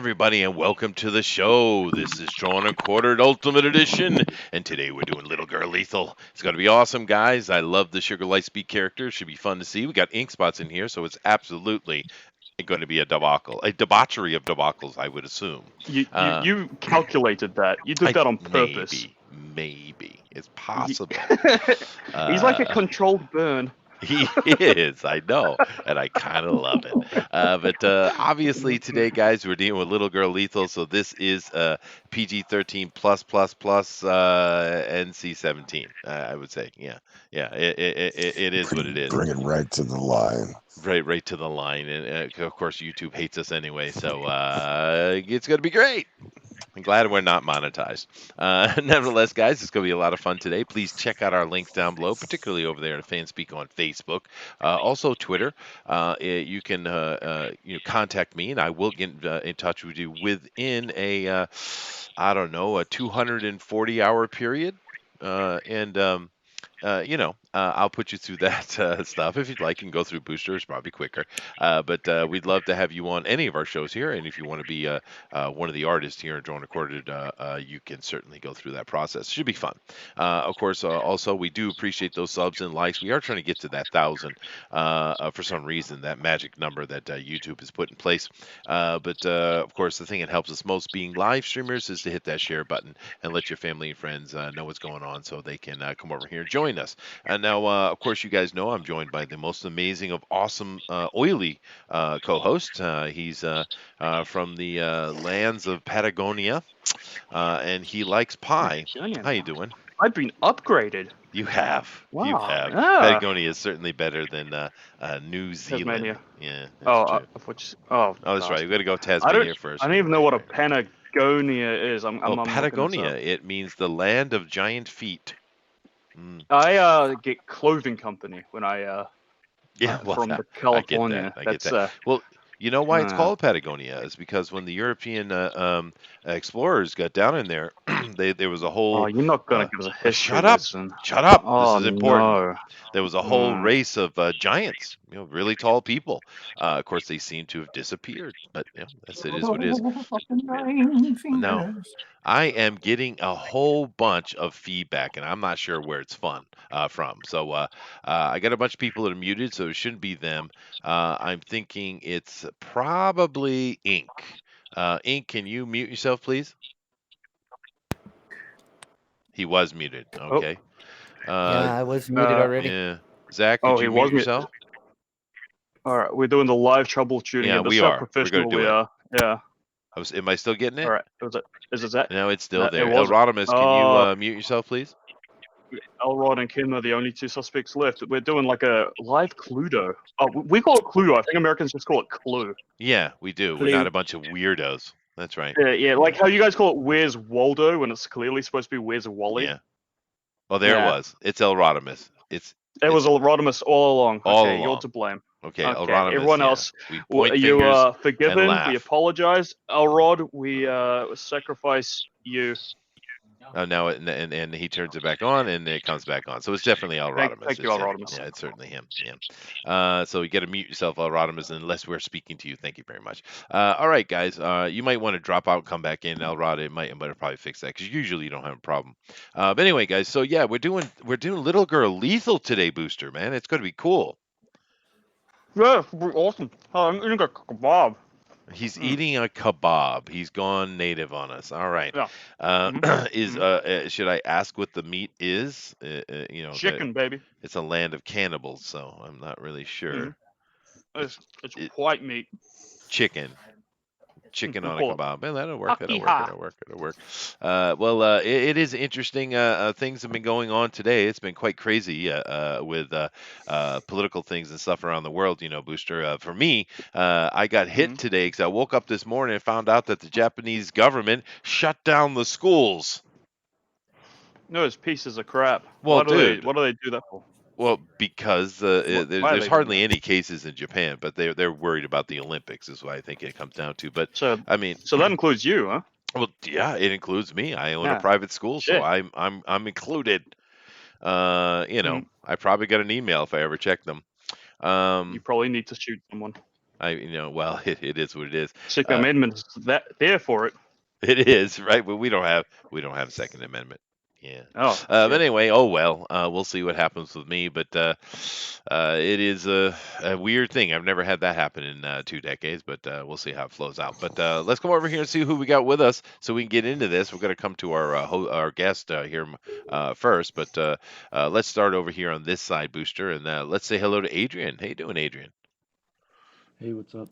everybody, and welcome to the show. This is Drawn and Quartered Ultimate Edition, and today we're doing Little Girl Lethal. It's going to be awesome, guys. I love the Sugar Lightspeed characters. Should be fun to see. We got ink spots in here, so it's absolutely going to be a debacle, a debauchery of debacles, I would assume. You, you Uh, you calculated that. You did that on purpose. maybe it's He- possible. He's like a Uh, controlled burn. He is, I know, and I kind of love it. But obviously today, guys, we're dealing with Little Girl Lethal, so this is PG-13 plus NC-17. I would say, yeah, it is what it is. Bring it right to the line. Right to the line, and of course YouTube hates us anyway, so it's gonna be great. I'm glad we're not monetized. Nevertheless, guys, it's going to be a lot of fun today. Please check out our links down below, particularly over there at FanSpeak on Facebook. Also, Twitter. You can contact me, and I will get in touch with you within I don't know, a 240-hour period. I'll put you through that stuff if you'd like. You can go through Booster; it's probably quicker. But we'd love to have you on any of our shows here. And if you want to be one of the artists here in Drawn Recorded, you can certainly go through that process. Should be fun. Of course, also we do appreciate those subs and likes. We are trying to get to that 1,000 for some reason, that magic number that YouTube has put in place. But of course, the thing that helps us most being live streamers is to hit that share button and let your family and friends know what's going on so they can come over here and join us. And now, of course, you guys know I'm joined by the most amazing of awesome, oily co-host. He's from the lands of Patagonia, and he likes pie. How you doing? I've been upgraded. You have. Wow. You have. Yeah. Patagonia is certainly better than New Zealand. Tasmania. Yeah, that's true. Oh, That's right. We got to go I Tasmania first. don't even know what a Patagonia is. I'm looking this up. Patagonia. It means the land of giant feet. I get clothing company when I from the California. I get that. Well, you know why it's called Patagonia is because when the European explorers got down in there, there was a whole. Oh, you're not gonna give us a history Shut up! lesson. Shut up! Oh, This is important. No. There was a whole race of giants, really tall people. Of course, they seem to have disappeared, but it is what it is. No, I am getting a whole bunch of feedback, and I'm not sure where it's from. So I got a bunch of people that are muted, so it shouldn't be them. I'm thinking it's probably Ink. Ink, can you mute yourself, please? He was muted. Okay. Yeah, I was muted already. Yeah. Zach, could you mute yourself? All right, we're doing the live troubleshooting. Yeah, we are. We're going to do it. Yeah. Am I still getting it? All right. Is it Zach? No, it's still there. Rodimus, can you mute yourself, please? Elrod and Kim are the only two suspects left. We're doing like a live Cluedo. Oh, we call it Cluedo. I think Americans just call it Clue. Yeah, we do. We're not a bunch of weirdos. That's right. Yeah, like how you guys call it Where's Waldo when it's clearly supposed to be Where's Wally. Yeah. Well, there it was. It's Elrodimus. It was Elrodimus all along. All okay, along. You're to blame. Okay, Elrodimus. Everyone else, you are forgiven. We apologize. Elrod, we sacrifice you. Now and he turns it back on and it comes back on. So it's definitely Elrodimus. Thank you, Elrodimus. Yeah, it's certainly him. Yeah. So you got to mute yourself, Elrodimus, unless we're speaking to you. Thank you very much. All right, guys. You might want to drop out, come back in. Elrod, it might probably fix that because usually you don't have a problem. But anyway, guys. So yeah, we're doing Little Girl Lethal today, Booster. Man, it's going to be cool. Yeah, awesome. I'm eating a kebab. He's eating a kebab. He's gone native on us. All right. Yeah. Should I ask what the meat is? Chicken, baby. It's a land of cannibals, so I'm not really sure. It's white meat. Chicken on a kebab. Man, that'll work. It'll work. Well, it is interesting. Things have been going on today. It's been quite crazy with political things and stuff around the world. Booster. For me, I got hit today because I woke up this morning and found out that the Japanese government shut down the schools. No, it's pieces of crap. Well, what do they do that for? Well, because there's hardly any cases in Japan, but they're worried about the Olympics, is what I think it comes down to. But so that includes you, huh? Well, yeah, it includes me. I own a private school, so I'm included. I probably got an email if I ever check them. You probably need to shoot someone. Well, it is what it is. Second Amendment is there for it. It is, right? But we don't have a Second Amendment. Yeah. Oh, But shit. anyway, oh well. We'll see what happens with me. But it is a weird thing. I've never had that happen in 2 decades. But we'll see how it flows out. But let's come over here and see who we got with us, so we can get into this. We're going to come to our guest here first. But let's start over here on this side, Booster, and let's say hello to Adrian. How you doing, Adrian? Hey, what's up?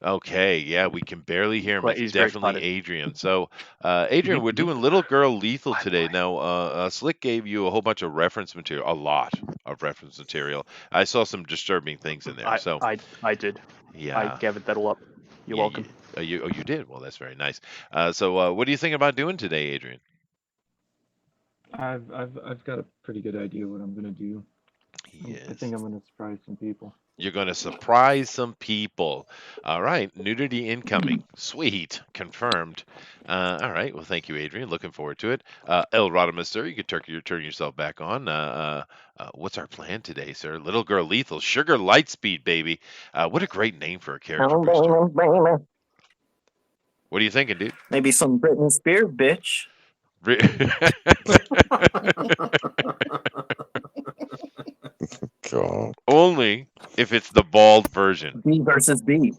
Okay, yeah, we can barely hear him. Well, It's he's very definitely excited. Adrian. So, Adrian, we're doing Little Girl Lethal today. Now, Slick gave you a whole bunch of reference material, a lot of reference material. I saw some disturbing things in there. So, I did. I yeah, gathered that all up. You're yeah, welcome. you did. Well, that's very nice. So, what do you think about doing today, Adrian? I've got a pretty good idea what I'm gonna do. I Yes. think I'm gonna surprise some people. You're going to surprise some people. All right. Nudity incoming. Sweet. Confirmed. All right. Well, thank you, Adrian. Looking forward to it. El Rodimus, sir, you can turn yourself back on. What's our plan today, sir? Little Girl Lethal. Sugar Lightspeed, baby. What a great name for a character booster. What are you thinking, dude? Maybe some Britney Spears, bitch. God. Only if it's the bald version. B versus B.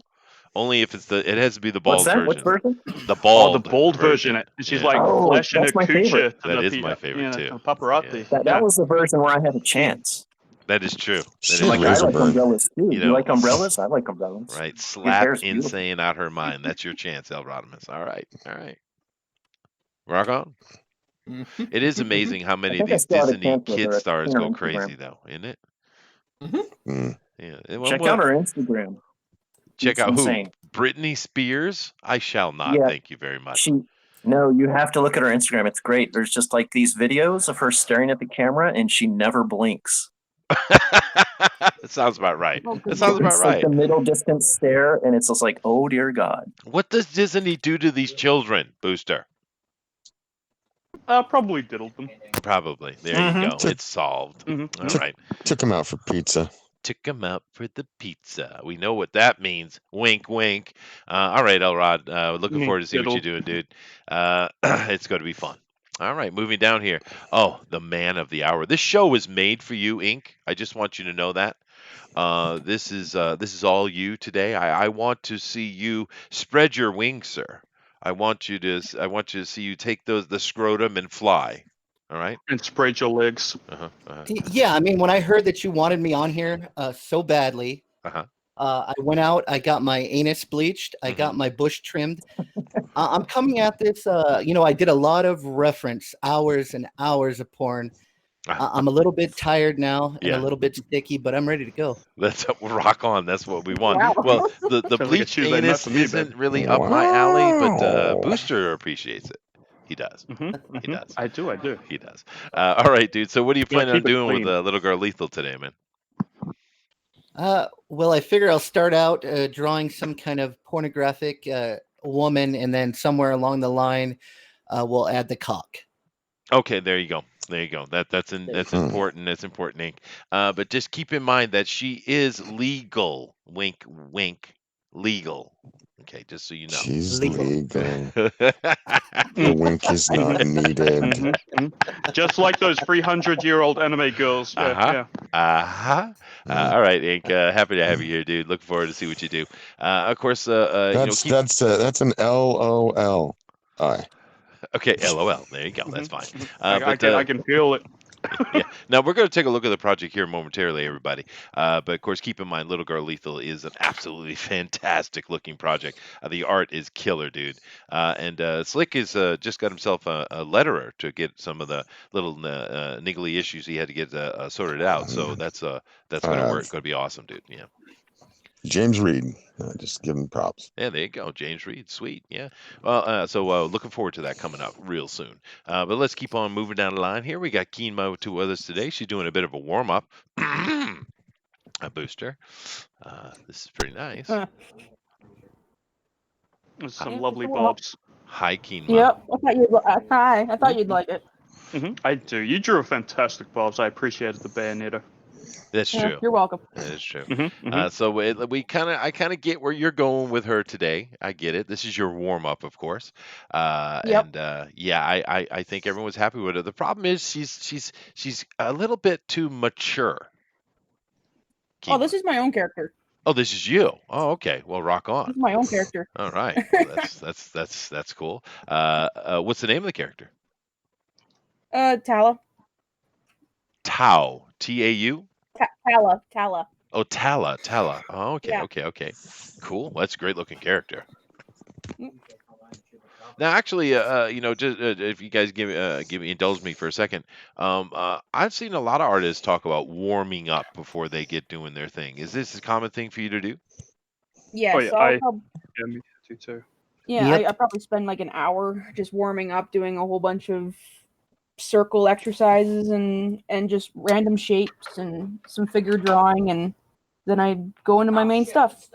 Only if it has to be the What's bald that? What version. version? The bald. The bold version. She's Yeah. like Oh, flashing her that's my coochie favorite. to That the is my favorite, too. to paparazzi. Yeah. That was the version where I had a chance. That is true. That Shit, is Like, true. I razor like burn. umbrellas too. You You know, like umbrellas? I like umbrellas. Right. Your Slap hair's beautiful. insane out her mind. That's your chance, El Rodimus. All right. All right. Rock on. It is amazing how I many of think I these still had a Disney chance with kid her. stars Seen her go Instagram. crazy, though, isn't it? Mm. Yeah. Check out her Instagram. Check It's out insane. who? Britney Spears? I shall not. Yeah, Thank you very much. No, you have to look at her Instagram. It's great. There's just like these videos of her staring at the camera and she never blinks. That sounds about right. That sounds about It's like right. the middle distance stare, and it's just like, oh dear God. What does Disney do to these children, Booster? Probably diddled them. Probably. There you go. Took- It's solved. Mhm. All right. Took him out for pizza. Took him out for the pizza. We know what that means. Wink, wink. All right, Elrod. Looking forward to see what you're doing, dude. It's going to be fun. All right, moving down here. Oh, the man of the hour. This show was made for you, Inc. I just want you to know that. This is all you today. I want to see you spread your wings, sir. I want you to see you take the scrotum and fly. All right. And spread your legs. Yeah, I mean, when I heard that you wanted me on here so badly, I went out. I got my anus bleached. I got my bush trimmed. I'm coming at this. I did a lot of reference, hours and hours of porn. I'm a little bit tired now and a little bit sticky, but I'm ready to go. That's rock on. That's what we want. Wow. Well, the Sounds like a bleached Tuesday night anus for me, isn't really up my alley, but Wow. Booster appreciates it. He does. He does. I do. He does. All right, dude. So what are you planning on keep it doing with clean. Little Girl Lethal today, man? Well, I figure I'll start out drawing some kind of pornographic woman, and then somewhere along the line, we'll add the cock. Okay, there you go. There you go. That's important. That's important, Ink. But just keep in mind that she is legal. Wink, wink. Legal. Okay, just so you know. She's Legal. legal. The wink is not needed. Just like those 300-year-old anime girls. Yeah. Yeah. All right, Ink. Happy to have you here, dude. Looking forward to see what you do. Of course, That's an LOL. Okay, LOL. There you go. That's fine. I can feel it. Yeah. Now we're going to take a look at the project here momentarily, everybody. But of course, keep in mind, Little Girl Lethal is an absolutely fantastic looking project. The art is killer, dude. And Slick is just got himself a letterer to get some of the little niggly issues he had to get sorted out. So that's going to work. Going to be awesome, dude. Yeah. James Reed. Just give him props. Yeah, there you go. James Reed. Sweet. Yeah. Well, so looking forward to that coming up real soon. But let's keep on moving down the line here. We got Keenma with 2 others today. She's doing a bit of a warm up. A booster. This is pretty nice. There's some lovely bobs. Hi, Keenma. Yep. I thought you'd like it. I do. You drew a fantastic bobs. I appreciated the bare knitter. That's Yeah, true. you're welcome. That is true. Mhm. So I kind of get where you're going with her today. I get it. This is your warm up, of course. Yep. And yeah, I think everyone's happy with her. The problem is she's a little bit too mature. Oh, Kima. this is my own character. Oh, this is you. Oh, okay. Well, rock This on. is my own character. All right. Well, that's cool. What's the name of the character? Tala. Tau. Tau. Tala. Oh, Tala. Oh, okay, Yeah. okay. Cool. That's a great looking character. Mm. Now, actually, just if you guys indulge me for a second, I've seen a lot of artists talk about warming up before they get doing their thing. Is this a common thing for you to do? Yeah, Oh, yeah, so Yeah, me too. I Yep. probably spend like an hour just warming up, doing a whole bunch of circle exercises and just random shapes and some figure drawing, and then I go into my main stuff.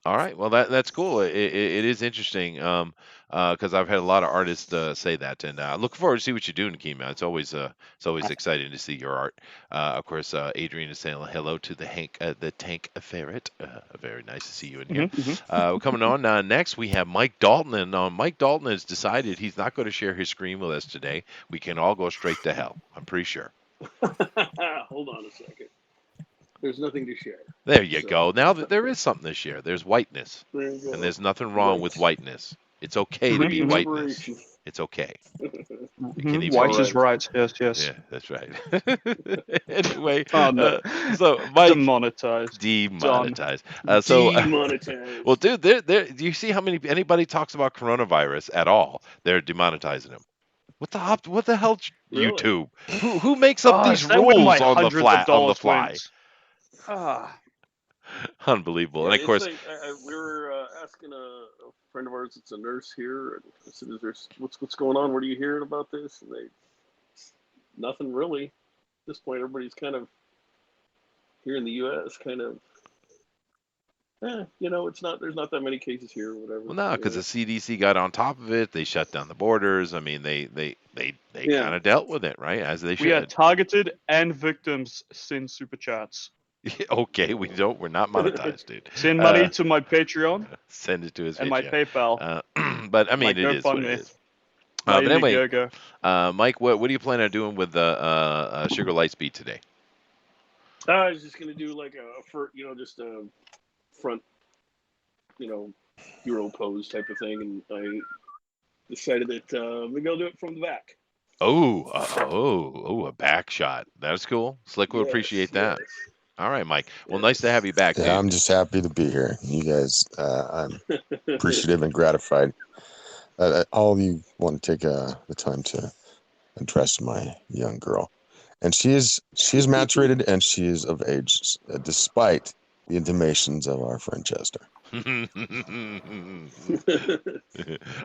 All right. Well, that's cool. It is interesting because I've had a lot of artists say that, and look forward to see what you're doing, Kima. It's always exciting to see your art. Of course, Adrian is saying hello to the Tank Ferret. Very nice to see you in here. We're coming on next. We have Mike Dalton, and Mike Dalton has decided he's not going to share his screen with us today. We can all go straight to hell. I'm pretty sure. Hold on a second. There's nothing to share. There you go. Now that there is something to share, there's whiteness, There you go. and there's nothing wrong with whiteness. It's okay to be whiteness. Inspiration. It's okay. can even White be- is right. Yes. Yeah, that's right. Anyway, Oh, no. so Mike Demonetized. demonetized. So, Demonetized. well, dude, do you see how anybody talks about coronavirus at all? They're demonetizing him. What the hell, Really? YouTube? Who makes up these is that where my rules on the hundreds of fly? dollars went? Unbelievable. Yeah, And of it's course, like, we were asking a friend of ours that's a nurse here, and I said, "Is there what's going on? What are you hearing about this?" And nothing really. At this point, everybody's kind of here in the U.S. kind of, it's not. There's not that many cases here, or whatever. well, no, because the CDC got on top of it. They shut down the borders. I mean, they Yeah. kind of dealt with it, right? As they should. We are targeted and victims send super chats. Okay, we're not monetized, dude. Send money to my Patreon Send it to his and my PayPal. PayPal. But I mean, My it is what GoFundMe. it is. But My anyway, Indiegogo. Mike, what do you plan on doing with the Sugar Lightspeed today? I was just gonna do like just a front, hero pose type of thing, and I decided that maybe I'll do it from the back. A back shot. That's cool. Slick will appreciate that. Yes. All right, Mike. Well, nice to have you back, dude. Yeah, I'm just happy to be here. You guys, I'm appreciative and gratified. All of you want to take the time to address my young girl, and she is maturated and she is of age, despite the intimations of our friend Chester.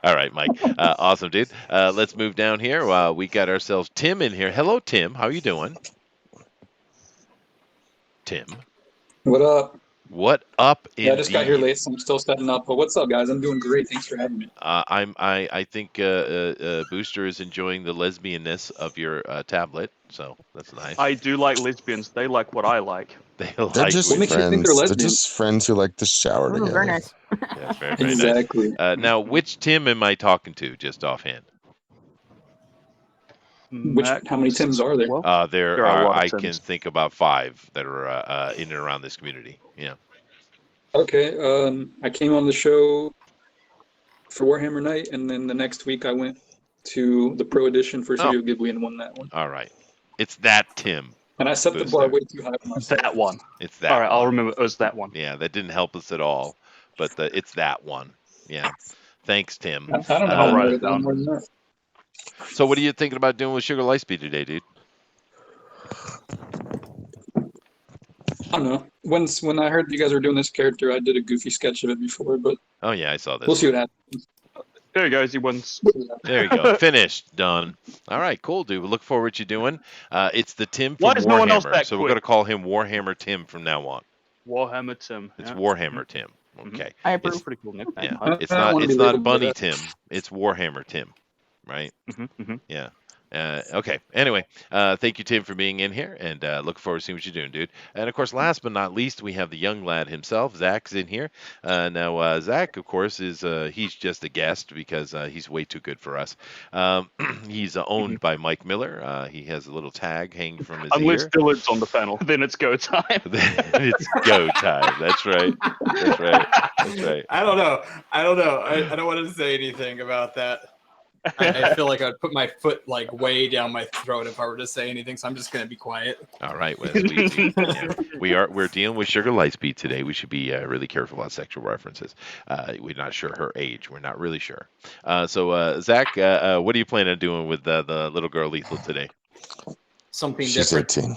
All right, Mike. Awesome, dude. Let's move down here. We got ourselves Tim in here. Hello, Tim. How you doing? Tim. What up? What up? Yeah, I just got here indeed. late, so I'm still setting up. But what's up, guys? I'm doing great. Thanks for having me. I think Booster is enjoying the lesbianness of your tablet, so that's nice. I do like lesbians. They like what I like. They're just What makes you think they're friends. They're lesbians? just friends who like to shower Ooh, together. very nice. Yeah, very, very Exactly. nice. Now, which Tim am I talking to, just offhand? How many Tims are there? There are a are. lot of I can Tims. think about 5 that are in and around this community. Yeah. Okay. I came on the show for Warhammer Night, and then the next week I went to the Pro Edition for Studio Ghibli and won that one. All right. It's that Tim. And I set the bar way too high for myself. That one. It's that. All right, one. I'll remember. It was that one. Yeah, that didn't help us at all, but it's that one. Yeah. Thanks, Tim. I don't know. I'll how write to it down. more than that. So, what are you thinking about doing with Sugar Lightspeed today, dude? I don't know. When I heard you guys were doing this character, I did a goofy sketch of it before, but Oh yeah, I saw this. we'll see what happens. There you go. He wins. There you go. Finished. Done. All right, cool, dude. We look forward to you doing. It's the Tim from Why is no one else Warhammer, that so we're quick? going to call him Warhammer Tim from now on. Warhammer Tim. It's yeah. Warhammer Tim. Okay. I It's approve. a pretty cool nickname. Yeah. I It's don't not. wanna It's be not labeled by Bunny that. Tim. It's Warhammer Tim. Right. Mhm. Yeah. Okay. Anyway, thank you, Tim, for being in here, and looking forward to seeing what you're doing, dude. And of course, last but not least, we have the young lad himself. Zach's in here. Now, Zach, of course, is he's just a guest because he's way too good for us. Um, he's owned by Mike Miller. He has a little tag hanging from his Unless ear. Dillard's on the panel, then it's go time. It's go time. That's right. That's right. That's right. I don't know. I don't want to say anything about that. I feel like I'd put my foot like way down my throat if I were to say anything, so I'm just gonna be quiet. All right, Wes. We're dealing with Sugar Lightspeed today. We should be really careful about sexual references. We're not sure her age. We're not really sure. So, Zach, what are you planning on doing with the little girl Lethal today? Something She's different. 18.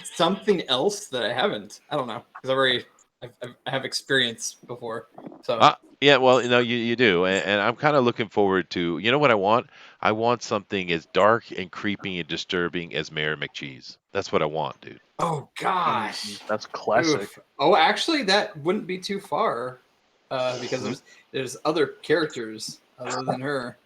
Something else that I haven't. I don't know because I have experience before. So Yeah, well, you do, and I'm kind of looking forward to. You know what I want? I want something as dark and creepy and disturbing as Mayor McCheese. That's what I want, dude. oh gosh, That's classic. Oof. Oh, actually, that wouldn't be too far because there's other characters other than her.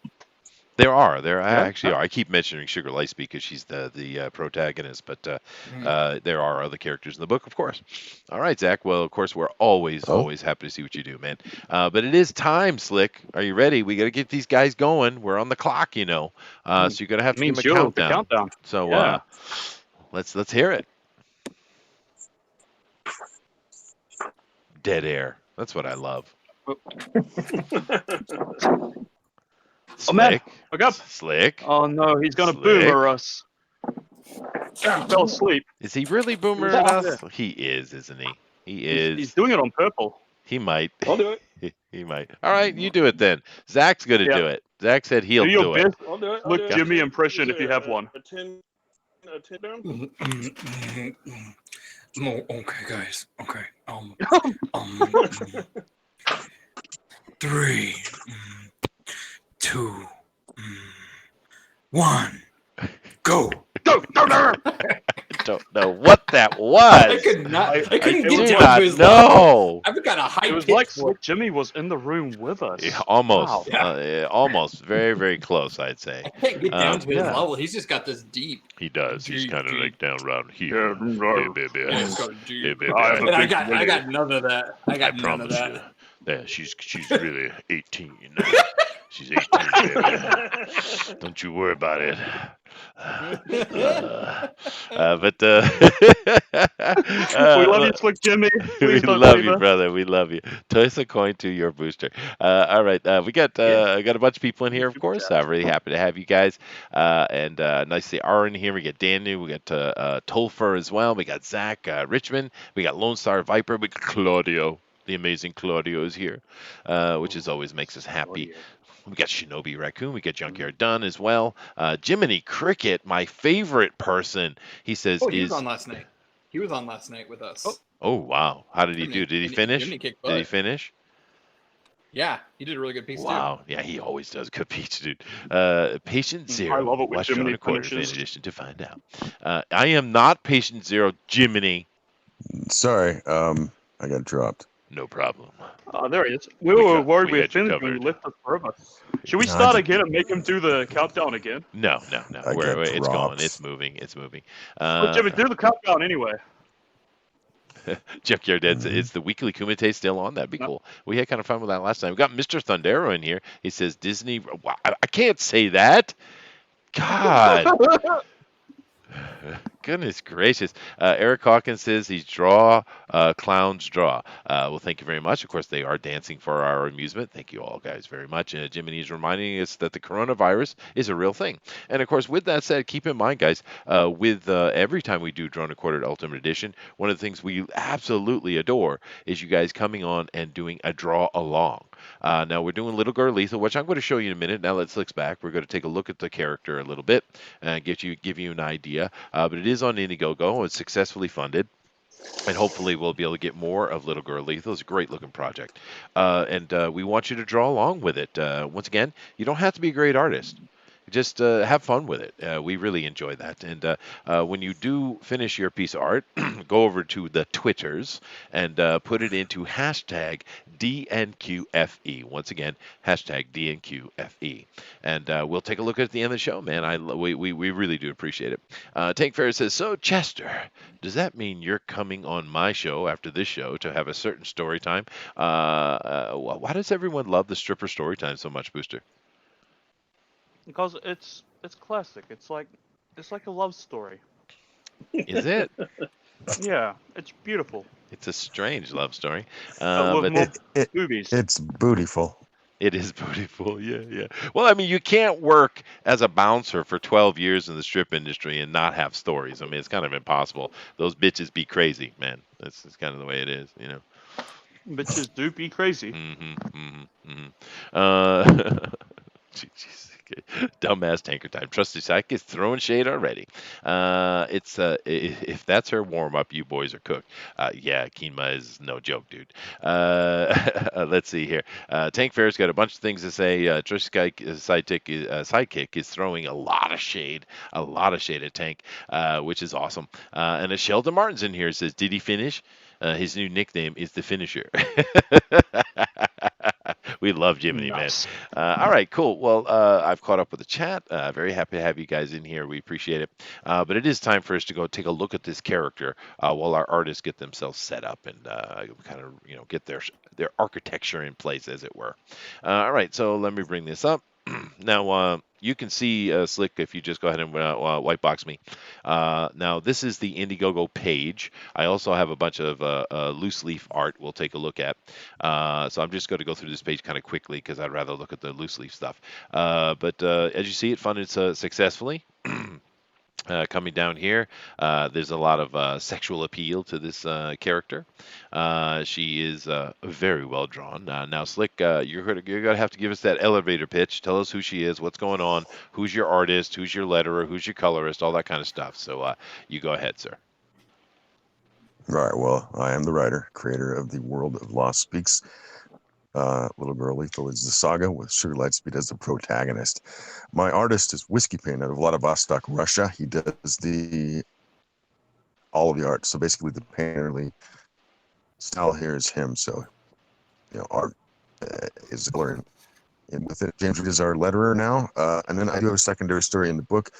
There actually are. I keep mentioning Sugar Lightspeed because she's the protagonist, but there are other characters in the book, of course. All right, Zach. Well, of course, we're always happy to see what you do, man. But it is time, Slick. Are you ready? We got to get these guys going. We're on the clock, So you're gonna have to give them a countdown. So Yeah. let's hear it. Dead air. That's what I love. Oh man, Slick. look up. Slick. Oh no, he's gonna Slick. boomer us. Fell asleep. Is he really boomering us? He is, isn't he? He is. He's doing it on purple. He might. I'll do it. He might. All right, you do it then. Zach's gonna do it. Zach said he'll Do your do it. best. I'll do it. Look, Jimmy impression if you have one. A 10 down? Okay, guys. Okay. 3, 2, 1, go. Go. Don't know what that was. I couldn't do get down not to his know. level. I've got a high It was pitch like for it. Jimmy was in the room with us. Yeah, almost. Wow. Almost. Very, very close, I'd say. I can't get down to his yeah. level. He's just got this deep. He does. He's Deep, kind of deep. like down around here. Hey, baby. Yeah, it's got Hey, deep. baby. I have a And I big got none of that. I got none of promise that. you. Yeah, she's really 18. She's 18, baby. Don't you worry about it. We love you, Slick Jimmy. We Please don't love leave you, us. brother. We love you. Toss a coin to your booster. All right, we got a bunch of people in here, of course. Really happy to have you guys. And nice to see Aaron here. We got Daniel. We got Tolfer as well. We got Zach Richmond. We got Lone Star Viper. We got Claudio. The amazing Claudio is here, which is always makes us happy. We got Shinobi Raccoon. We got Junkyard Dunn as well. Jiminy Cricket, my favorite person. He says Oh, he was on last night. He was on last night with us. Oh wow! How did he do? Did he finish? Jiminy kicked Did he butt. finish? Yeah, he did a really good piece Wow. Yeah, he always does good pizza, dude. Patient Zero. I love it when Watch Jiminy on a quarter finishes. edition to find out. I am not Patient Zero, Jiminy. Sorry, I got dropped. No problem. Oh, there he is. We were worried we got had you finished when covered. you left us forever. Should we No, I start just- again and make him do the countdown again? No. I It's going. dropped. It's moving. It's moving. Well, Jimmy, do the countdown anyway. Junkyard Dead. Is the weekly Kumite still on? That'd be cool. We had kind of fun with that last time. We got Mr. Thundero in here. He says Disney. Wow, I can't say that. God. Goodness gracious. Eric Hawkins says he's draw, clowns draw. Well, thank you very much. Of course, they are dancing for our amusement. Thank you all guys very much. Jiminy is reminding us that the coronavirus is a real thing. And of course, with that said, keep in mind, guys, with every time we do Drawn and Quartered Ultimate Edition, one of the things we absolutely adore is you guys coming on and doing a draw along. Now we're doing Little Girl Lethal, which I'm going to show you in a minute. Now let's look back. We're going to take a look at the character a little bit and give you an idea. But it is on Indiegogo. It's successfully funded. And hopefully we'll be able to get more of Little Girl Lethal. It's a great looking project. And we want you to draw along with it. Once again, you don't have to be a great artist. just have fun with it. We really enjoy that. And when you do finish your piece of art, go over to the Twitters and put it into hashtag DNQFE. Once again, hashtag DNQFE. And we'll take a look at the end of the show, man. We really do appreciate it. Tank Ferris says, so Chester, does that mean you're coming on my show after this show to have a certain story time? Why does everyone love the stripper story time so much, Booster? Because it's classic. It's like a love story. Is it? Yeah, it's beautiful. It's a strange love story. With But more boobies. It's bootiful. it is beautiful. Yeah, yeah. Well, I mean, you can't work as a bouncer for 12 years in the strip industry and not have stories. I mean, it's kind of impossible. Those bitches be crazy, man. That's kind of the way it is, you know. Bitches do be crazy. Jeez, okay. Dumbass tanker time. Trusty Sack is throwing shade already. If that's her warm up, you boys are cooked. Yeah, Keenma is no joke, dude. Let's see here. Tank Fair's got a bunch of things to say. Trusty Sack sidekick is throwing a lot of shade at Tank, which is awesome. And as Sheldon Martin's in here says, did he finish? His new nickname is the Finisher. We love Jiminy, Nice. man. All right, cool. Well, I've caught up with the chat. Very happy to have you guys in here. We appreciate it. But it is time for us to go take a look at this character while our artists get themselves set up and kind of get their architecture in place, as it were. All right, so let me bring this up. Now, you can see Slick if you just go ahead and white box me. Now, this is the Indiegogo page. I also have a bunch of loose leaf art we'll take a look at. So I'm just going to go through this page kind of quickly because I'd rather look at the loose leaf stuff. But as you see, it funded successfully. Coming down here, there's a lot of sexual appeal to this character. She is very well drawn. Now, Slick, you're going to have to give us that elevator pitch. Tell us who she is, what's going on, who's your artist, who's your letterer, who's your colorist, all that kind of stuff. So you go ahead, sir. Right. Well, I am the writer, creator of the world of Lost Speaks. Little Girl Lethal is the saga with Sugar Lightspeed as the protagonist. My artist is Whiskey Pain out of Vladivostok, Russia. He does all of the art. So basically, the painterly style here is him. So, art is color and with it. James Reed is our letterer now. And then I do have a secondary story in the book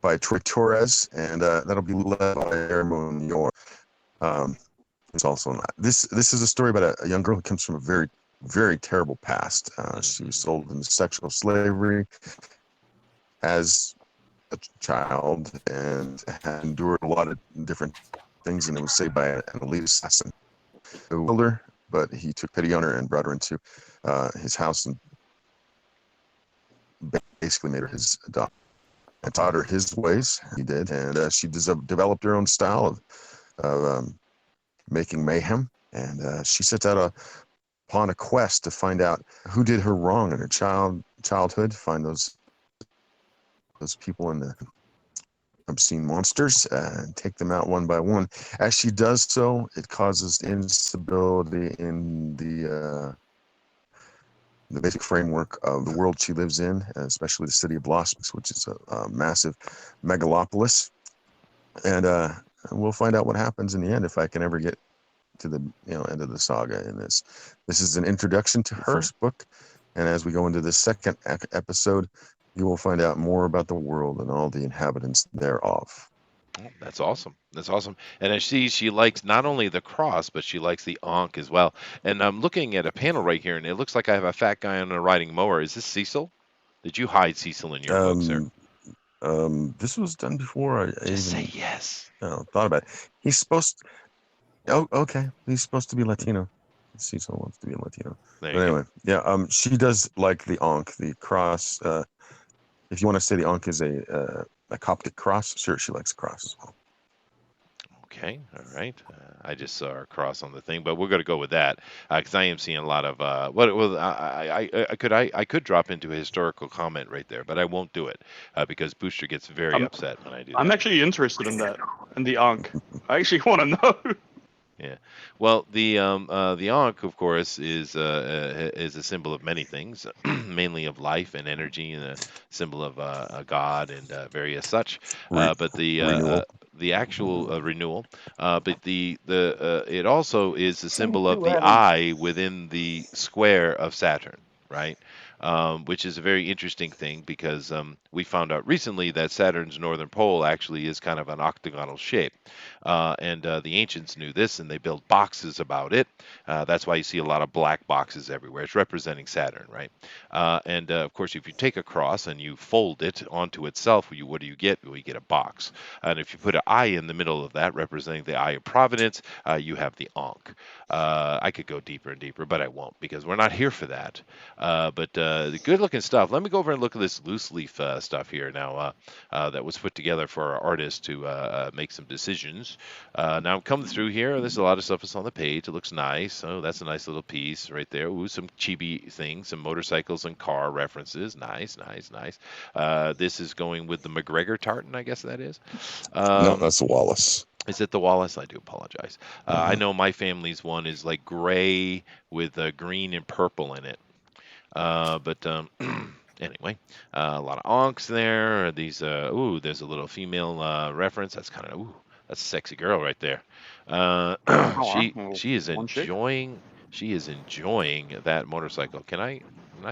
by Troy Torres, and that'll be led by Airmo Yor. It's also not. This is a story about a young girl who comes from a very, very terrible past. She was sold into sexual slavery as a child and had endured a lot of different things, and it was saved by an elite assassin who killed her, but he took pity on her and brought her into his house and basically made her his daughter and taught her his ways. He did, and she developed her own style of making mayhem, and she sets out upon a quest to find out who did her wrong in her childhood, find those people in the obscene monsters, and take them out one by one. As she does so, it causes instability in the basic framework of the world she lives in, especially the city of Lost Speaks, which is a massive megalopolis. And we'll find out what happens in the end if I can ever get to the end of the saga in this. This is an introduction to her book, and as we go into the second episode, you will find out more about the world and all the inhabitants thereof. Oh, that's awesome. That's awesome. And I see she likes not only the cross, but she likes the Ankh as well. And I'm looking at a panel right here, and it looks like I have a fat guy on a riding mower. Is this Cecil? Did you hide Cecil in your book, sir? This was done before I Just even say yes. Thought about it. He's supposed to... Oh, okay. He's supposed to be Latino. Cecil wants to be Latino. But anyway, yeah. She does like the Ankh, the cross. If you want to say the Ankh is a Coptic cross, sure, she likes cross as well. Okay, all right. I just saw her cross on the thing, but we're going to go with that because I am seeing a lot of I could drop into a historical comment right there, but I won't do it because Booster gets very upset when I do that. I'm actually interested in that, in the Ankh. I actually want to know. Yeah. Well, the Ankh, of course, is a symbol of many things, mainly of life and energy, and a symbol of a god and various such. Re- But renewal. the actual renewal, but the it also is a Seems symbol of to the have eye within the square of Saturn, right? Which is a very interesting thing because we found out recently that Saturn's northern pole actually is kind of an octagonal shape. And the ancients knew this and they built boxes about it. That's why you see a lot of black boxes everywhere. It's representing Saturn, right? And of course, if you take a cross and you fold it onto itself, what do you get? Well, you get a box. And if you put an eye in the middle of that, representing the eye of providence, you have the Ankh. I could go deeper and deeper, but I won't because we're not here for that. But the good looking stuff. Let me go over and look at this loose leaf stuff here now that was put together for our artists to make some decisions. Now I'm coming through here. There's a lot of stuff that's on the page. It looks nice. Oh, that's a nice little piece right there. Ooh, some chibi things, some motorcycles and car references. Nice, nice, nice. This is going with the McGregor tartan, I guess that is. No, that's Wallace. Is it the Wallace? I do apologize. I know my family's one is like gray with green and purple in it. But anyway, a lot of onks there. These ooh, there's a little female reference. That's kind of ooh, that's a sexy girl right there. She is one chick. enjoying. She is enjoying that motorcycle. Can I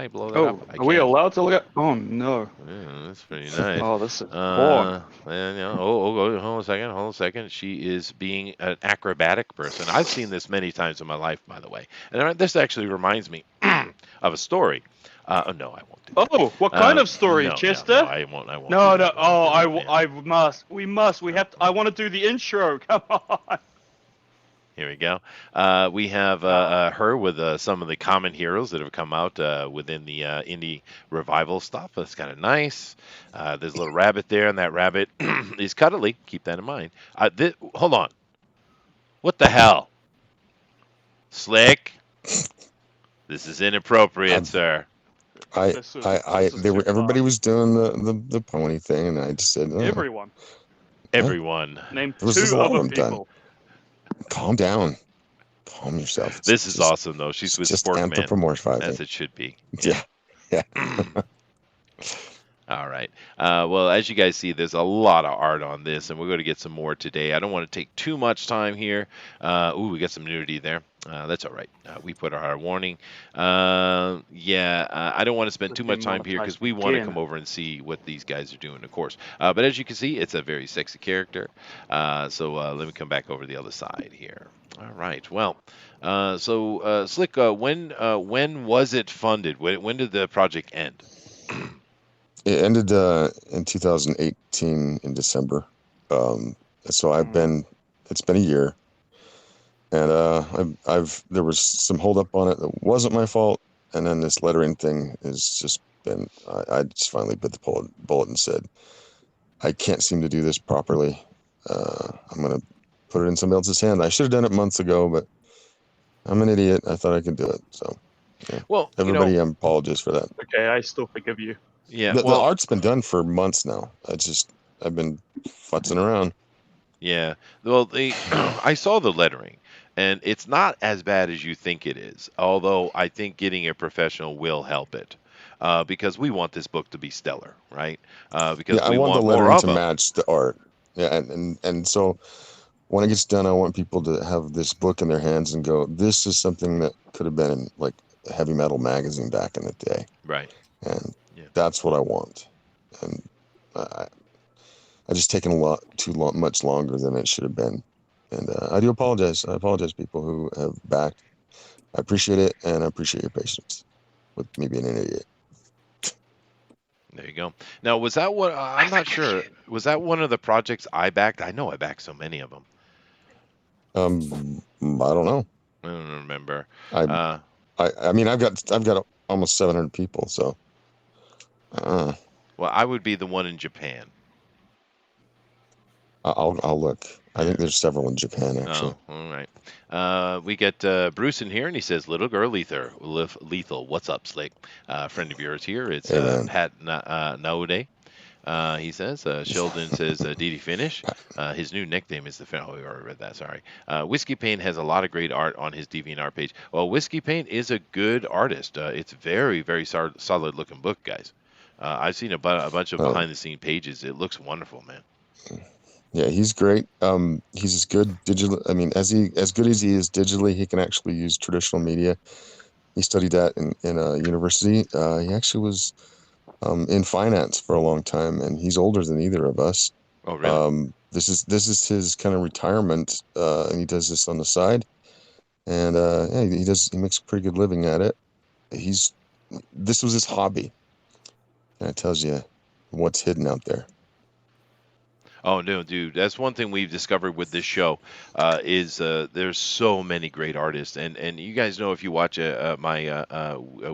blow that Oh, up? I are we can. allowed to look at? Oh no. Yeah, that's pretty nice. Oh, this is porn. And, you know, hold on a second, hold on a second. She is being an acrobatic person. I've seen this many times in my life, by the way. And this actually reminds me of a story. No, I won't do that. Oh, what kind of story, No, Chester? no, I won't. I won't. No, do no. that. Oh, I won't do that, man. I must. We must. We have. I want to do the intro. Come on. Here we go. We have her with some of the common heroes that have come out within the indie revival stuff. That's kind of nice. There's a little rabbit there, and that rabbit is cuddly. Keep that in mind. Hold on. What the hell? Slick? This is inappropriate, sir. Everybody was doing the pony thing, and I just said, oh. Everyone. Name There was two just a lot other of them done. people. Calm down. Calm yourself. This is awesome, though. She's with just Sporkman, anthropomorphizing. as it should be. Yeah. All right. Well, as you guys see, there's a lot of art on this, and we're going to get some more today. I don't want to take too much time here. We got some nudity there. That's all right. We put our warning. I don't want to spend too much time here because we want to come over and see what these guys are doing, of course. But as you can see, it's a very sexy character. So let me come back over the other side here. All right. Well, Slick, when was it funded? When did the project end? It ended in 2018 in December. So it's been a year, and there was some holdup on it that wasn't my fault, and then this lettering thing has just been. I just finally bit the bullet and said, I can't seem to do this properly. I'm gonna put it in somebody else's hand. I should have done it months ago, but I'm an idiot. I thought I could do it. So, yeah. Well, everybody, I apologize for that. Okay, I still forgive you. Yeah, the art's been done for months now. I've been futzing around. Yeah, well, I saw the lettering, and it's not as bad as you think it is. Although I think getting a professional will help it, because we want this book to be stellar, right? Because I we want the more lettering of to them. match the art. Yeah, and so when it gets done, I want people to have this book in their hands and go, "This is something that could have been in like a heavy metal magazine back in the day." Right. And that's what I want. And I just taken much longer than it should have been. And I do apologize. I apologize, people who have backed. I appreciate it, and I appreciate your patience with me being an idiot. There you go. Now, was that what? I'm not sure. Was that one of the projects I backed? I know I backed so many of them. I don't know. I don't remember. I mean, I've got almost 700 people, so. Well, I would be the one in Japan. I'll look. I think there's several in Japan, actually. Oh, all right. We get Bruce in here, and he says, "Little girl lethal. What's up, Slick? Friend of yours here. It's Hey, man. Pat Naude. He says, Sheldon says, did he finish? His new nickname is the fan. Oh, we already read that. Sorry. Whiskey Paint has a lot of great art on his DeviantArt page. Well, Whiskey Paint is a good artist. It's very, very solid looking book, guys. I've seen a bunch of behind the scene pages. It looks wonderful, man. Yeah, he's great. He's as good digital. I mean, as good as he is digitally, he can actually use traditional media. He studied that in a university. He actually was in finance for a long time, and he's older than either of us. Oh, really? This is his kind of retirement, and he does this on the side. And yeah, he makes a pretty good living at it. This was his hobby. And it tells you what's hidden out there. Oh no, dude! That's one thing we've discovered with this show is there's so many great artists, and you guys know if you watch my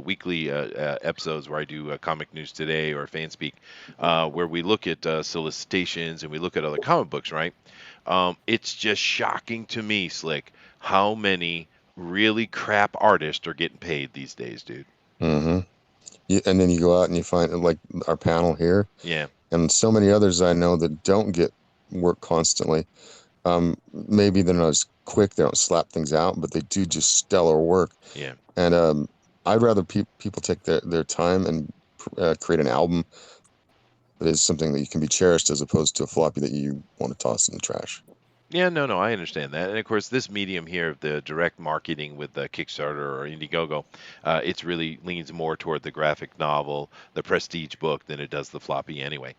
weekly episodes where I do Comic News Today or Fanspeak, where we look at solicitations and we look at other comic books, right? It's just shocking to me, Slick, how many really crap artists are getting paid these days, dude. Mm-hmm. And then you go out and you find like our panel here. Yeah. And so many others I know that don't get work constantly. Maybe they're not as quick, they don't slap things out, but they do just stellar work. Yeah. And I'd rather people take their time and create an album that is something that you can be cherished as opposed to a floppy that you want to toss in the trash. Yeah, no, I understand that. And of course, this medium here, the direct marketing with the Kickstarter or Indiegogo, it's really leans more toward the graphic novel, the prestige book than it does the floppy anyway.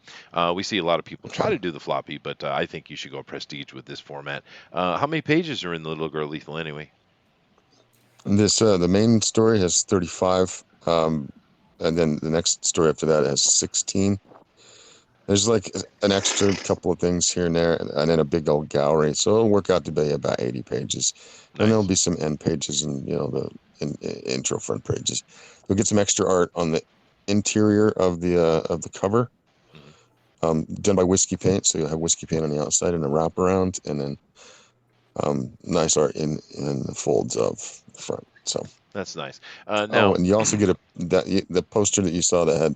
We see a lot of people try to do the floppy, but I think you should go prestige with this format. How many pages are in the Little Girl Lethal anyway? This the main story has 35, and then the next story after that has 16. There's like an extra couple of things here and there, and then a big old gallery. So it'll work out to be about 80 pages. Nice. And there'll be some end pages and the intro front pages. You'll get some extra art on the interior of the cover, done by Whiskey Paint. So you'll have Whiskey Paint on the outside and a wraparound, and then nice art in the folds of the front. So that's nice. Now, and you also get the poster that you saw that had a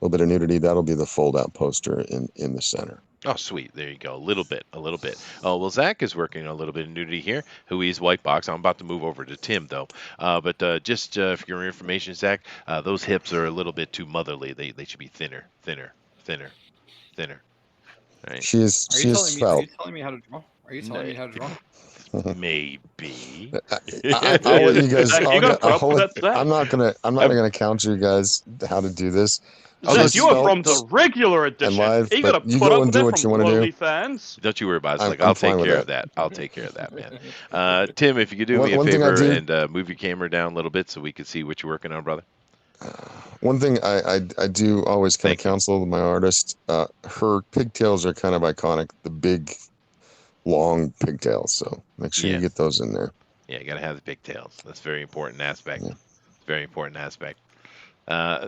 little bit of nudity. That'll be the fold-out poster in the center. Oh, sweet. There you go. A little bit. Oh, well, Zach is working on a little bit of nudity here. He's white box. I'm about to move over to Tim, though. But just for your information, Zach, those hips are a little bit too motherly. They should be thinner. Right? She is svelte. Are you telling me how to draw? Are you telling me how to draw? Maybe. I'll let you guys. I'm not gonna count you guys how to do this. Zach, you are from the regular edition. Live, you gotta you put go up and with do it what from you want to lowly do. fans. Don't you worry about it. Like, I'll take care of that. I'll take care of that, man. Tim, if you could do me a favor and move your camera down a little bit so we can see what you're working on, brother. One thing I do always kind of counsel my artist. Her pigtails are kind of iconic. The big, long pigtails. So make sure you get those in there. Yeah, you gotta have the pigtails. That's a very important aspect. Yeah. Very important aspect.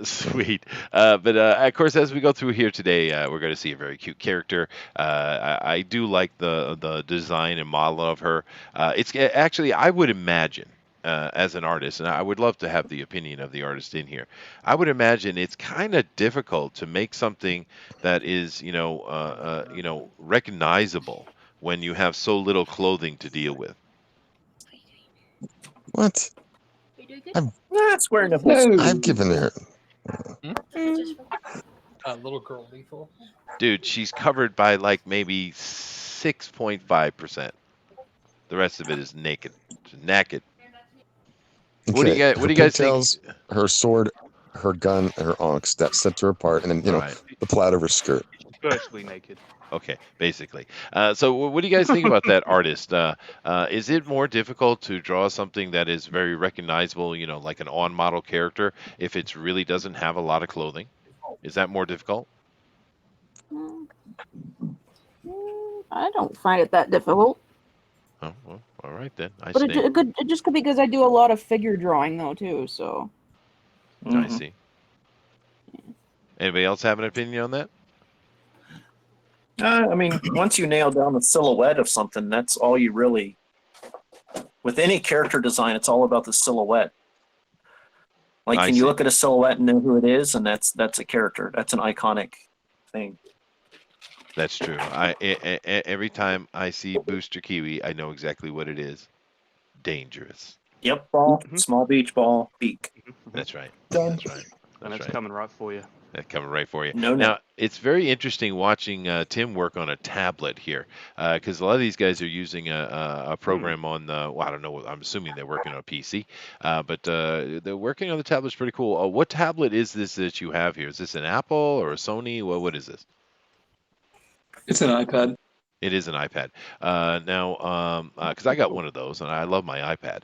Sweet. But of course, as we go through here today, we're going to see a very cute character. I do like the design and model of her. It's actually, I would imagine, as an artist, and I would love to have the opinion of the artist in here. I would imagine it's kind of difficult to make something that is, recognizable when you have so little clothing to deal with. What? That's wearing a I've given her. Little girl lethal. Dude, she's covered by like maybe 6.5%. The rest of it is naked. She's naked. Okay. What do you guys think? Her sword, her gun, and her onyx, that sets her apart, and then the plaid of her skirt. Virtually naked. Okay, basically. So what do you guys think about that artist? Is it more difficult to draw something that is very recognizable, like an on-model character, if it really doesn't have a lot of clothing? Is that more difficult? I don't find it that difficult. Oh, well, all right then. But it just could be because I do a lot of figure drawing, though, too, so. I see. Anybody else have an opinion on that? I mean, once you nail down the silhouette of something, that's all you really. With any character design, it's all about the silhouette. Like, can you look at a silhouette and know who it is? And that's a character. That's an iconic thing. That's true. Every time I see Booster Kiwi, I know exactly what it is. Dangerous. Yep, ball, small beach ball, beak. That's right. Done. That's right. And That's it's right. coming right for you. That's coming right for you. No, Now, it's very interesting watching Tim work on a tablet here, because a lot of these guys are using a program on well, I don't know. I'm assuming they're working on a PC, but they're working on the tablet's pretty cool. What tablet is this that you have here? Is this an Apple or a Sony? What is this? It's an iPad. It is an iPad. Now, because I got one of those and I love my iPad.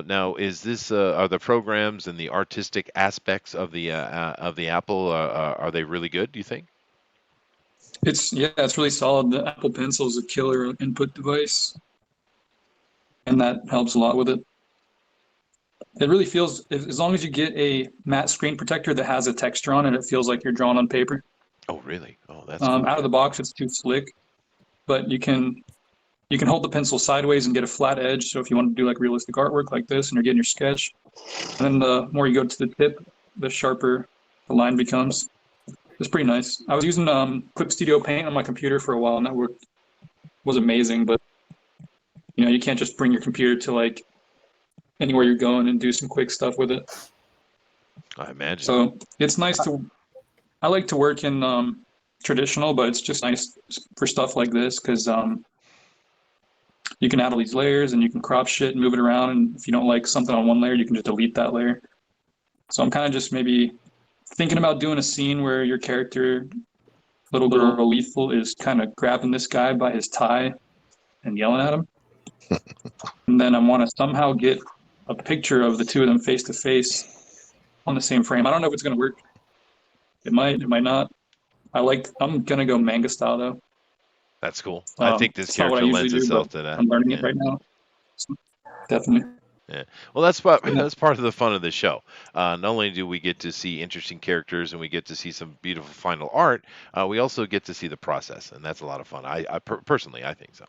Now, is this are the programs and the artistic aspects of the Apple are they really good? Do you think? It's really solid. The Apple Pencil is a killer input device, and that helps a lot with it. It really feels, as long as you get a matte screen protector that has a texture on it, it feels like you're drawing on paper. Oh, really? Oh, that's cool. Out of the box, it's too slick, but you can hold the pencil sideways and get a flat edge. So if you want to do like realistic artwork like this, and you're getting your sketch, and then the more you go to the tip, the sharper the line becomes. It's pretty nice. I was using Clip Studio Paint on my computer for a while, and that was amazing. But you can't just bring your computer to like anywhere you're going and do some quick stuff with it. I imagine. So it's nice I like to work in traditional, but it's just nice for stuff like this because you can add all these layers and you can crop shit and move it around. And if you don't like something on one layer, you can just delete that layer. So I'm kind of just maybe thinking about doing a scene where your character, little girl Lethal, is kind of grabbing this guy by his tie and yelling at him. And then I want to somehow get a picture of the two of them face to face on the same frame. I don't know if it's going to work. It might not. I'm going to go manga style though. That's cool. I think this It's not what I character usually lends do, itself but to that. I'm learning it right now. So, definitely. Yeah. Well, that's part of the fun of the show. Not only do we get to see interesting characters and we get to see some beautiful final art, we also get to see the process, and that's a lot of fun. Personally, I think so.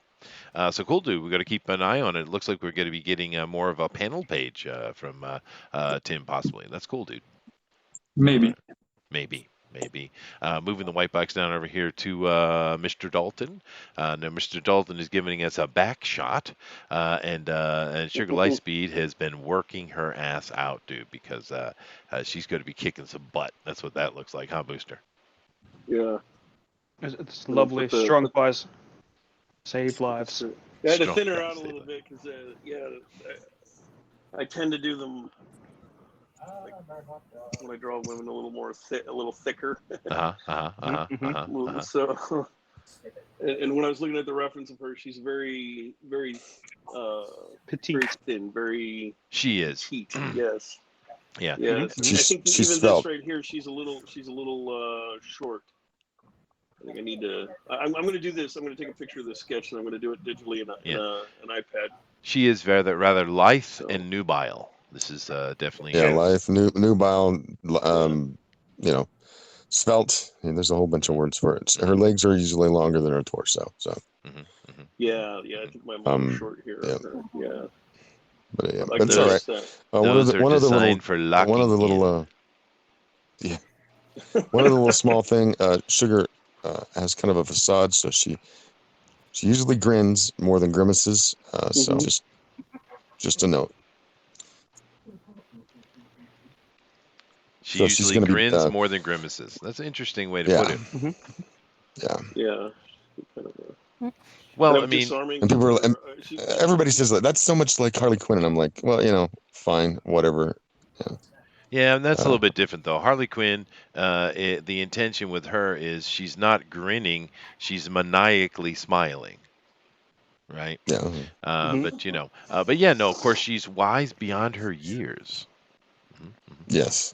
So cool, dude. We've got to keep an eye on it. It looks like we're going to be getting more of a panel page from Tim, possibly. That's cool, dude. Maybe. Maybe. Moving the white box down over here to Mr. Dalton. Now, Mr. Dalton is giving us a back shot, and Sugar Lightspeed has been working her ass out, dude, because she's going to be kicking some butt. That's what that looks like, huh, Booster? Yeah. It's lovely. Strong fires. Save lives. I had to thin her out a little bit because, I tend to do them when I draw women a little thicker. So, and when I was looking at the reference of her, she's very, very petite, very thin, very. She is. Petite. Yes. Yeah. Yes. I think she's even svelte. this right here, she's a little short. I think I need to. I'm going to do this. I'm going to take a picture of this sketch, and I'm going to do it digitally in an iPad. She is rather lithe and nubile. This is definitely life, nubile, svelte. There's a whole bunch of words for it. Her legs are usually longer than her torso. So. Yeah. I think my mom's short here. Yeah. But yeah, Like that's all right. One of the little small thing. Sugar has kind of a facade, so she usually grins more than grimaces. So just a note. She usually grins more than grimaces. That's an interesting way to put it. Yeah. Well, I mean, and everybody says that. That's so much like Harley Quinn, and I'm like, well, fine, whatever. Yeah, and that's a little bit different though. Harley Quinn, the intention with her is she's not grinning; she's maniacally smiling. Right. Yeah. But yeah, no. Of course, she's wise beyond her years. Yes.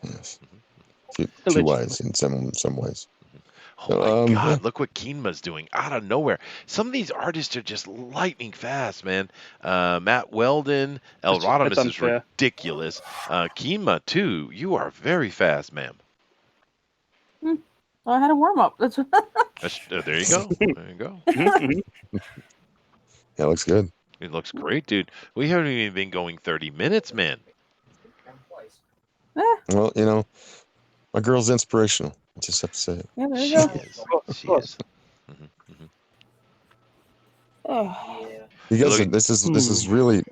Too wise in some ways. Oh my God! Look what Keenma's doing out of nowhere. Some of these artists are just lightning fast, man. Matt Weldon, El Rodimus is ridiculous. Keenma too. You are very fast, ma'am. I had a warm up. That's there you go. There you go. Yeah, it looks good. It looks great, dude. We haven't even been going 30 minutes, man. Well, my girl's inspirational. Just have to say it. Yeah, there She you go. is. Of She course. is. Mhm, mhm. Oh. You You guys, look- this is really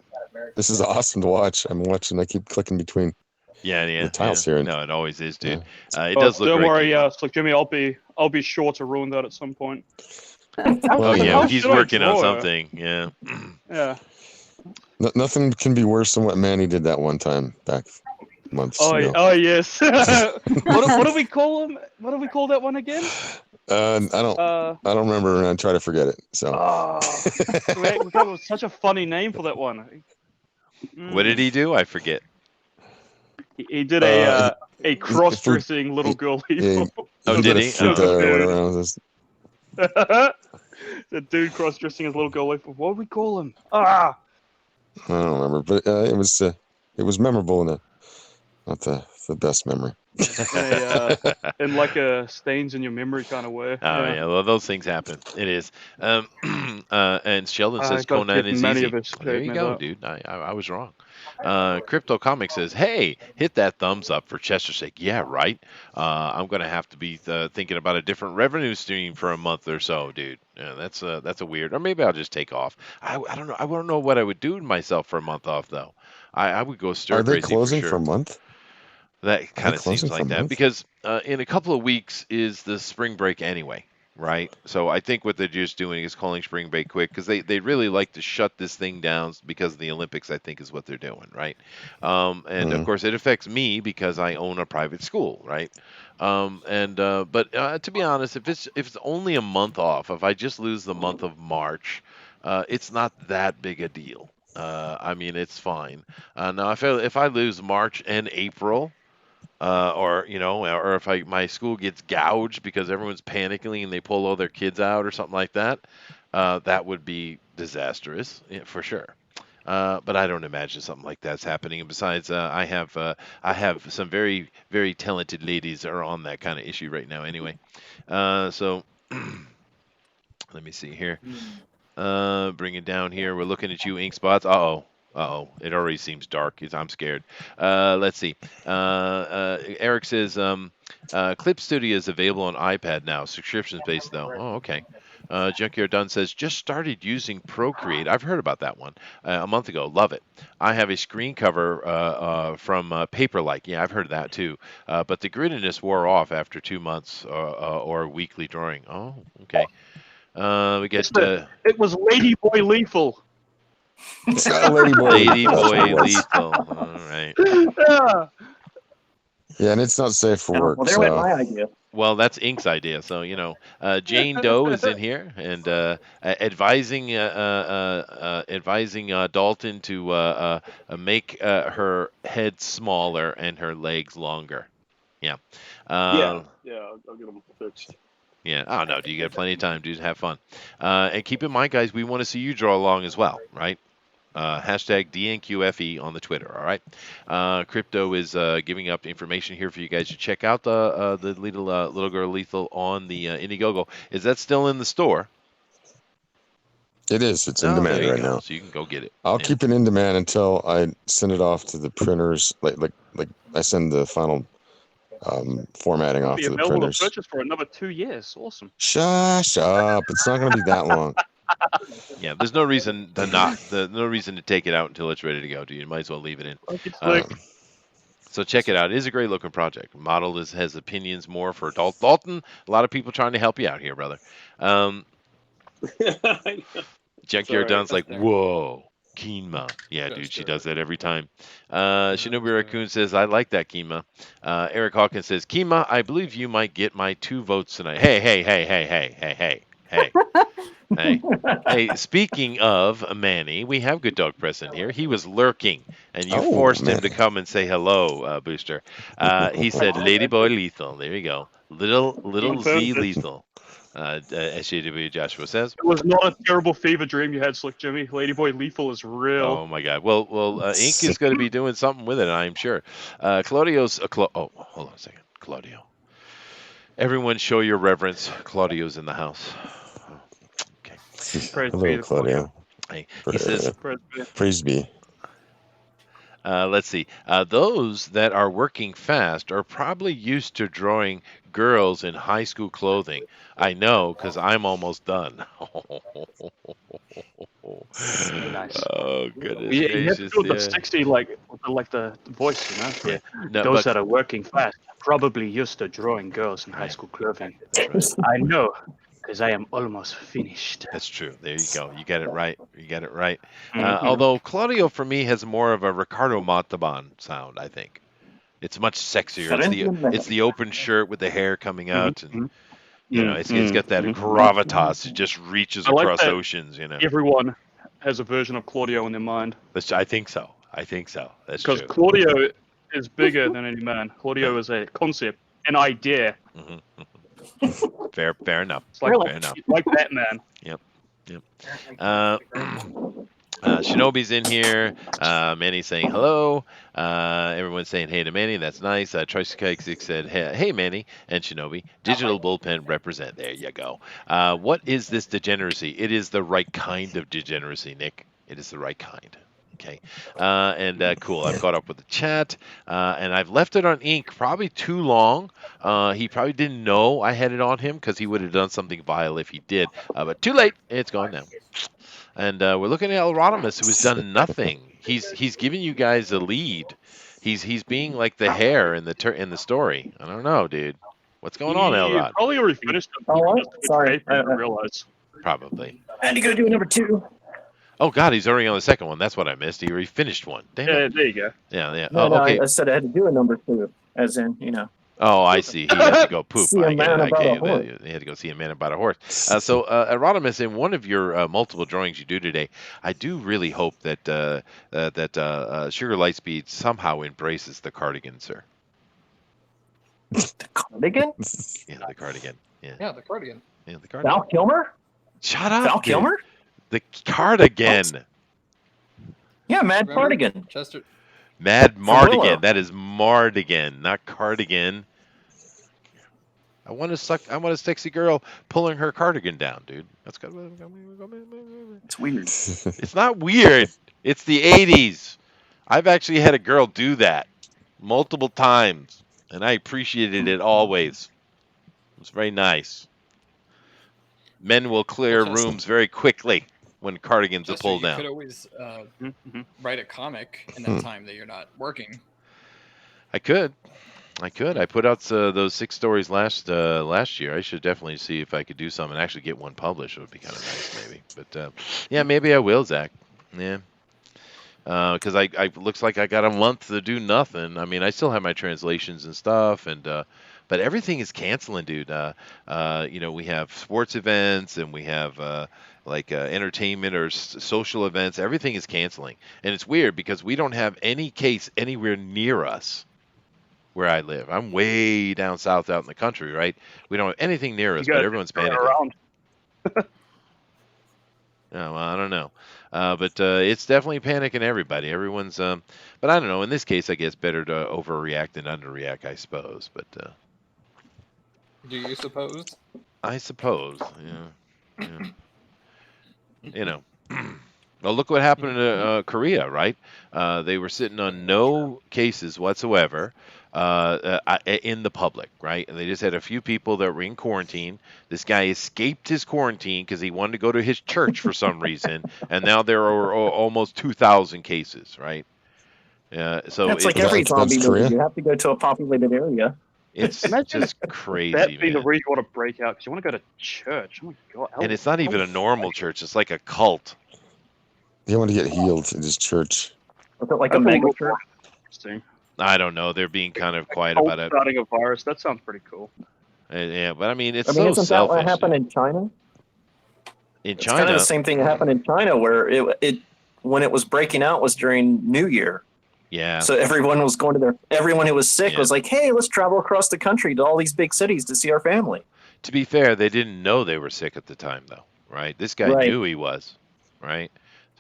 awesome to watch. I'm watching. I keep clicking between yeah, the yeah, tiles yeah. here, and No, it always is, dude. yeah. It does look Don't great. worry, Slick Jimmy. I'll be sure to ruin that at some point. How, Oh Well, you yeah, know, how he's should I working on draw her? something. Yeah. Yeah. nothing can be worse than what Manny did that one time back months Oh, ago. oh yes. What do we call him? What do we call that one again? I don't remember, and I try to forget it. So We come up with such a funny name for that one. What did he do? I forget. He did Uh, a cross-dressing little girl yeah, evil. Oh, he did did a he? flute Oh. or whatever. The dude cross-dressing his little girl evil. What do we call him? Ah. I don't remember, but it was memorable and not the best memory. In like a stains in your memory kind of way. Oh yeah, well those things happen. It is. And Sheldon says I gotta Conan get is many easy. of us. There you go, dude. I was wrong. Crypto Comics says, "Hey, hit that thumbs up for Chester's sake." Yeah, right. I'm gonna have to be thinking about a different revenue stream for a month or so, dude. Yeah, that's a weird. Or maybe I'll just take off. I don't know. I don't know what I would do to myself for a month off though. I would go stir Are they crazy for closing sure. for a month? That kind of closing seems for a like that month? because in a couple of weeks is the spring break anyway, right? So I think what they're just doing is calling spring break quick because they really like to shut this thing down because of the Olympics. I think is what they're doing, right? And of course it affects me because I own a private school, right? But to be honest, if it's only a month off, if I just lose the month of March, it's not that big a deal. I mean, it's fine. Now, if I lose March and April, or or if my school gets gouged because everyone's panicking and they pull all their kids out or something like that, that would be disastrous, yeah, for sure. But I don't imagine something like that's happening. And besides, I have some very very talented ladies that are on that kind of issue right now. Anyway, so let me see here. Bring it down here. We're looking at you, ink spots. It already seems dark. I'm scared. Let's see. Eric says Clip Studio is available on iPad now. Subscriptions based though. Oh, okay. Junkyard Dunn says just started using Procreate. I've heard about that one a month ago. Love it. I have a screen cover from Paperlike. Yeah, I've heard of that too. But the grittiness wore off after 2 months or weekly drawing. Oh, okay. We get It was Ladyboy Lethal. Lady Boy. Lady That's what it Boy was. Lethal. All right. Yeah. Yeah, and it's not safe for work. Well, there went So my idea. Well, that's Ink's idea. So, Jane Doe is in here and advising Dalton to make her head smaller and her legs longer. Yeah. Yeah, I'll get them fixed. Yeah. Oh, no. Do you get plenty of time, dude? Have fun. And keep in mind, guys, we want to see you draw along as well, right? Hashtag DNQFE on the Twitter. All right. Crypto is giving up information here for you guys to check out the little girl Lethal on the Indiegogo. Is that still in the store? it is. It's in Oh, there demand you right go. now. So you can go get it. I'll Yeah. keep it in demand until I send it off to the printers. Like I send the final formatting It'll off be to the available to printers. purchase for another 2 years. Awesome. Shush up! It's not going to be that long. Yeah. There's no reason to take it out until it's ready to go, dude. You might as well leave it in. So check it out. It is a great looking project. Model has opinions more for Dalton. A lot of people trying to help you out here, brother. Junkyard Don's like, whoa, Keenma. Yeah, dude, she does that every time. Shinobi Raccoon says, I like that, Keenma. Eric Hawkins says, Keenma, I believe you might get my 2 votes tonight. Hey. Hey, speaking of Manny, we have Good Dog Press in here. He was lurking, and you forced him to come and say hello, Booster. He said, Ladyboy Lethal. There you go. Little Z Lethal. SJW Joshua says. It was not a terrible fever dream you had, Slick Jimmy. Ladyboy Lethal is real. Oh my God. Well, Ink is going to be doing something with it, I'm sure. Claudio's. Hold on a second. Claudio. Everyone, show your reverence. Claudio's in the house. Okay. Praise Hello, be Claudio. Hey, he says. Praise be. Let's see. Those that are working fast are probably used to drawing girls in high school clothing. I know because I'm almost done. Nice. Oh, goodness You have to gracious. do the Yeah. sexy, like the voice, you know? Yeah. No, Those but that are working fast are probably used to drawing girls in high right. school clothing. That's right. I know, because I am almost finished. That's true. There you go. You got it right. You got it right. Mhm. Although Claudio for me has more of a Ricardo Montalban sound, I think. It's much sexier. It's the open shirt with the hair coming Mhm, out, and mhm, it's got that mhm. gravitas. It just reaches I like across that oceans. everyone has a version of Claudio in their mind. I think so. I think so. That's Because true. Claudio is bigger than any man. Claudio is a concept, an idea. Fair enough. It's like, Fair enough. like Batman. Yep. Shinobi's in here. Manny saying hello. Everyone's saying hey to Manny. That's nice. Tricyclic said hey Manny and Shinobi. Digital bullpen represent. There you go. What is this degeneracy? It is the right kind of degeneracy, Nick. It is the right kind. Okay. Cool. I've caught up with the chat, and I've left it on ink probably too long. He probably didn't know I had it on him because he would have done something vile if he did. But too late. It's gone now. And we're looking at Elrodimus, who has done nothing. He's giving you guys a lead. He's being like the hare in the story. I don't know, dude. What's going on, He Elrod? probably already finished it. Oh, what? Just Sorry. I didn't realize. Probably. And you gotta do number 2. Oh God, he's already on the second one. That's what I missed. He already finished one. Damn Yeah, it. there you go. Yeah. No, Oh, okay. I said I had to do a number 2, as in, you know. Oh, I see. He had to go poop. See a man about a horse. He had to go see a man about a horse. So, Erodimus, in one of your multiple drawings you do today, I do really hope that Sugar Lightspeed somehow embraces the cardigan, sir. The cardigan? Yeah, the cardigan. Yeah, the cardigan. Yeah, the cardigan. Val Kilmer? Shut up. Val dude. Kilmer? The cardigan. What? Yeah, Mad Remember? Cardigan. Chester. Mad Willow. Mardigan. That is Mardigan, not cardigan. I want a sexy girl pulling her cardigan down, dude. That's good. It's weird. It's not weird. It's the 80s. I've actually had a girl do that multiple times, and I appreciated it always. It was very nice. Men will clear rooms very quickly when cardigans are Chester, pulled you down. could always write a comic in that time that you're not working. I could. I put out those 6 stories last year. I should definitely see if I could do some and actually get one published. It would be kind of nice, maybe. But yeah, maybe I will, Zach. Yeah. Because I looks like I got a month to do nothing. I mean, I still have my translations and stuff, and but everything is canceling, dude. We have sports events and we have entertainment or social events. Everything is canceling, and it's weird because we don't have any case anywhere near us where I live. I'm way down south out in the country, right? We don't have anything near us, but everyone's panicking. Around. Oh, well, I don't know. But it's definitely panicking everybody. Everyone's, but I don't know. In this case, I guess better to overreact than underreact, I suppose. But Do you suppose? I suppose, yeah. Well, look what happened in Korea, right? They were sitting on no cases whatsoever in the public, right? And they just had a few people that were in quarantine. This guy escaped his quarantine because he wanted to go to his church for some reason, and now there are almost 2,000 cases, right? So That's like every zombie movie. Korea? You have to go to a populated area. It's just crazy, That being the man. reason you want to break out because you want to go to church. Oh my god! And it's not even a normal church; it's like a cult. They want to get healed in his church. Was it like a mega church? Interesting. I don't know. They're being kind of quiet about it. Starting a virus. That sounds pretty cool. Yeah, but I mean, it's isn't so that selfish. what happened in China? In It's China, kind of the same thing that happened in China, where it when it was breaking out was during New Year. yeah. So everyone was going to everyone who was sick Yeah. was like, "Hey, let's travel across the country to all these big cities to see our family." To be fair, they didn't know they were sick at the time, though, right? This guy Right. knew he was, right?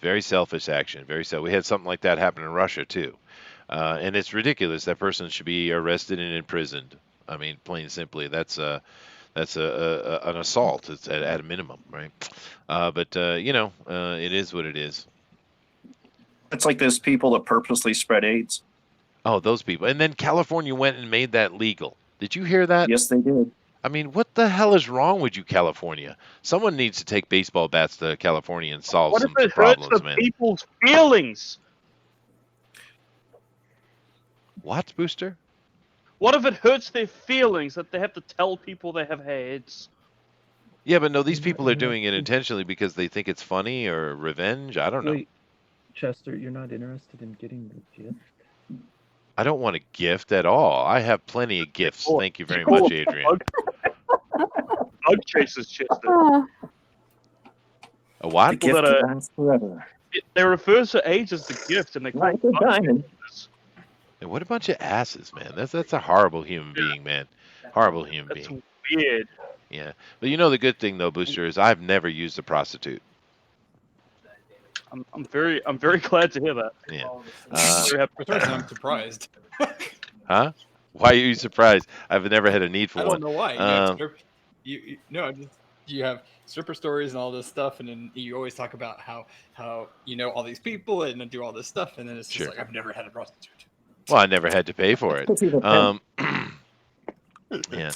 Very selfish action. Very self. We had something like that happen in Russia too, and it's ridiculous. That person should be arrested and imprisoned. I mean, plain and simply, that's an assault. It's at a minimum, right? But it is what it is. It's like those people that purposely spread AIDS. Oh, those people. And then California went and made that legal. Did you hear that? Yes, they did. I mean, what the hell is wrong with you, California? Someone needs to take baseball bats to California and solve What if some it hurts problems, the man. people's feelings? What, Booster? What if it hurts their feelings that they have to tell people they have AIDS? Yeah, but no, these people are doing it intentionally because they think it's funny or revenge. I don't know. Wait, Chester, you're not interested in getting the gift? I don't want a gift at all. I have plenty of gifts. Oh, Thank you very oh, much, Adrian. Bug chasers, Chester. Ah, A what? The People gift that that lasts forever. They refer to AIDS as the gift, and they call Like it a bug diamond. chasers. And what a bunch of asses, man. That's a horrible human being, man. Horrible human That's being. weird. Yeah. But you know the good thing though, Booster, is I've never used a prostitute. I'm very glad to hear that. Yeah. Very happy. For some reason, I'm surprised. Huh? Why are you surprised? I've never had a need for I one. don't know why. You have stripper stories and all this stuff, and then you always talk about how you know all these people and do all this stuff, and then it's just Sure. like I've never had a prostitute. Well, I never had to pay for it. Yeah.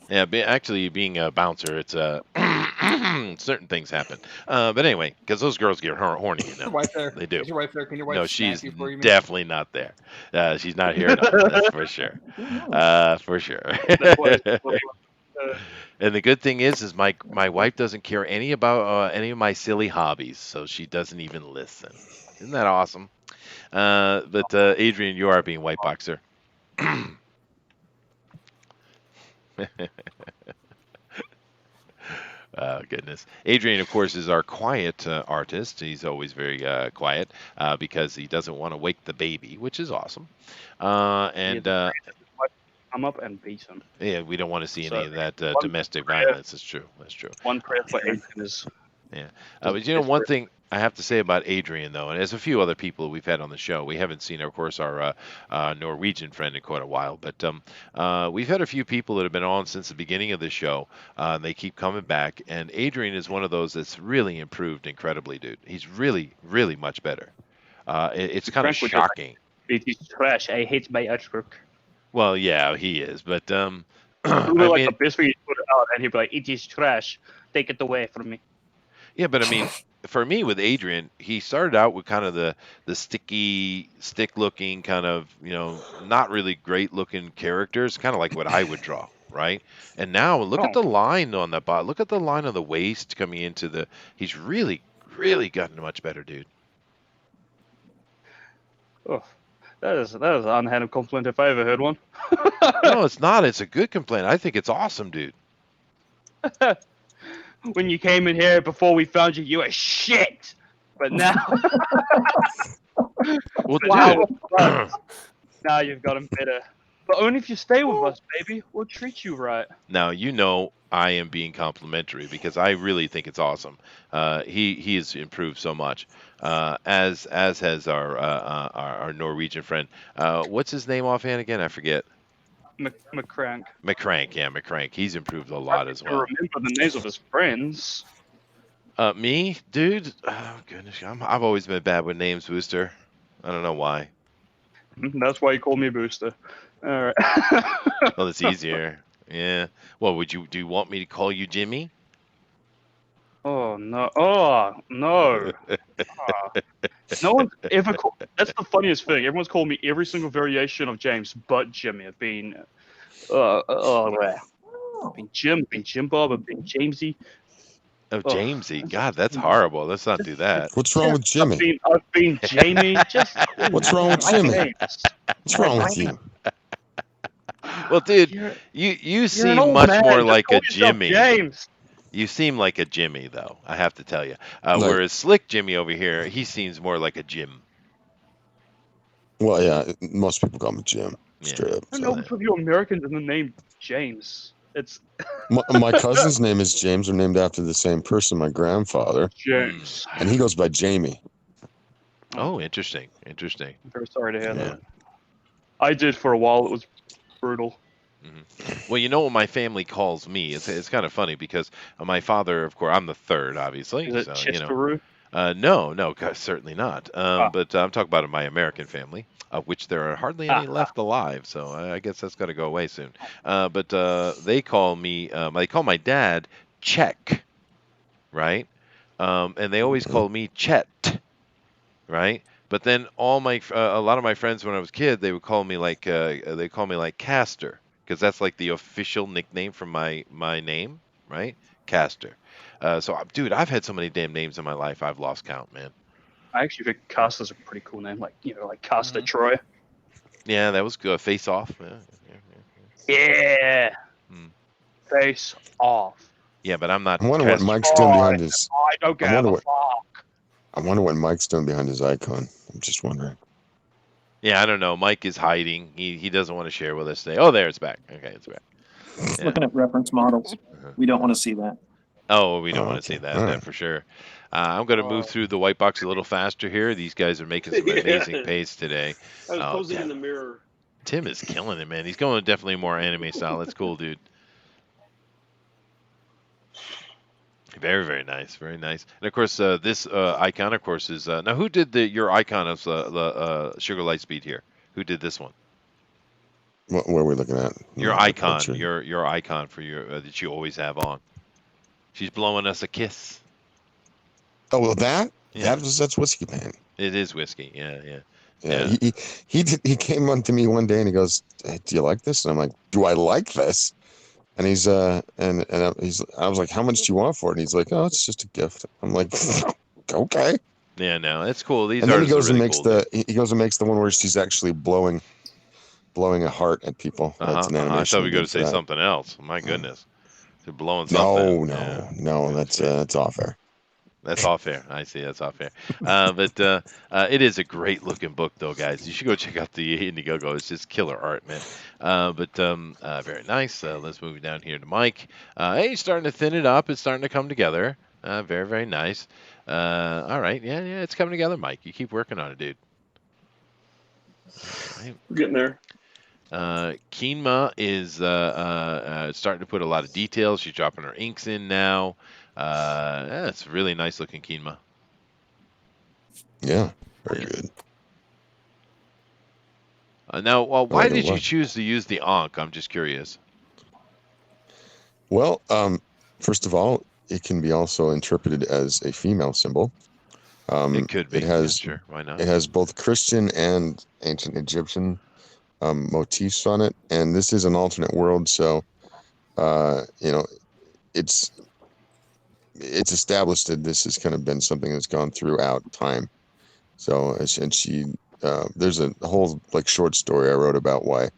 Yeah, actually, being a bouncer, it's certain things happen. But anyway, because those girls get horny, you Is your know. wife there? They do. Is your wife there? Can your wife No, smack she's you for you? definitely not there. She's not here at all. That's for sure. For sure. And the good thing is my wife doesn't care any about any of my silly hobbies, so she doesn't even listen. Isn't that awesome? But Adrian, you are being white boxer. Oh, goodness. Adrian, of course, is our quiet artist. He's always very quiet because he doesn't want to wake the baby, which is awesome. Come up and beat him. Yeah, we don't want to see So, any of that one domestic prayer- violence. That's true. That's true. One prayer for Adrian is. Yeah. But you know, one thing I have to say about Adrian, though, and there's a few other people we've had on the show. We haven't seen, of course, our Norwegian friend in quite a while, but we've had a few people that have been on since the beginning of the show. They keep coming back, and Adrian is one of those that's really improved incredibly, dude. He's really, really much better. It's kind of shocking. It is trash. I hate my artwork. Well, yeah, he is, but The best way you put it out, and he'd be like, "It is trash. Take it away from me." yeah, but I mean, for me with Adrian, he started out with kind of the sticky, stick-looking kind of, not really great-looking characters, kind of like what I would draw, right? And now look at the line on the bottom. Look at the line on the waist coming into the. He's really, really gotten much better, dude. Oh, that is an unhanded compliment if I ever heard one. No, it's not. It's a good complaint. I think it's awesome, dude. When you came in here before we found you, you were shit. But now, Well, wow, now you've gotten better. But only if you stay with us, baby. We'll treat you right. Now I am being complimentary because I really think it's awesome. He has improved so much, as has our Norwegian friend. What's his name offhand again? I forget. McCrank. McCrank, yeah, McCrank. He's improved a lot as well. Remember the names of his friends. Me, dude. Oh goodness, I've always been bad with names, Booster. I don't know why. That's why you call me Booster. All right. Well, it's easier. Yeah. Well, do you want me to call you Jimmy? Oh no! Oh no! No one's ever called. That's the funniest thing. Everyone's called me every single variation of James, but Jimmy. I've been, been Jim, been Jim Bob, I've been Jamesy. Oh, Jamesy. God, that's horrible. Let's not do that. What's wrong with Jimmy? I've been Jamie. Just What's wrong with Jimmy? James. What's wrong with you? Well, dude, You're you an seem old much man. more Just like call a yourself Jimmy. James. You seem like a Jimmy, though. I have to tell you. Like- Whereas Slick Jimmy over here, he seems more like a Jim. Well, yeah, most people call me Jim. Yeah. Straight up. I don't know So. which of you Americans in the name James. It's My cousin's name is James. Are named after the same person, my grandfather, James. and he goes by Jamie. Oh, interesting. Interesting. I'm very sorry to hear Yeah. that. I did for a while. It was brutal. Well, you know what my family calls me? It's kind of funny because my father, of course, I'm the third, obviously. Is it So, Chesteroo? No, no, certainly not. Ah. But I'm talking about my American family, of which there are hardly any left alive. So I guess that's got to go away soon. But they call me, they call my dad Czech, right? And they always call me Chet, right? But then a lot of my friends when I was a kid, they call me like Castor, because that's like the official nickname for my name, right? Castor. Dude, I've had so many damn names in my life, I've lost count, man. I actually think Castor's a pretty cool name, like like Castor Troy. Yeah, that was good. Face Off. Yeah. Hmm. Face Off. Yeah, but I'm not. I wonder what Castor. Mike's doing behind his. I don't give a fuck. I wonder what Mike's doing behind his icon. I'm just wondering. Yeah, I don't know. Mike is hiding. He doesn't want to share with us today. Oh, there, it's back. Okay, it's back. It's looking at reference models. We don't want to see that. Oh, we don't want to see that for sure. I'm going to move through the white box a little faster here. These guys are making some amazing pace today. I was posing in the mirror. Tim is killing it, man. He's going definitely more anime style. That's cool, dude. Very, very nice. Very nice. And of course, this icon, of course, is now who did your icon of the Sugar Lightspeed here? Who did this one? What are we looking at? Your icon, your icon for your that you always have on. She's blowing us a kiss. Oh well, that's Whiskey Man. It is Whiskey. Yeah. Yeah. He came on to me one day and he goes, hey, "Do you like this?" And I'm like, "Do I like this?" And I was like, "How much do you want for it?" And he's like, "Oh, it's just a gift." I'm like, "Okay." Yeah, no, it's cool. These and then he goes really and makes the one where she's actually blowing a heart at people. That's an animation. I thought we were going to say something else. My goodness, they're blowing something. No, that's off air. That's off air. I see. That's off air. But it is a great looking book, though, guys. You should go check out the Indiegogo. It's just killer art, man. Very nice. Let's move down here to Mike. Hey, he's starting to thin it up. It's starting to come together. Very, very nice. All right. Yeah, it's coming together, Mike. You keep working on it, dude. Right. We're getting there. Keenma is starting to put a lot of details. She's dropping her inks in now. It's really nice looking Keenma. Yeah, very good. Now, why did you choose to use the Ankh? I'm just curious. Well, first of all, it can be also interpreted as a female symbol. It could be. It has, sure. Why not? It has both Christian and ancient Egyptian motifs on it, and this is an alternate world, so it's established that this has kind of been something that's gone throughout time. So, and she, there's a whole short story I wrote about why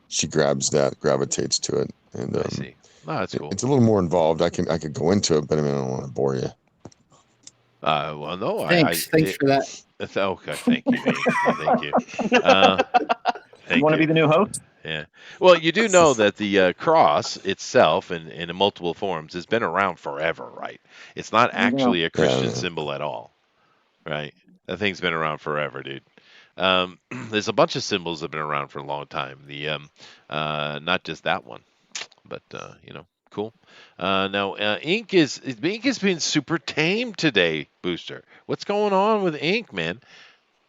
she gravitates to it, and I see. Oh, that's cool. It's a little more involved. I could go into it, but I don't want to bore you. Well, no. Thanks for that. Okay, thank you. Thank you. You want to be the new host? Yeah. Well, you do know that the cross itself, in multiple forms, has been around forever, right? It's not actually a Christian symbol at all, right? That thing's been around forever, dude. There's a bunch of symbols that have been around for a long time. The not just that one, but cool. Now, Ink has been super tame today, Booster. What's going on with Ink, man?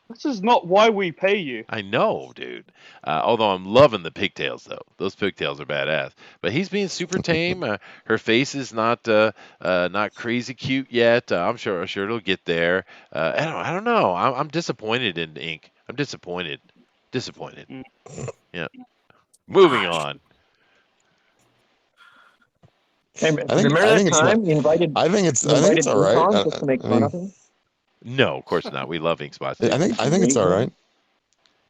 This is not why we pay you. I know, dude. Although I'm loving the pigtails, though. Those pigtails are badass. But he's being super tame. Her face is not crazy cute yet. I'm sure it'll get there. I don't know. I'm disappointed in Ink. I'm disappointed. Yeah. Moving on. Hey, remember that time you invited? I think it's all right. Just to make fun of him. No, of course not. We love Ink Spots. I think it's all right.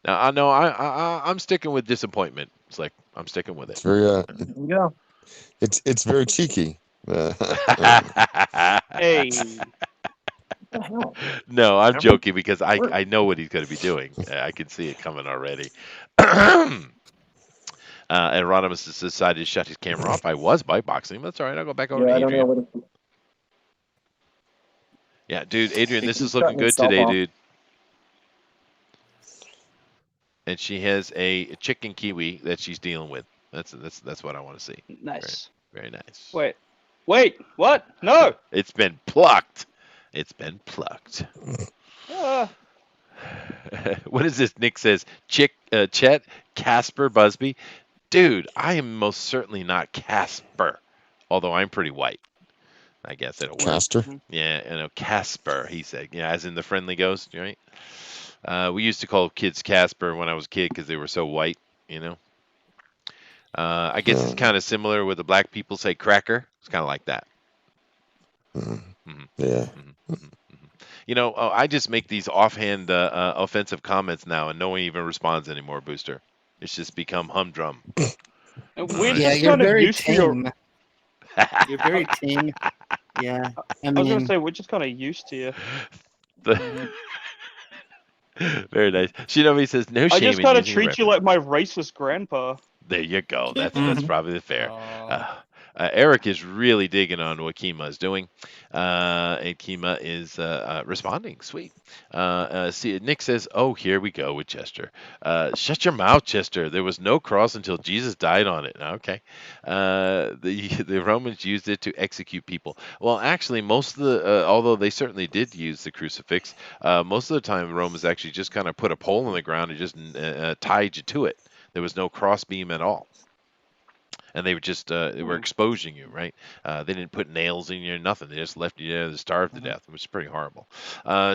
Now I know I'm sticking with disappointment. It's like I'm sticking with it. It's very yeah. It's very cheeky. Hey. No, I'm joking because I know what he's going to be doing. I can see it coming already. And Rodimus has decided to shut his camera off. I was bite boxing. That's all right. I'll go back over to Adrian. Yeah, dude, Adrian, this is looking good today, dude. And she has a chicken kiwi that she's dealing with. That's what I want to see. Nice. Very nice. Wait, what? No. It's been plucked. It's been plucked. Ah, What is this? Nick says, Chet, Casper, Busby. Dude, I am most certainly not Casper, although I'm pretty white. I guess it'll work. Caster. Yeah, Casper, he said. Yeah, as in the friendly ghost, right? We used to call kids Casper when I was a kid because they were so white, you know. I guess it's kind of similar with the black people say cracker. It's kind of like that. Yeah. You know, I just make these offhand offensive comments now, and no one even responds anymore, Booster. It's just become humdrum. we're right. Yeah, just you're kind of very used to your. tame. You're very tame. Yeah, I I was gonna mean, say we're just kind of used to you. Very nice. Shinobi says, no I shame just in kind of using a treat you reference. like my racist grandpa. There you go. That's probably fair. Aw. Eric is really digging on what Kima is doing, and Kima is responding. Sweet. See, Nick says, "Oh, here we go with Chester. Shut your mouth, Chester. There was no cross until Jesus died on it." Okay. The Romans used it to execute people. Well, actually, most of the although they certainly did use the crucifix, most of the time Romans actually just kind of put a pole in the ground and just tied you to it. There was no cross beam at all. And they were just they were exposing you, right? They didn't put nails in you or nothing. They just left you there to starve to death, which is pretty horrible.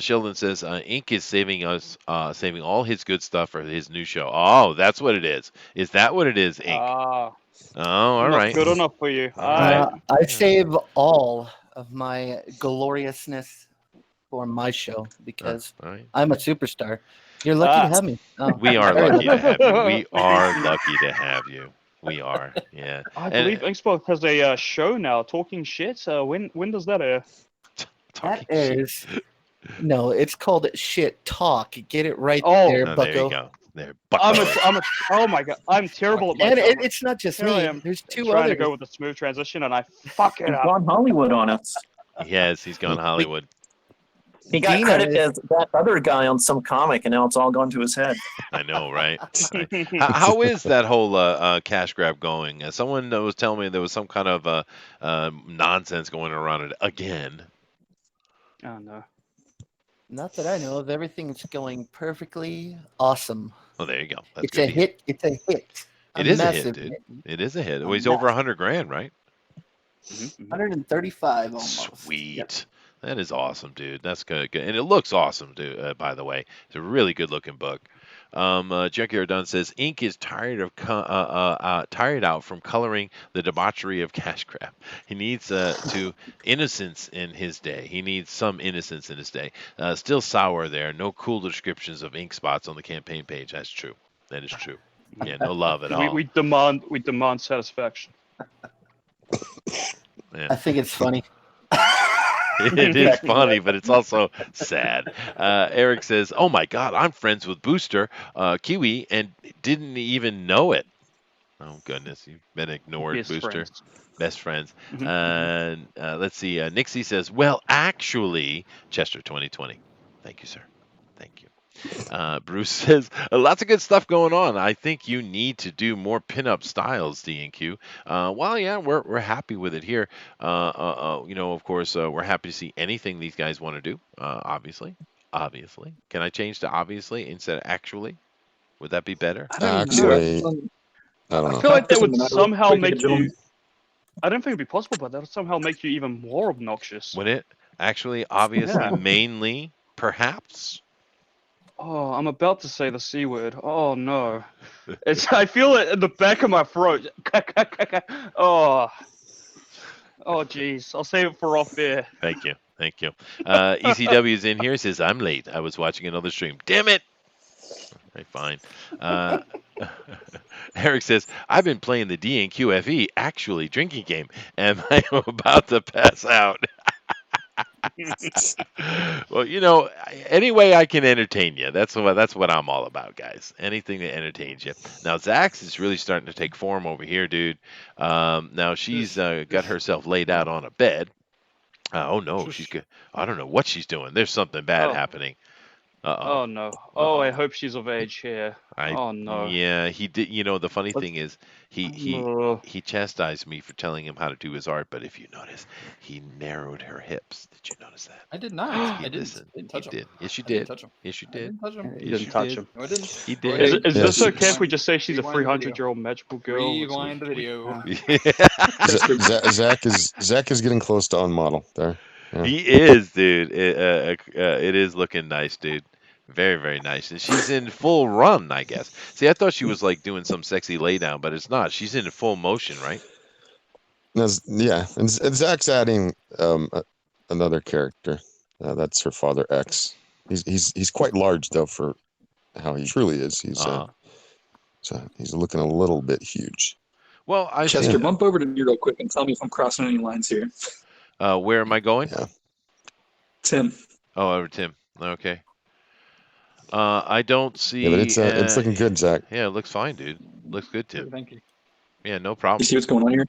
Sheldon says Ink is saving us, saving all his good stuff for his new show. Oh, that's what it is. Is that what it is, Ink? Ah, Oh, all not right. good enough for you. All right. I save all of my gloriousness for my show because All right. I'm a superstar. You're lucky to have me. Oh, We are very lucky to have you. We are lucky to have you. We are. Yeah. I And believe Xbox has a show now, Talking Shit. When does that air? That is no, it's called Shit Talk. Get it right Oh, there, there you Bucko. go. There, Oh my god, I'm terrible at my And job. it's not just Here I me. am There's two trying to others. go with a smooth transition, and I fuck it He's up. gone Hollywood on us. Yes, he's gone Hollywood. He got Dina credit is- as that other guy on some comic, and now it's all gone to his head. I know, right? Right. How is that whole cash grab going? Someone was telling me there was some kind of nonsense going around it again. Oh no. Not that I know of. Everything's going perfectly awesome. Oh, there you go. That's It's good a to hear. hit. It's a hit. It is a hit, massive dude. hit. It is a hit. A Well, he's over massive- 100 grand, right? 135 almost. Sweet. Yep. That is awesome, dude. That's good. And it looks awesome, dude. By the way, it's a really good looking book. Junkyard Dunn says Ink is tired of tired out from coloring the debauchery of cash grab. He needs to innocence in his day. He needs some innocence in his day. Still sour there. No cool descriptions of ink spots on the campaign page. That's true. That is true. Yeah, no love at all. We demand satisfaction. Yeah. I think it's funny. It is funny, but it's also sad. Eric says, "Oh my God, I'm friends with Booster Kiwi and didn't even know it." Oh goodness, you've been ignored, Best Booster. friends. Best friends. And let's see. Nixie says, "Well, actually, Chester 2020. Thank you, sir. Thank you." Bruce says, lots of good stuff going on. I think you need to do more pinup styles, D&Q. Well, yeah, we're happy with it here. You know, of course, we're happy to see anything these guys want to do. Obviously. Can I change to obviously instead of actually? Would that be better? Actually, I don't I know. feel like that would Doesn't matter. somehow We can make do 'em. you. I don't think it'd be possible, but that would somehow make you even more obnoxious. Would it? Actually, obviously, Yeah. mainly, perhaps? Oh, I'm about to say the C word. Oh no. I feel it in the back of my throat. Oh. Oh jeez. I'll save it for off air. Thank you. ECW is in here. He says, I'm late. I was watching another stream. Damn it. Okay, fine. Eric says, I've been playing the DNQFE actually drinking game. Am I about to pass out? Well, you know, any way I can entertain you. That's what I'm all about, guys. Anything that entertains you. Now, Zax is really starting to take form over here, dude. Now she's got herself laid out on a bed. Oh no, she's good. I don't know what she's doing. There's something bad happening. Uh-oh. Oh no. Oh, I hope she's of age here. Oh no. Yeah, he did. You know, the funny Let's- thing is, he Ugh. he chastised me for telling him how to do his art. But if you notice, he narrowed her hips. Did you notice that? I did not. He I listened. didn't He touch him. did. Yes, you I didn't did. touch him. Yes, you I did. didn't touch him. He Yes, didn't you touch did. him. No, I didn't. He Go did. ahead. Is Yeah, this she- okay if we just say she's a Rewind the video. 300-year-old magical girl? Rewind the video. Zach is getting close to on model there. Yeah. He is, dude. It is looking nice, dude. Very, very nice. And she's in full run, I guess. See, I thought she was like doing some sexy laydown, but it's not. She's in full motion, right? Yeah, and Zach's adding another character. That's her father X. He's quite large though for how he truly is. Uh-huh. So he's looking a little bit huge. Well, I Chester, think. bump over to me real quick and tell me if I'm crossing any lines here. Where am I going? Yeah. Tim. Oh, over Tim. Okay. I don't see. Yeah, but it's looking good, Zach. Yeah, it looks fine, dude. Looks good, Tim. Thank you. Yeah, no You problem. see what's going on here?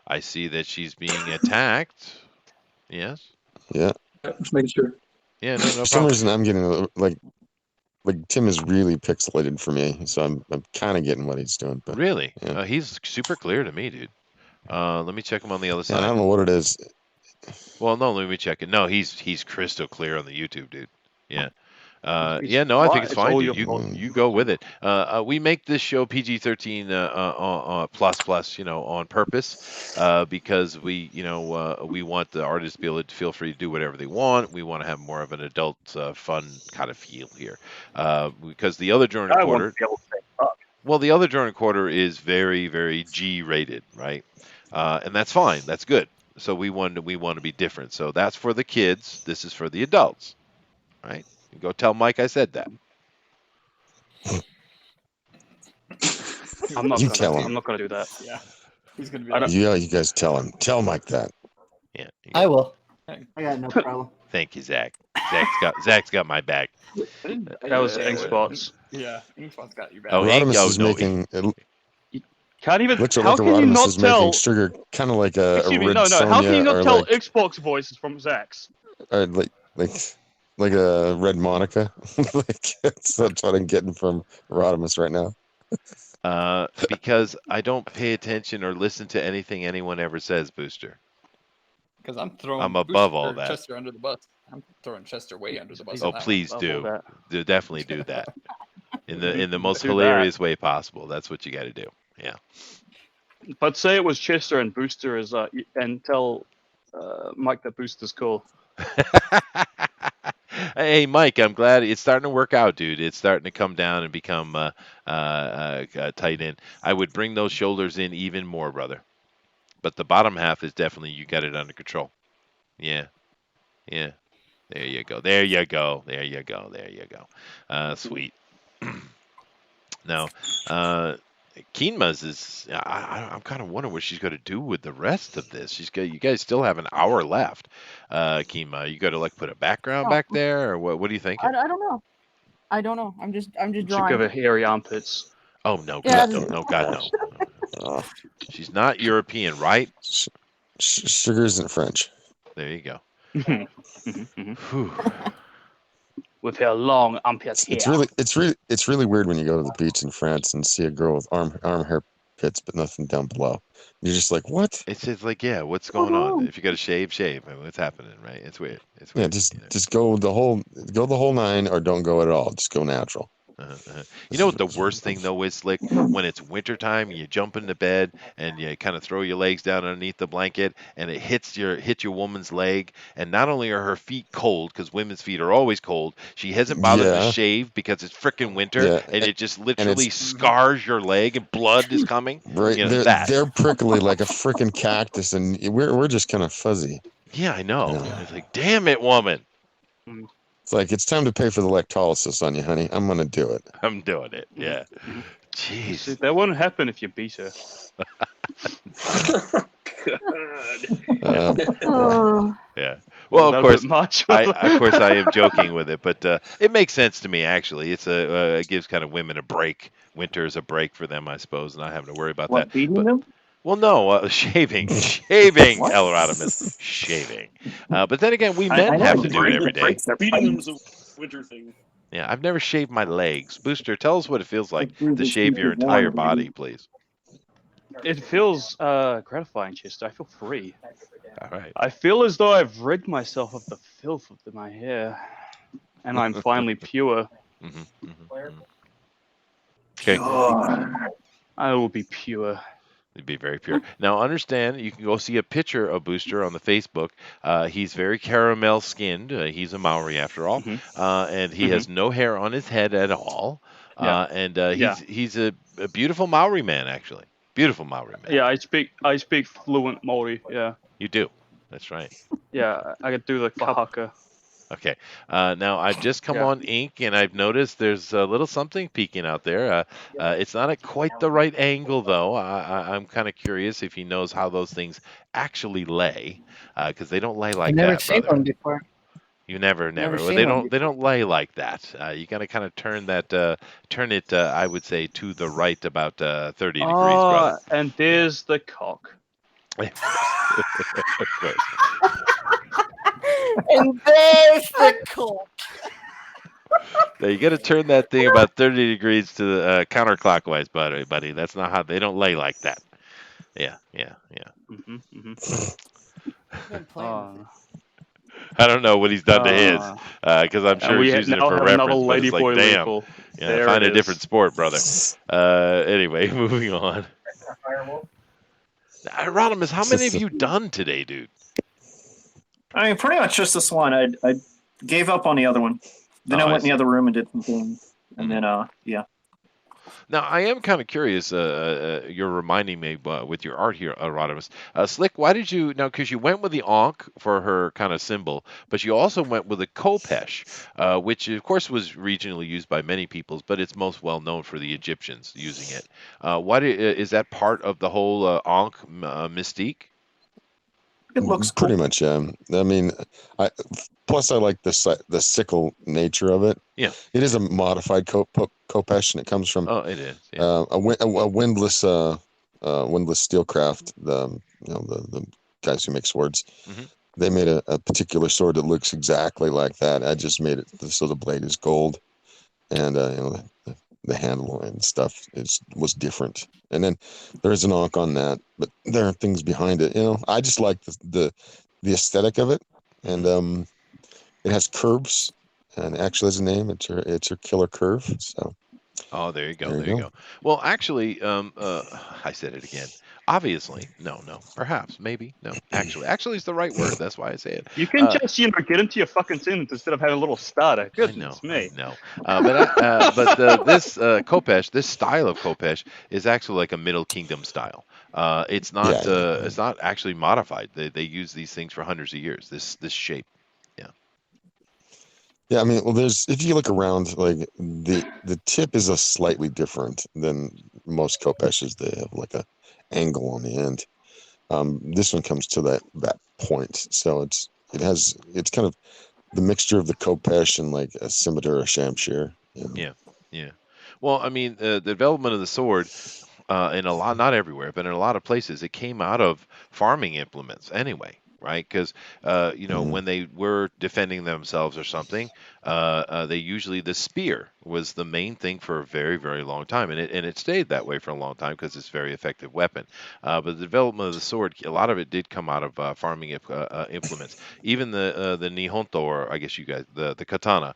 I see that she's being attacked. Yes. Yeah. Just making sure. Yeah, no For some problem. reason, I'm getting like Tim is really pixelated for me, so I'm kind of getting what he's doing. But Really? yeah. He's super clear to me, dude. Let me check him on the other Yeah, I side. don't know what it is. Well, no, let me check it. No, he's crystal clear on the YouTube, dude. Yeah. It's Yeah, no, I think fine. it's It's fine, all dude. your fault. You go with it. We make this show PG-13 plus plus, on purpose, because we want the artists to be able to feel free to do whatever they want. We want to have more of an adult, fun kind of feel here, because the other Jordan I want Quarter. to be able to say fuck. Well, the other Jordan Quarter is very, very G-rated, right? And that's fine. That's good. So we want to be different. So that's for the kids. This is for the adults, right? You go tell Mike I said that. I'm not You gonna. tell him. I'm not gonna do that. Yeah. He's gonna be I like, don't- Yeah, you guys tell him. Tell Mike that. Yeah. I will. Hey. I got no problem. Thank you, Zach. Zach's got my back. That was Inkspot's. Yeah, Inkspot's got you back. Oh, Rodimus is no, making. Can't even. Looks How like can you Rodimus not is tell? making Sugar kind of like a Excuse me. Red No. How can you Sonja not or tell like Xbox voice is from Zach's? like a Red Monica. that's what I'm getting from Rodimus right now. Because I don't pay attention or listen to anything anyone ever says, Booster. Because I'm throwing I'm above all or that. Chester under the bus. I'm throwing Chester way under the bus. Oh, on that please Above do. all that. Definitely do that. In the most Do that. hilarious way possible. That's what you got to do. Yeah. But say it was Chester and Booster is and tell Mike that Booster's cool. Hey, Mike, I'm glad it's starting to work out, dude. It's starting to come down and become tight in. I would bring those shoulders in even more, brother. But the bottom half is definitely, you got it under control. Yeah. Yeah. There you go. There you go. There you go. There you go. Sweet. Now, Keenma's is. I'm kind of wondering what she's going to do with the rest of this. You guys still have an hour left. Keenma, you got to like put a background Oh. back there, or what? What do you think? I don't know. I don't know. I'm just Should drawing. give her hairy armpits. Oh no, Yeah, God, no, God, no. She's not European, right? Sugar isn't French. There you go. Mm-hmm. Whew. With her long armpits. It's really weird when you go to the beach in France and see a girl with arm hair pits but nothing down below. You're just like, what? It's just like, yeah, what's going on? If you got to shave, shave. I mean, what's happening, right? It's weird. It's Yeah, weird. just go the whole nine, or don't go at all. Just go natural. You know what the worst thing though is, Slick? When it's wintertime, you jump into bed and you kind of throw your legs down underneath the blanket, and it hits your woman's leg, and not only are her feet cold, because women's feet are always cold, she hasn't bothered to Yeah. shave because it's freaking winter, Yeah, and it just and literally it's scars your leg, and blood is coming. right. You know, that. They're prickly like a freaking cactus, and we're just kind of fuzzy. Yeah, I know. You know. It's like, damn it, woman. It's like it's time to pay for the electrolysis on you, honey. I'm gonna do it. I'm doing it. Yeah. See, Jeez. that won't happen if you beat her. Oh. Yeah. Well, of course, much. I am joking with it, but it makes sense to me actually. It gives kind of women a break. Winter is a break for them, I suppose, and not having to worry about that. Beating But, them? well, no, shaving, What? Elrodimus, shaving. But then again, we I men know, have to do it break- every day. breaks their Beating fight. them's a winter thing. Yeah, I've never shaved my legs. Booster, tell us what it feels like Let's do to this shave your stupid one, entire baby. body, please. It feels gratifying, Chester. I feel free. All right. I feel as though I've rid myself of the filth of my hair, and I'm finally pure. Okay. I will be pure. It'd be very pure. Now, understand, you can go see a picture of Booster on the Facebook. He's very caramel skinned. He's a Maori after all, and he has no hair on his head at all. And he's a beautiful Maori man, actually. Beautiful Maori man. Yeah, I speak fluent Maori. Yeah. You do. That's right. Yeah, I could do the kahaka. Okay. Now I've just come on ink, and I've noticed there's a little something peeking out there. It's not at quite the right angle, though. I'm kind of curious if he knows how those things actually lay, because they don't lay like I've never that, seen brother. one before. You never. Never Well, seen they one don't. They don't lay like that. You got to kind of turn it. I would say to the right about 30 degrees, brother. And there's the cock. Of course. And there's the cock. Now you got to turn that thing about 30 degrees to the counterclockwise, buddy. That's not how they don't lay like that. Yeah. I don't know what he's done to his, because I'm sure he's using it for reference. But it's like, damn, find a different sport, brother. Anyway, moving on. Rodimus, how many have you done today, dude? I mean, pretty much just this one. I gave up on the other one. Then I went in the other room and did some things, and then yeah. Now, I am kind of curious. You're reminding me with your art here, Rodimus. Slick, why did you now? Because you went with the Ankh for her kind of symbol, but you also went with a Kopesh, which of course was regionally used by many peoples, but it's most well known for the Egyptians using it. Is that part of the whole Ankh mystique? It looks pretty cool. much. I mean, plus I like the sickle nature of it. Yeah, it is a modified Kopesh, and it comes from it is a windless steelcraft. The guys who make swords, they made a particular sword that looks exactly like that. I just made it so the blade is gold, and the handle and stuff was different. And then there's an Ankh on that, but there are things behind it. I just like the aesthetic of it, and it has curves, and actually has a name. It's her killer curve. So. Oh, there you go. Well, actually, I said it again. Obviously, no, perhaps, maybe, no. Actually is the right word. That's why I say it. You can just get into your fucking sentence instead of having a little stutter. Goodness me. I know. But this Kopesh, this style of Kopesh, is actually like a Middle Kingdom style. It's not. It's not actually modified. They use these things for hundreds of years. This shape. Yeah, I mean, well, if you look around, like the tip is a slightly different than most Kopeshes. They have like a angle on the end. This one comes to that point, so it's kind of the mixture of the Kopesh and like a scimitar or a shamshir. Yeah. Well, I mean, the development of the sword, in a lot, not everywhere, but in a lot of places, it came out of farming implements anyway. Right, because when they were defending themselves or something, they usually the spear was the main thing for a very, very long time, and it stayed that way for a long time because it's a very effective weapon. But the development of the sword, a lot of it did come out of farming implements. Even the nihonto, or I guess you guys, the katana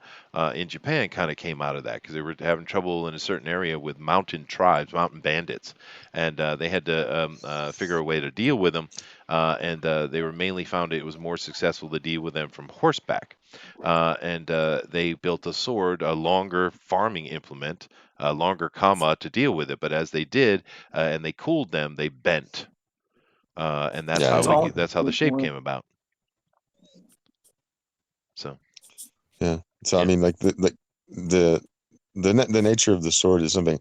in Japan, kind of came out of that because they were having trouble in a certain area with mountain tribes, mountain bandits, and they had to figure a way to deal with them. And they were mainly found it was more successful to deal with them from horseback. And they built a sword, a longer farming implement, a longer kama to deal with it. But as they did, and they cooled them, they bent. And that's how the shape came about. So. Yeah. So I mean, like the nature of the sword is something.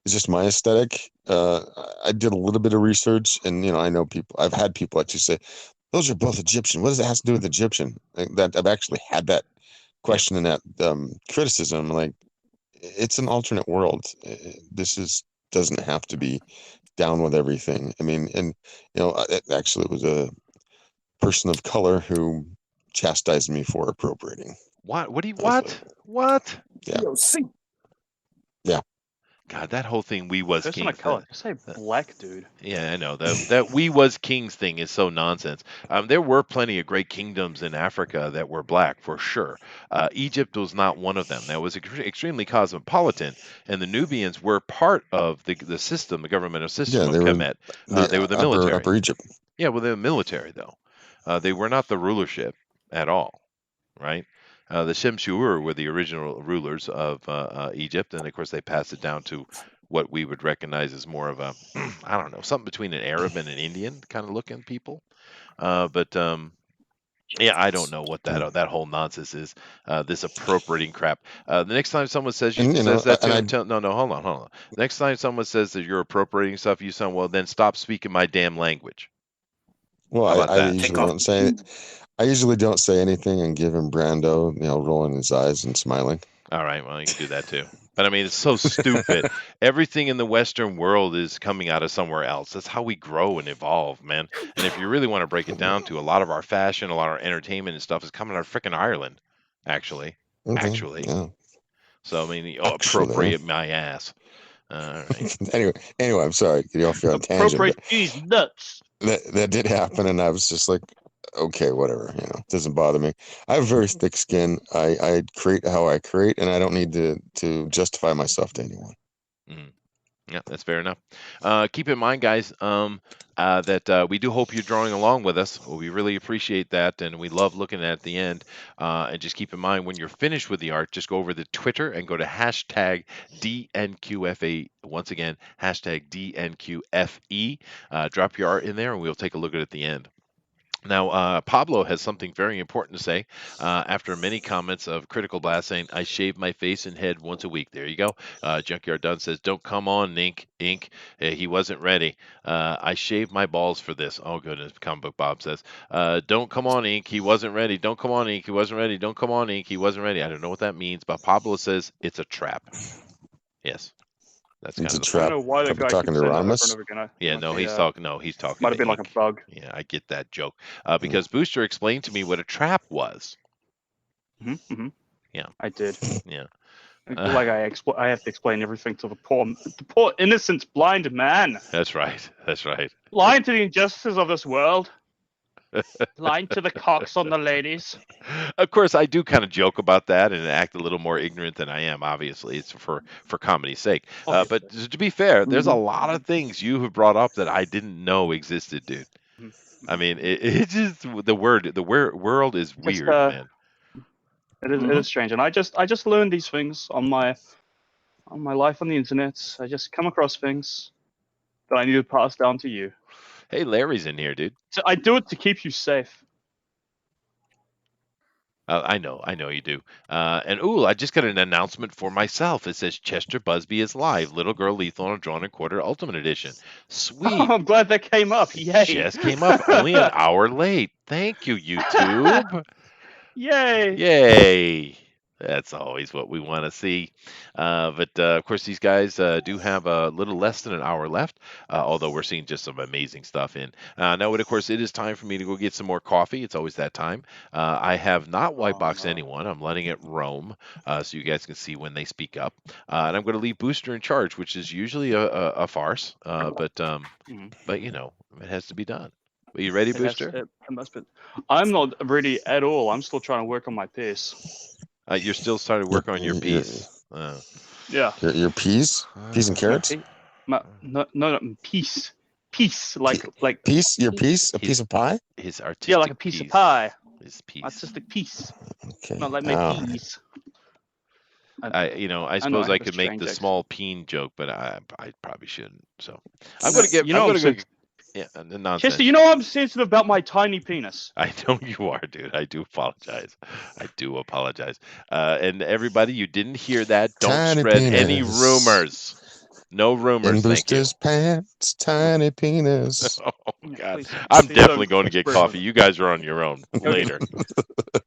It's just my aesthetic. I did a little bit of research, and I know people. I've had people actually say, "Those are both Egyptian." What does that have to do with Egyptian? That I've actually had that question and that criticism. Like, it's an alternate world. This doesn't have to be down with everything. I mean, and it actually was a person of color who chastised me for appropriating. What? What? Yeah. POC. Yeah. God, that whole thing, we was Person kings. of color. Just say black dude. Yeah, I know that we was kings thing is so nonsense. There were plenty of great kingdoms in Africa that were black for sure. Egypt was not one of them. That was extremely cosmopolitan, and the Nubians were part of the system, the governmental system Yeah, of they were Kemet. the They were the military. upper Egypt. Yeah, well, they were military though. They were not the rulership at all, right? The Shemshur were the original rulers of Egypt, and of course they passed it down to what we would recognize as more of a, I don't know, something between an Arab and an Indian kind of looking people. But yeah, I don't know what that whole nonsense is. This appropriating crap. The next time someone says And says that to and I him, no, hold on. Next time someone says that you're appropriating stuff, you sound well. Then stop speaking my damn language. well, How about I that? usually don't say. I usually don't say anything and give him Brando, rolling his eyes and smiling. All right, well, you can do that too. But I mean, it's so stupid. Everything in the Western world is coming out of somewhere else. That's how we grow and evolve, man. And if you really want to break it down to a lot of our fashion, a lot of our entertainment and stuff is coming out of freaking Ireland, actually. Okay. Actually. Yeah. So, I mean, Actually. appropriate my ass. All right. anyway, I'm sorry. Get off on a tangent. Appropriate these nuts. That did happen, and I was just like, okay, whatever. It doesn't bother me. I have very thick skin. I create how I create, and I don't need to justify myself to anyone. Mm. Yeah, that's fair enough. Keep in mind, guys, that we do hope you're drawing along with us. We really appreciate that, and we love looking at the end. And just keep in mind, when you're finished with the art, just go over to Twitter and go to hashtag DNQFA. Once again, hashtag DNQFE. Drop your art in there, and we'll take a look at it at the end. Now, Pablo has something very important to say. After many comments of Critical Blast saying, I shave my face and head once a week. There you go. Junkyard Dunn says, don't come on, Ink. He wasn't ready. I shaved my balls for this. Oh, goodness. Comic Book Bob says, don't come on, Ink. He wasn't ready. Don't come on, Ink. He wasn't ready. Don't come on, Ink. He wasn't ready. I don't know what that means, but Pablo says it's a trap. Yes. That's It's kind a of the trap. I don't know why the guy Talking keeps to saying that over and Rodimus. over again. Yeah, no, he's talking. No, he's talking. Might to have been like a Ink. bug. Yeah, I get that joke because Booster explained to me what a trap was. Mm-hmm. Yeah, I did. yeah. Like I have to explain everything to the poor innocent blind man. That's right. That's right. Blind to the injustices of this world. Blind to the cocks on the ladies. Of course, I do kind of joke about that and act a little more ignorant than I am. Obviously, it's for comedy's sake. But to be fair, there's a lot of things you have brought up that I didn't know existed, dude. I mean, it just the world is weird, man. It is strange, and I just learned these things on my life on the internet. I just come across things that I need to pass down to you. Hey, Larry's in here, dude. So I do it to keep you safe. I know you do. And I just got an announcement for myself. It says Chester Busby is live. Little Girl Lethal on a Drawn and Quarter Ultimate Edition. Sweet. Oh, I'm glad that came up. Yay. Just came up only an hour late. Thank you, YouTube. Yay. Yay. That's always what we want to see. But of course, these guys do have a little less than an hour left, although we're seeing just some amazing stuff in. Now, of course, it is time for me to go get some more coffee. It's always that time. I have not white boxed anyone. I'm letting it roam so you guys can see when they speak up. And I'm going to leave Booster in charge, which is usually a farce. But it has to be done. Are you ready, Booster? It must be. I'm not ready at all. I'm still trying to work on my piece. You're still starting to work on your piece. Yeah. Your peas? Peas and carrots? No, peace. Peace, like piece. Your piece? A piece of pie? His artistic. Yeah, like a piece of pie. His piece. Artistic piece. Okay. Not like my peas. I suppose I could make the small peen joke, but I probably shouldn't. So I'm gonna get. Yeah, nonsense. Chester, you know I'm sensitive about my tiny penis. I know you are, dude. I do apologize. And everybody, you didn't hear that. Don't tiny spread penis. any rumors. No rumors. In Booster's pants, tiny penis. Oh God, I'm definitely going to get coffee. You guys are on your own later.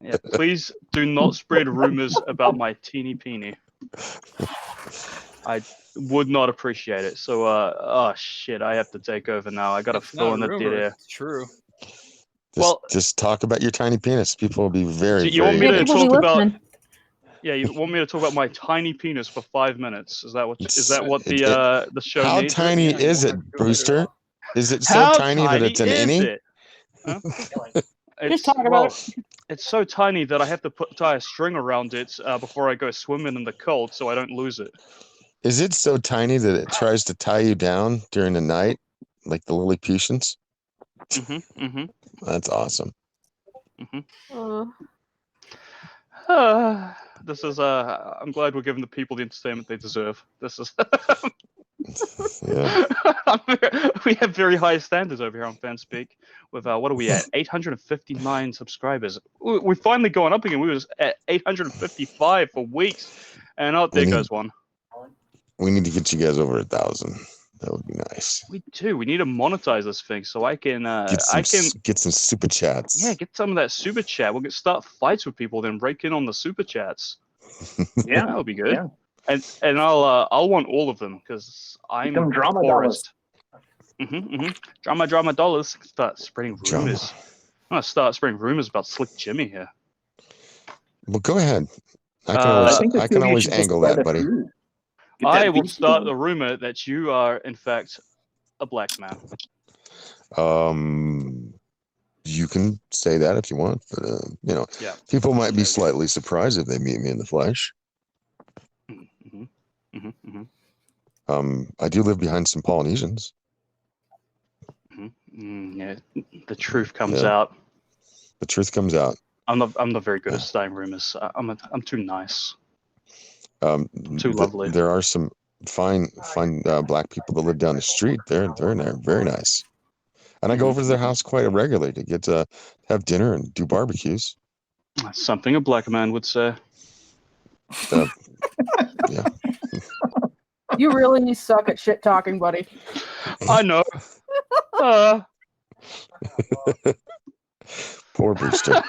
Yeah, please do not spread rumors about my teeny peeny. I would not appreciate it. So, shit, I have to take over now. I got to fill in the dead air. It's true. Just talk about your tiny penis. People will be very. You want me to talk about? Yeah, you want me to talk about my tiny penis for 5 minutes? Is that what the show How needs? tiny Yeah, is we'll it, have to do it later Booster? on. Is it so How tiny that tiny it's an is innie? it? Huh? Just talk about it. It's so tiny that I have to tie a string around it before I go swimming in the cold, so I don't lose it. Is it so tiny that it tries to tie you down during the night, like the Lilliputians? That's awesome. This is I'm glad we're giving the people the entertainment they deserve. This is Yeah. we have very high standards over here on Fanspeak. With what are we at? 859 subscribers. We've finally gone up again. We was at 855 for weeks, and oh, there goes one. We need to get you guys over 1,000. That would be nice. We do. We need to monetize this thing so I can Get some super chats. Yeah, get some of that super chat. We'll start fights with people, then break in on the super chats. Yeah, that'll be good. yeah. And I'll want all of them because I'm Become drama the poorest. Drama dollars. Start spreading rumors. I'm gonna start spreading rumors about Slick Jimmy here. Well, go ahead. I can always angle that, buddy. I will start the rumor that you are, in fact, a black man. You can say that if you want, but people might be slightly surprised if they meet me in the flesh. I do live behind some Polynesians. Yeah, the truth comes out. The truth comes out. I'm not very good at starting rumors. I'm too nice. Too lovely. There are some fine black people that live down the street. They're very nice, and I go over to their house quite regularly to get to have dinner and do barbecues. Something a black man would say. Yeah. You really suck at shit talking, buddy. I know. Poor Booster.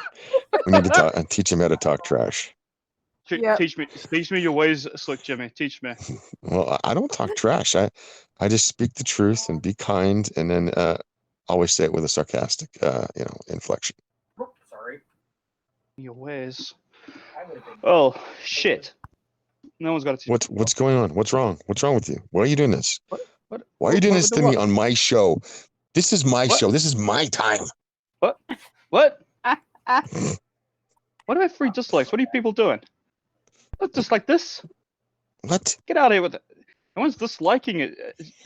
We need to teach him how to talk trash. Teach me your ways, Slick Jimmy. Teach me. Well, I don't talk trash. I just speak the truth and be kind, and then always say it with a sarcastic, inflection. Sorry. Your ways. Oh shit! No one's got to teach. What's going on? What's wrong? What's wrong with you? Why are you doing this? Why are you doing this to what? me on my show? This is my show. This is my time. What? What? What are 3 dislikes? What are you people doing? Not dislike this. What? Get out of here with it. No one's disliking it.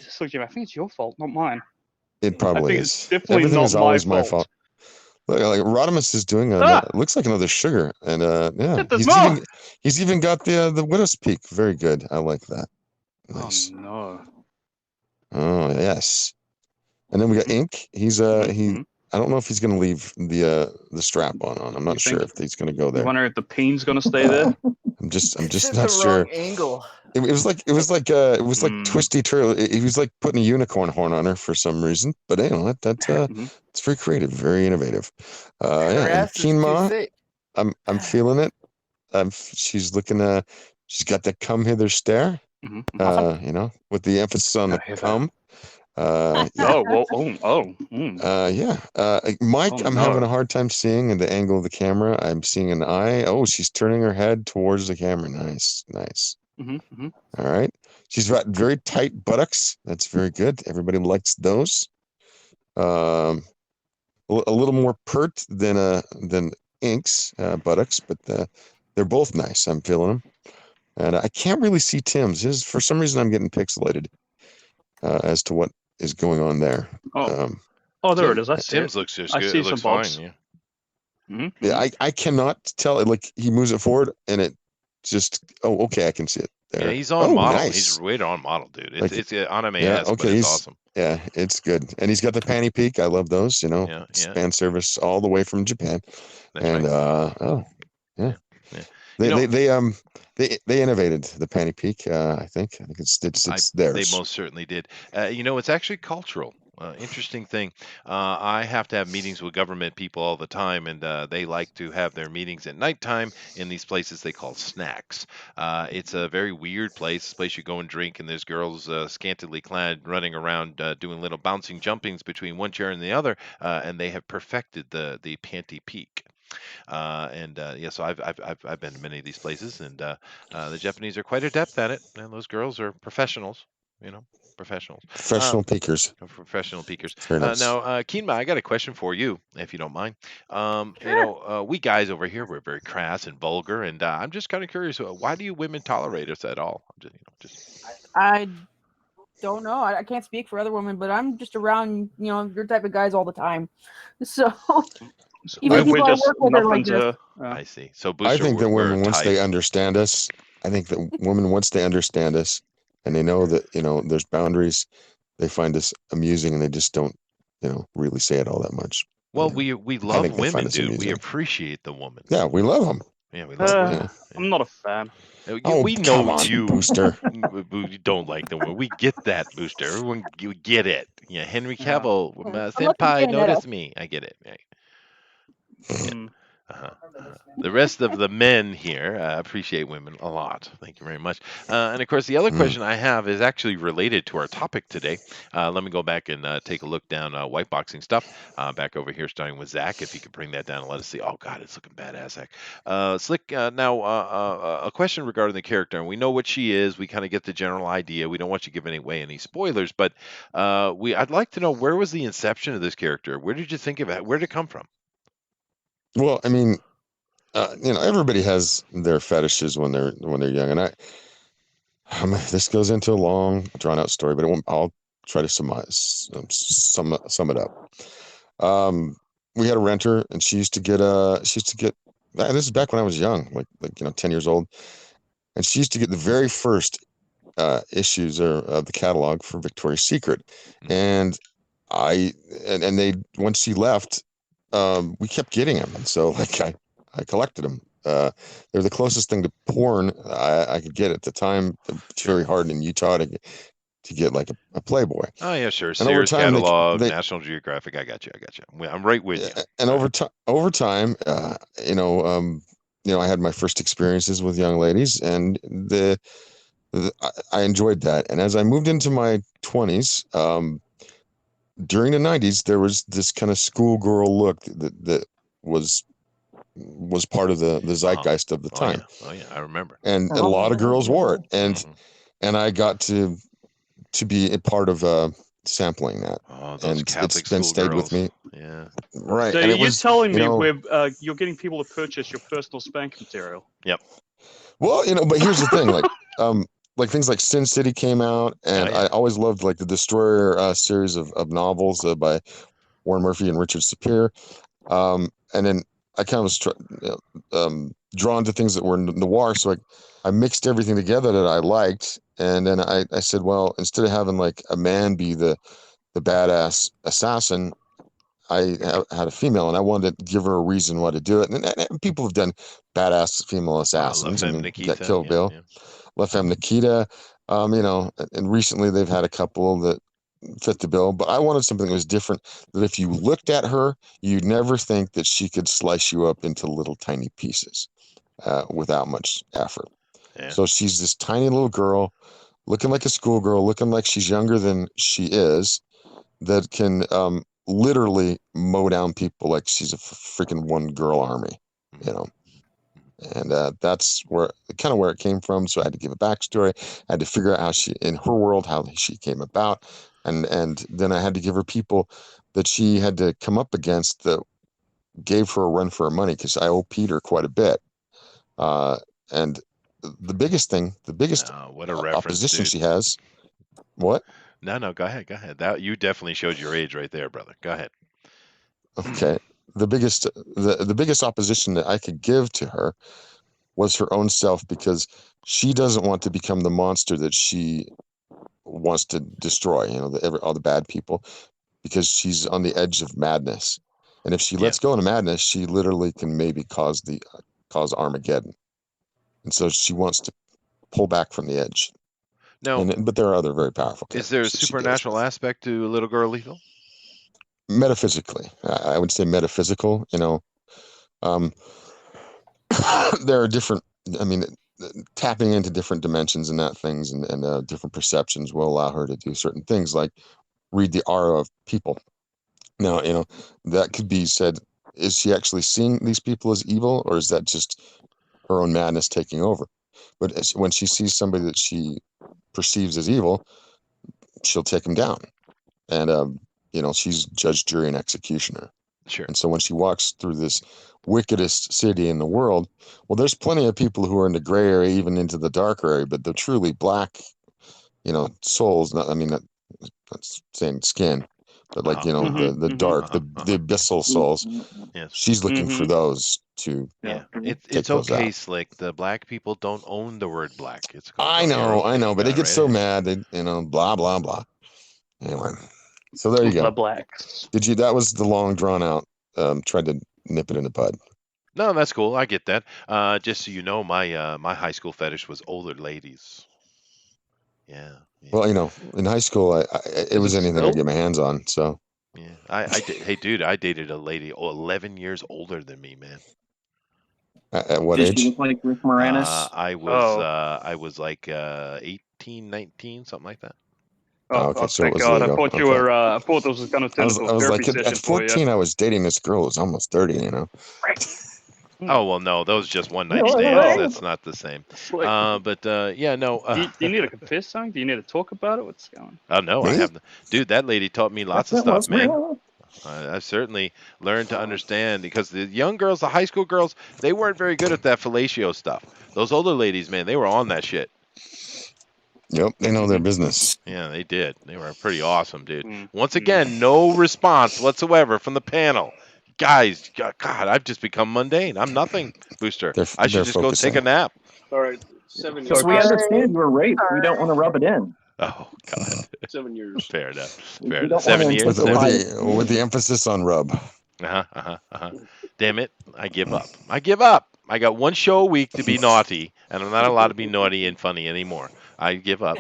So, Jim, I think it's your fault, not mine. It probably I think is. It's definitely Everything not is always my fault. Look, like Rodimus is doing looks like another sugar, and he's even got the widow's peak. Very good. I like that. Nice. Oh no. Oh yes. And then we got Ink. He's I don't know if he's going to leave the strap on. I'm not sure if he's going to go there. You wonder if the peen's going to stay there? I'm just It's not the sure. wrong angle. It was like Twisty Turtle. He was like putting a unicorn horn on her for some reason. But it's very creative, very innovative. And Keenma, I'm feeling it. She's looking. She's got that come hither stare. With the emphasis on the come. Mike, I'm having a hard time seeing in the angle of the camera. I'm seeing an eye. Oh, she's turning her head towards the camera. Nice. All right. She's got very tight buttocks. That's very good. Everybody likes those. A little more pert than Ink's buttocks, but they're both nice. I'm feeling them, and I can't really see Tim's. For some reason, I'm getting pixelated as to what is going on there. There it is. I see Tim's it. looks just I good. see It looks some bobs. fine. Yeah. Yeah, I cannot tell. Like he moves it forward, and it just. Oh, okay, I can see it there. Yeah, he's on model. Nice. He's way on model, dude. It's anime. Yeah, okay, but it's awesome. Yeah, it's good, and he's got the panty peek. I love those. Fan service all the way from Japan. That's and right. They innovated the panty peek. I think it's theirs. They most certainly did. It's actually cultural. Interesting thing. I have to have meetings with government people all the time, and they like to have their meetings at nighttime in these places they call snacks. It's a very weird place. You go and drink, and there's girls scantily clad running around doing little bouncing jumpings between one chair and the other, and they have perfected the panty peek. Yeah, so I've been to many of these places, and the Japanese are quite adept at it, and those girls are professionals, you know, professionals. Professional peakers. Professional peakers. Very nice. Now, Keenma, I got a question for you, if you don't mind. Sure. We guys over here, we're very crass and vulgar, and I'm just kind of curious, why do you women tolerate us at all? I don't know. I can't speak for other women, but I'm just around, your type of guys all the time. So even We're, the people I just work with are nothing like this. to. I see. So, I Booster, think that we're women, once tight. they understand us, I think that women, once they understand us and they know that, there's boundaries, they find us amusing and they just don't, really say it all that much. Well, Yeah. we I love think they find women, us dude. We amusing. appreciate the woman. Yeah, we love them. Yeah, we love women. I'm not a fan. Oh, We come know on, you. Booster. You don't like the women. We get that, Booster. Everyone, you get it. Yeah, Henry Yeah. Cavill, Unless you're senpai, Bayonetta. notice me. I get it. Right. Mm. The rest of the men here appreciate women a lot. Thank you very much. And of course, the other question I have is actually related to our topic today. Let me go back and take a look down white boxing stuff. Back over here, starting with Zach. If you could bring that down and let us see. Oh God, it's looking badass, Zach. Slick. Now, a question regarding the character. And we know what she is. We kind of get the general idea. We don't want you giving away any spoilers, but I'd like to know, where was the inception of this character? Where did you think of it? Where did it come from? Well, I mean, everybody has their fetishes when they're young, and this goes into a long, drawn out story, but I'll try to sum it up. We had a renter, and she used to get and this is back when I was young, like 10 years old, and she used to get the very first issues of the catalog for Victoria's Secret, and they, once she left, we kept getting them, and so I collected them. They're the closest thing to porn I could get at the time. It's very hard in Utah to get like a Playboy. Oh yeah, sure. And over Sears time, catalog, National Geographic. I got you. I'm right with you. And over time, I had my first experiences with young ladies, and I enjoyed that. And as I moved into my 20s, during the 90s, there was this kind of schoolgirl look that was part of the zeitgeist of the time. Oh yeah, I remember. And a lot of girls wore it, and I got to be a part of sampling that. Oh, those and Catholic it's been stayed with me. Yeah. Right. So and it you're was, telling me you're getting people to purchase your personal spank material? Yep. Well, but here's the thing, like things like Sin City came out, and I always loved like the Destroyer series of novels by Warren Murphy and Richard Sapir. And then I kind of was drawn to things that were noir, so I mixed everything together that I liked, and then I said, well, instead of having like a man be the badass assassin, I had a female, and I wanted to give her a reason why to do it. And people have done badass female assassins. La Femme you got Nikita, Kill Bill, La Femme Nikita, and recently they've had a couple that fit the bill. But I wanted something that was different. That if you looked at her, you'd never think that she could slice you up into little tiny pieces without much effort. Yeah. So she's this tiny little girl, looking like a schoolgirl, looking like she's younger than she is, that can literally mow down people like she's a freaking one girl army, and that's where it came from. So I had to give a backstory. I had to figure out how she, in her world, how she came about, and then I had to give her people that she had to come up against that gave her a run for her money, because I owe Peter quite a bit. And the biggest what a reference, opposition dude. she has. What? No, go ahead. That you definitely showed your age right there, brother. Go ahead. Okay. The biggest opposition that I could give to her was her own self, because she doesn't want to become the monster that she wants to destroy, all the bad people, because she's on the edge of madness. And if she lets go into madness, she literally can maybe cause Armageddon. And so she wants to pull back from the edge. No, but there are other very powerful characters. Is there a that she deals supernatural with. aspect to Little Girl Lethal? Metaphysically, I would say metaphysical. There are different. I mean, tapping into different dimensions and things, and different perceptions will allow her to do certain things, like read the aura of people. Now, that could be said is she actually seeing these people as evil, or is that just her own madness taking over? But when she sees somebody that she perceives as evil, she'll take him down. And she's judge, jury, and executioner. Sure. And so when she walks through this wickedest city in the world, well, there's plenty of people who are in the gray area, even into the darker area, but they're truly black, souls. Not, I mean, not saying skin, but like, the dark, the abyssal souls. Yes. She's looking for those to It's those okay, out. Slick. The black people don't own the word black. It's called I know, but they get so mad, blah, blah, blah. Anyway, so there you go. The blacks. That was the long drawn out, tried to nip it in the bud. No, that's cool. I get that. Just so you know, my high school fetish was older ladies. Yeah. Well, in high school, it was anything I get my hands on. So. Yeah. Hey, dude, I dated a lady 11 years older than me, man. At what age? Did you look like Rick Moranis? I was like 18, 19, something like that. Okay, so thank it was God. legal. I thought you were. I thought this was going to turn into a I was therapy like, session at 14, I was dating this girl who's almost 30. Oh well, no, those just one night No, stands. right. That's not the same. Like, But yeah, no. do you need to confess something? Do you need to talk about it? What's going on? Oh no, I have. Dude, that lady taught me lots of stuff, man. I certainly learned to understand because the young girls, the high school girls, they weren't very good at that fellatio stuff. Those older ladies, man, they were on that shit. Yep, they know their business. Yeah, they did. They were pretty awesome, dude. Once again, no response whatsoever from the panel. Guys, God, I've just become mundane. I'm nothing, Booster. I should just go take a nap. All right, 7 years. Because we understand you were raped. We don't want to rub it in. Oh God. 7 years. Fair enough. We Fair don't enough. want 7 to years. With the emphasis on rub. Damn it! I give up. I give up. I got one show a week to be naughty, and I'm not allowed to be naughty and funny anymore. I give up.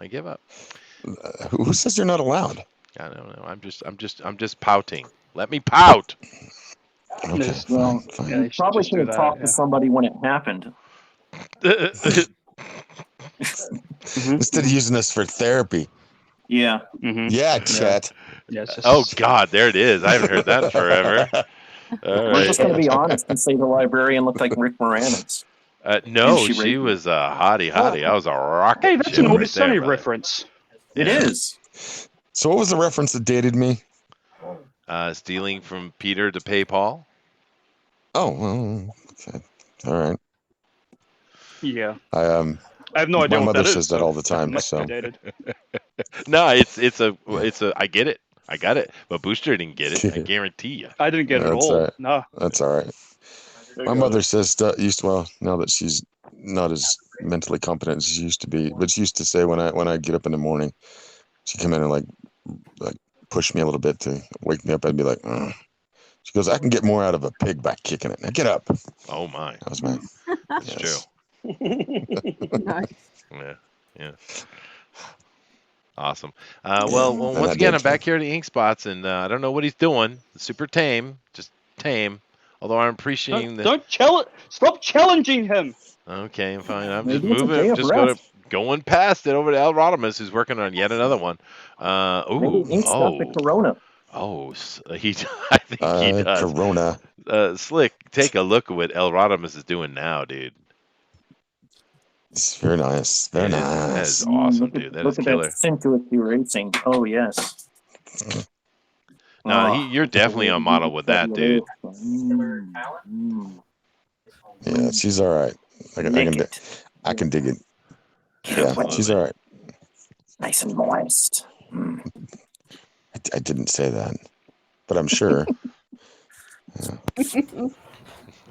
I give up. Who says you're not allowed? I don't know. I'm just pouting. Let me pout. Okay, Well, fine. you probably should have talked to somebody when it happened. Instead of using this for therapy. Yeah. Yeah, Chet. Oh God, there it is. I haven't heard that in forever. We're just going to be honest and say the librarian looked like Rick Moranis. No, she was a hottie. I was a rocket. Hey, that's ship an right Always Sunny there, brother. reference. It is. So what was the reference that dated me? Stealing from Peter to pay Paul. Oh, well, okay. All right. Yeah. I have no idea my what mother that says is, that so all the time. must be So dated. No, it's a I get it. I got it. But Booster didn't get it. I guarantee you. I didn't get it at That's all. all right. No. That's all right. My mother says now that she's not as mentally competent as she used to be, but she used to say when I get up in the morning, she'd come in and like push me a little bit to wake me up. I'd be like, ugh. She goes, I can get more out of a pig by kicking it. Now get up. Oh my. That was my. That's true. Nice. Yeah. Awesome. Well, once again, I'm back here at the Ink Spots, and I don't know what he's doing. Super tame, just tame. Although I'm appreciating the. Stop challenging him. Okay, fine. I'm Maybe just it's a day moving. of Just rest. going past it over to El Rodimus, who's working on yet another one. Maybe Ink's got the corona. Oh, he. I think he does. Corona. Slick, take a look at what El Rodimus is doing now, dude. It's very nice. Very nice. That is awesome, dude. That is Look at killer. that Centuous racing. Oh, yes. No, you're definitely on model with that, dude. Yeah, she's all right. I can dig it. Yeah, she's all right. Nice and moist. I didn't say that, but I'm sure.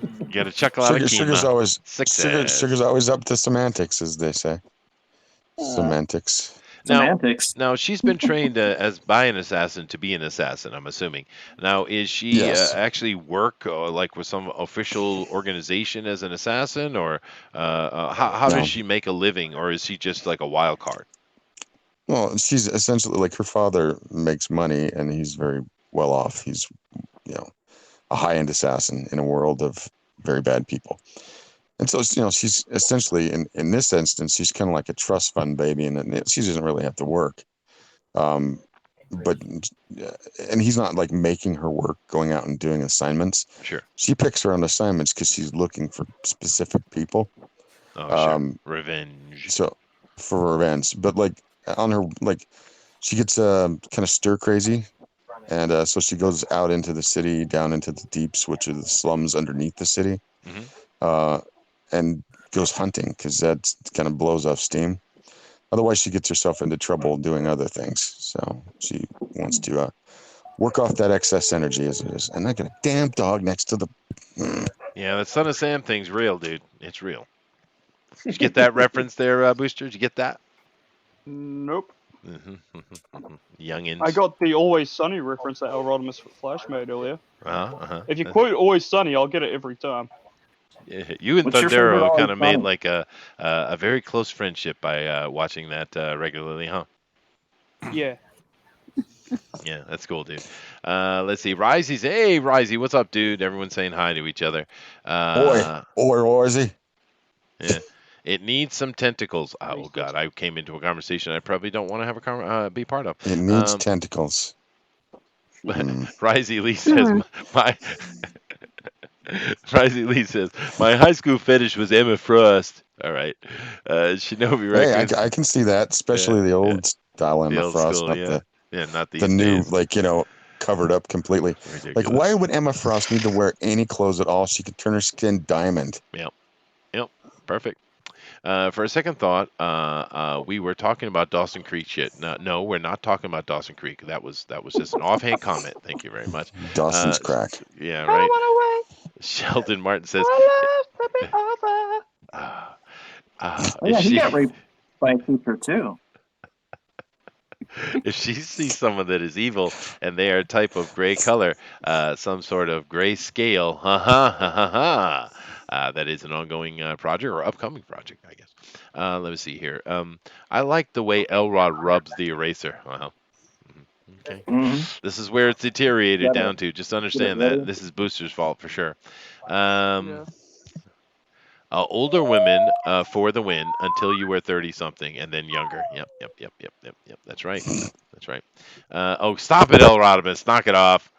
You got to chuckle out of sugar's always Success. sugar's always up to semantics, as they say. Semantics. Now she's been trained by an assassin to be an assassin. I'm assuming. Now, is she actually work like with some official organization as an assassin, or how does she make a living, or is she just like a wild card? Well, she's essentially like her father makes money, and he's very well off. He's a high-end assassin in a world of very bad people. And so, she's essentially, in this instance, she's kind of like a trust fund baby, and she doesn't really have to work. but and he's not like making her work, going out and doing assignments. Sure. She picks her own assignments because she's looking for specific people. Oh, sure. Revenge. So for revenge, but like on her, like she gets kind of stir crazy, and so she goes out into the city, down into the deeps, which are the slums underneath the city, and goes hunting because that kind of blows off steam. Otherwise, she gets herself into trouble doing other things. So she wants to work off that excess energy as it is. And I got a damn dog next to the. Yeah, that Son of Sam thing's real, dude. It's real. Did you get that reference there, Booster? Did you get that? Nope. Youngins. I got the Always Sunny reference that Elrodimus Flash made earlier. Uh-huh. If you quote Always Sunny, I'll get it every time. You and What's your favorite Thundero Always kind of made Sunny? like a very close friendship by watching that regularly, huh? Yeah. Yeah, that's cool, dude. Let's see. Risey's, hey, Risey, what's up, dude? Everyone's saying hi to each other. Or is he? Yeah. It needs some tentacles. Oh, God, I came into a conversation I probably don't want to have be part of. It needs tentacles. Risey Lee says, my Risey Lee says, my high school fetish was Emma Frost. All right. Shinobi Records. Hey, I can see that, especially the old style Emma old Frost, school, not yeah. Yeah, not the these new, days. like, covered up completely. Ridiculous. Like, why would Emma Frost need to wear any clothes at all? She could turn her skin diamond. Yep. Perfect. For a second thought, we were talking about Dawson Creek shit. No, we're not talking about Dawson Creek. That was just an offhand comment. Thank you very much. Dawson's crack. Yeah, right. Sheldon Martin says. He got raped by a teacher too. If she sees someone that is evil and they are a type of gray color, some sort of gray scale, that is an ongoing project or upcoming project, I guess. Let me see here. I like the way Elrod rubs the eraser. Okay. This is where it's deteriorated down to. Just understand that this is Booster's fault for sure. Older women for the win until you were 30 something and then younger. Yep. That's right. That's right. Stop it, Elrodimus. Knock it off.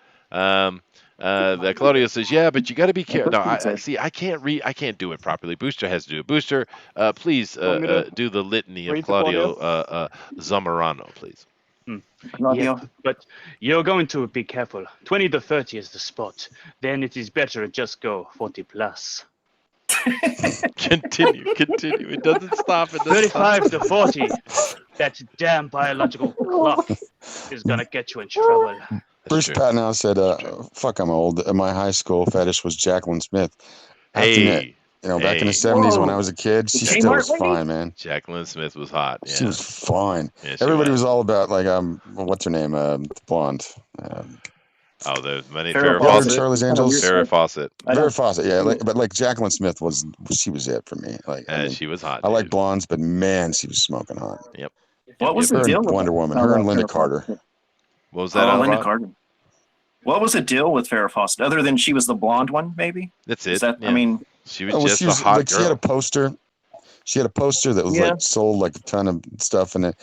Claudio says, yeah, but you got to be careful. No, I see. I can't do it properly. Booster has to do it. Booster, please do the litany of Claudio Zamorano, please. Yeah, but you're going to be careful. 20 to 30 is the spot. Then it is better to just go 40 plus. Continue. It doesn't stop. 35 to 40. That damn biological clock is gonna get you in trouble. Bruce Patnow said, fuck, I'm old. My high school fetish was Jacqueline Smith. I have to admit, back in the 70s when I was a kid, she still was fine, man. Jacqueline Smith was hot. Yeah. She was fine. Yeah, everybody was all about, like, what's her name? The blonde. The money Farrah Fawcett. Charlie's Angels. Farrah Fawcett. Farrah Fawcett, yeah. But Jacqueline Smith she was it for me. She was hot. I like blondes, but man, she was smoking hot. Yep. What was the deal with Wonder Woman? Her and Linda Carter. What was that? Linda Carter. What was the deal with Farrah Fawcett? Other than she was the blonde one, maybe. That's it. I mean, she was just a hot girl. She had a poster. She had a poster that was like sold like a ton of stuff in it.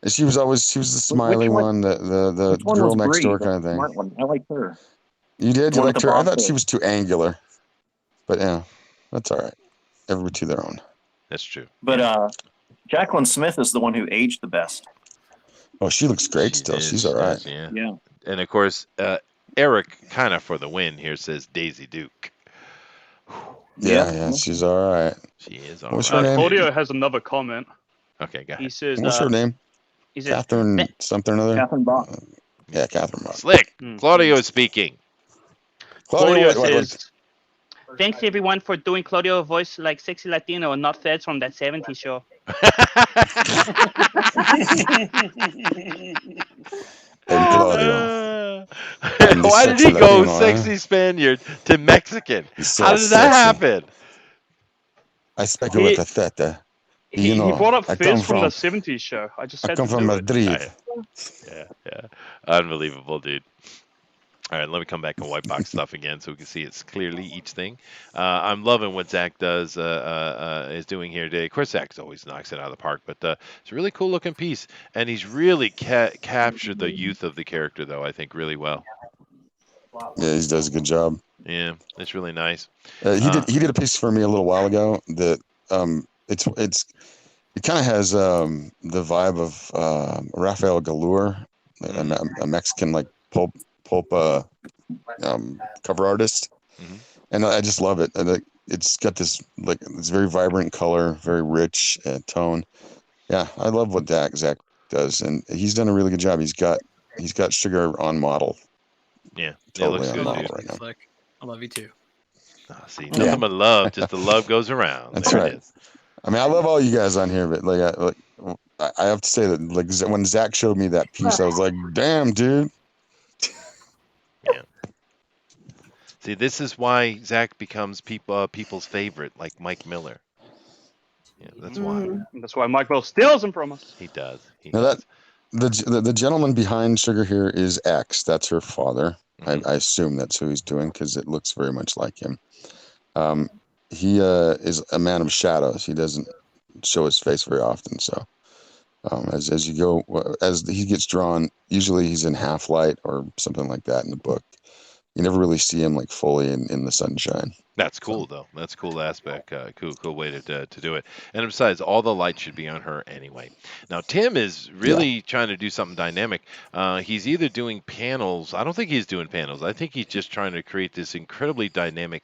And she was the smiley one, the girl next door kind of thing. Smart one. I liked her. You did? You liked her? I thought she was too angular. But yeah, that's all right. Everybody to their own. That's true. But Jacqueline Smith is the one who aged the best. Oh, she looks great still. She's all right. Yeah. And of course, Eric, kind of for the win here, says Daisy Duke. Yeah, she's all right. She is all right. What's her name? Claudio has another comment. Okay, go ahead. He says, what's her name? Catherine something or other? Catherine Bach. Yeah, Catherine Bach. Slick. Claudio is speaking. Claudio says, thanks everyone for doing Claudio voice like sexy Latino and not Feds from that 70s show. And Claudio. Why did he go sexy Spaniard to Mexican? How did that happen? I speculate that. He brought up Fez from the 70s show. I come from Madrid. Yeah. Unbelievable, dude. All right, let me come back and white box stuff again so we can see it's clearly each thing. I'm loving what Zach is doing here today. Of course, Zach always knocks it out of the park, but it's a really cool looking piece, and he's really captured the youth of the character, though, I think, really well. Yeah, he does a good job. Yeah, it's really nice. He did a piece for me a little while ago that it kind of has the vibe of Raphael Galur, a Mexican like pulp cover artist, and I just love it. And it's got this like this very vibrant color, very rich tone. Yeah, I love what Zach does, and he's done a really good job. He's got Sugar on model. Yeah, totally it looks on good, model dude. right now. Slick. I love you too. Oh, see, nothing but love. Just the love goes around. That's there right. It is. I mean, I love all you guys on here, but I have to say that like when Zach showed me that piece, I was like, "Damn, dude." Yeah. See, this is why Zach becomes people's favorite, like Mike Miller. Yeah, that's why. That's why Mike Bell steals them from us. He does. He Now does. the gentleman behind Sugar here is X. That's her father. I assume that's who he's doing because it looks very much like him. He is a man of shadows. He doesn't show his face very often. So as you go, as he gets drawn, usually he's in half light or something like that in the book. You never really see him like fully in the sunshine. That's cool, though. That's a cool aspect. Cool way to do it. And besides, all the light should be on her anyway. Now, Tim is really trying to do something dynamic. He's either doing panels. I don't think he's doing panels. I think he's just trying to create this incredibly dynamic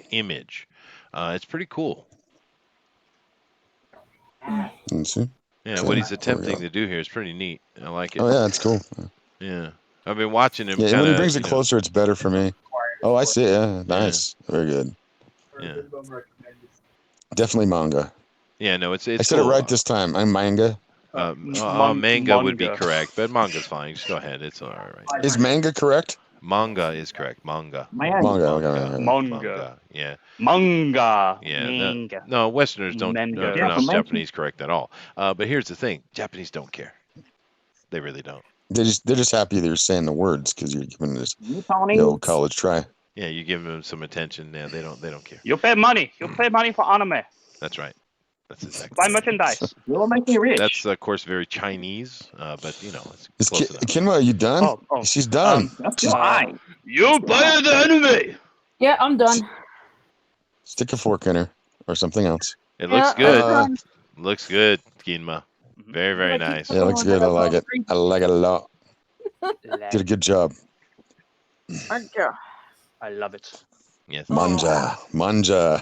image. It's pretty cool. Let's see. Yeah, what he's attempting to do here is pretty neat. I like it. Oh yeah, it's cool. Yeah, I've been watching him. Yeah, when he brings it closer, it's better for me. Oh, I see. Yeah, nice. Yeah. Very good. Yeah. Definitely manga. Yeah, no, it's. I said cool. it right this time. I'm manga. Manga would be correct, but manga's fine. Just go ahead. It's all right. Is manga correct? Manga is correct. Manga. Manga. Yeah. Manga. Yeah. No, Westerners don't pronounce Japanese correct at all. But here's the thing: Japanese don't care. They really don't. They're just happy they're saying the words because you're giving this the old college try. Yeah, you give them some attention. Yeah, they don't care. You pay money. You pay money for anime. That's right. That's exactly. Buy merchandise. You'll make me rich. That's of course very Chinese, but it's close enough. Kinwa, are you done? Oh. She's done. That's fine. You buy the anime. Yeah, I'm done. Stick a fork in her or something else. It looks good. Looks good, Kinma. Very, very nice. Yeah, it looks good. I like it. I like it a lot. Did a good job. I love it. Yes. Manja. Manga.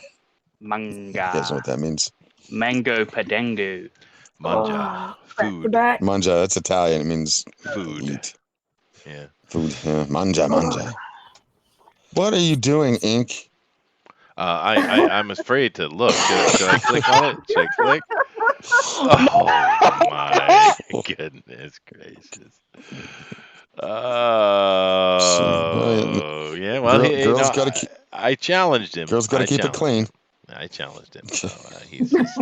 You guys know what that means? Mango padango. Manja. Food. Manja. That's Italian. It means food. Eat. Yeah. Food. Yeah. Manja. What are you doing, Ink? I'm afraid to look. Should I click on it? Should I click? Oh my goodness gracious. Oh yeah. Well, girls got to. I challenged him. Girls got to keep it clean. I challenged him. So he's just,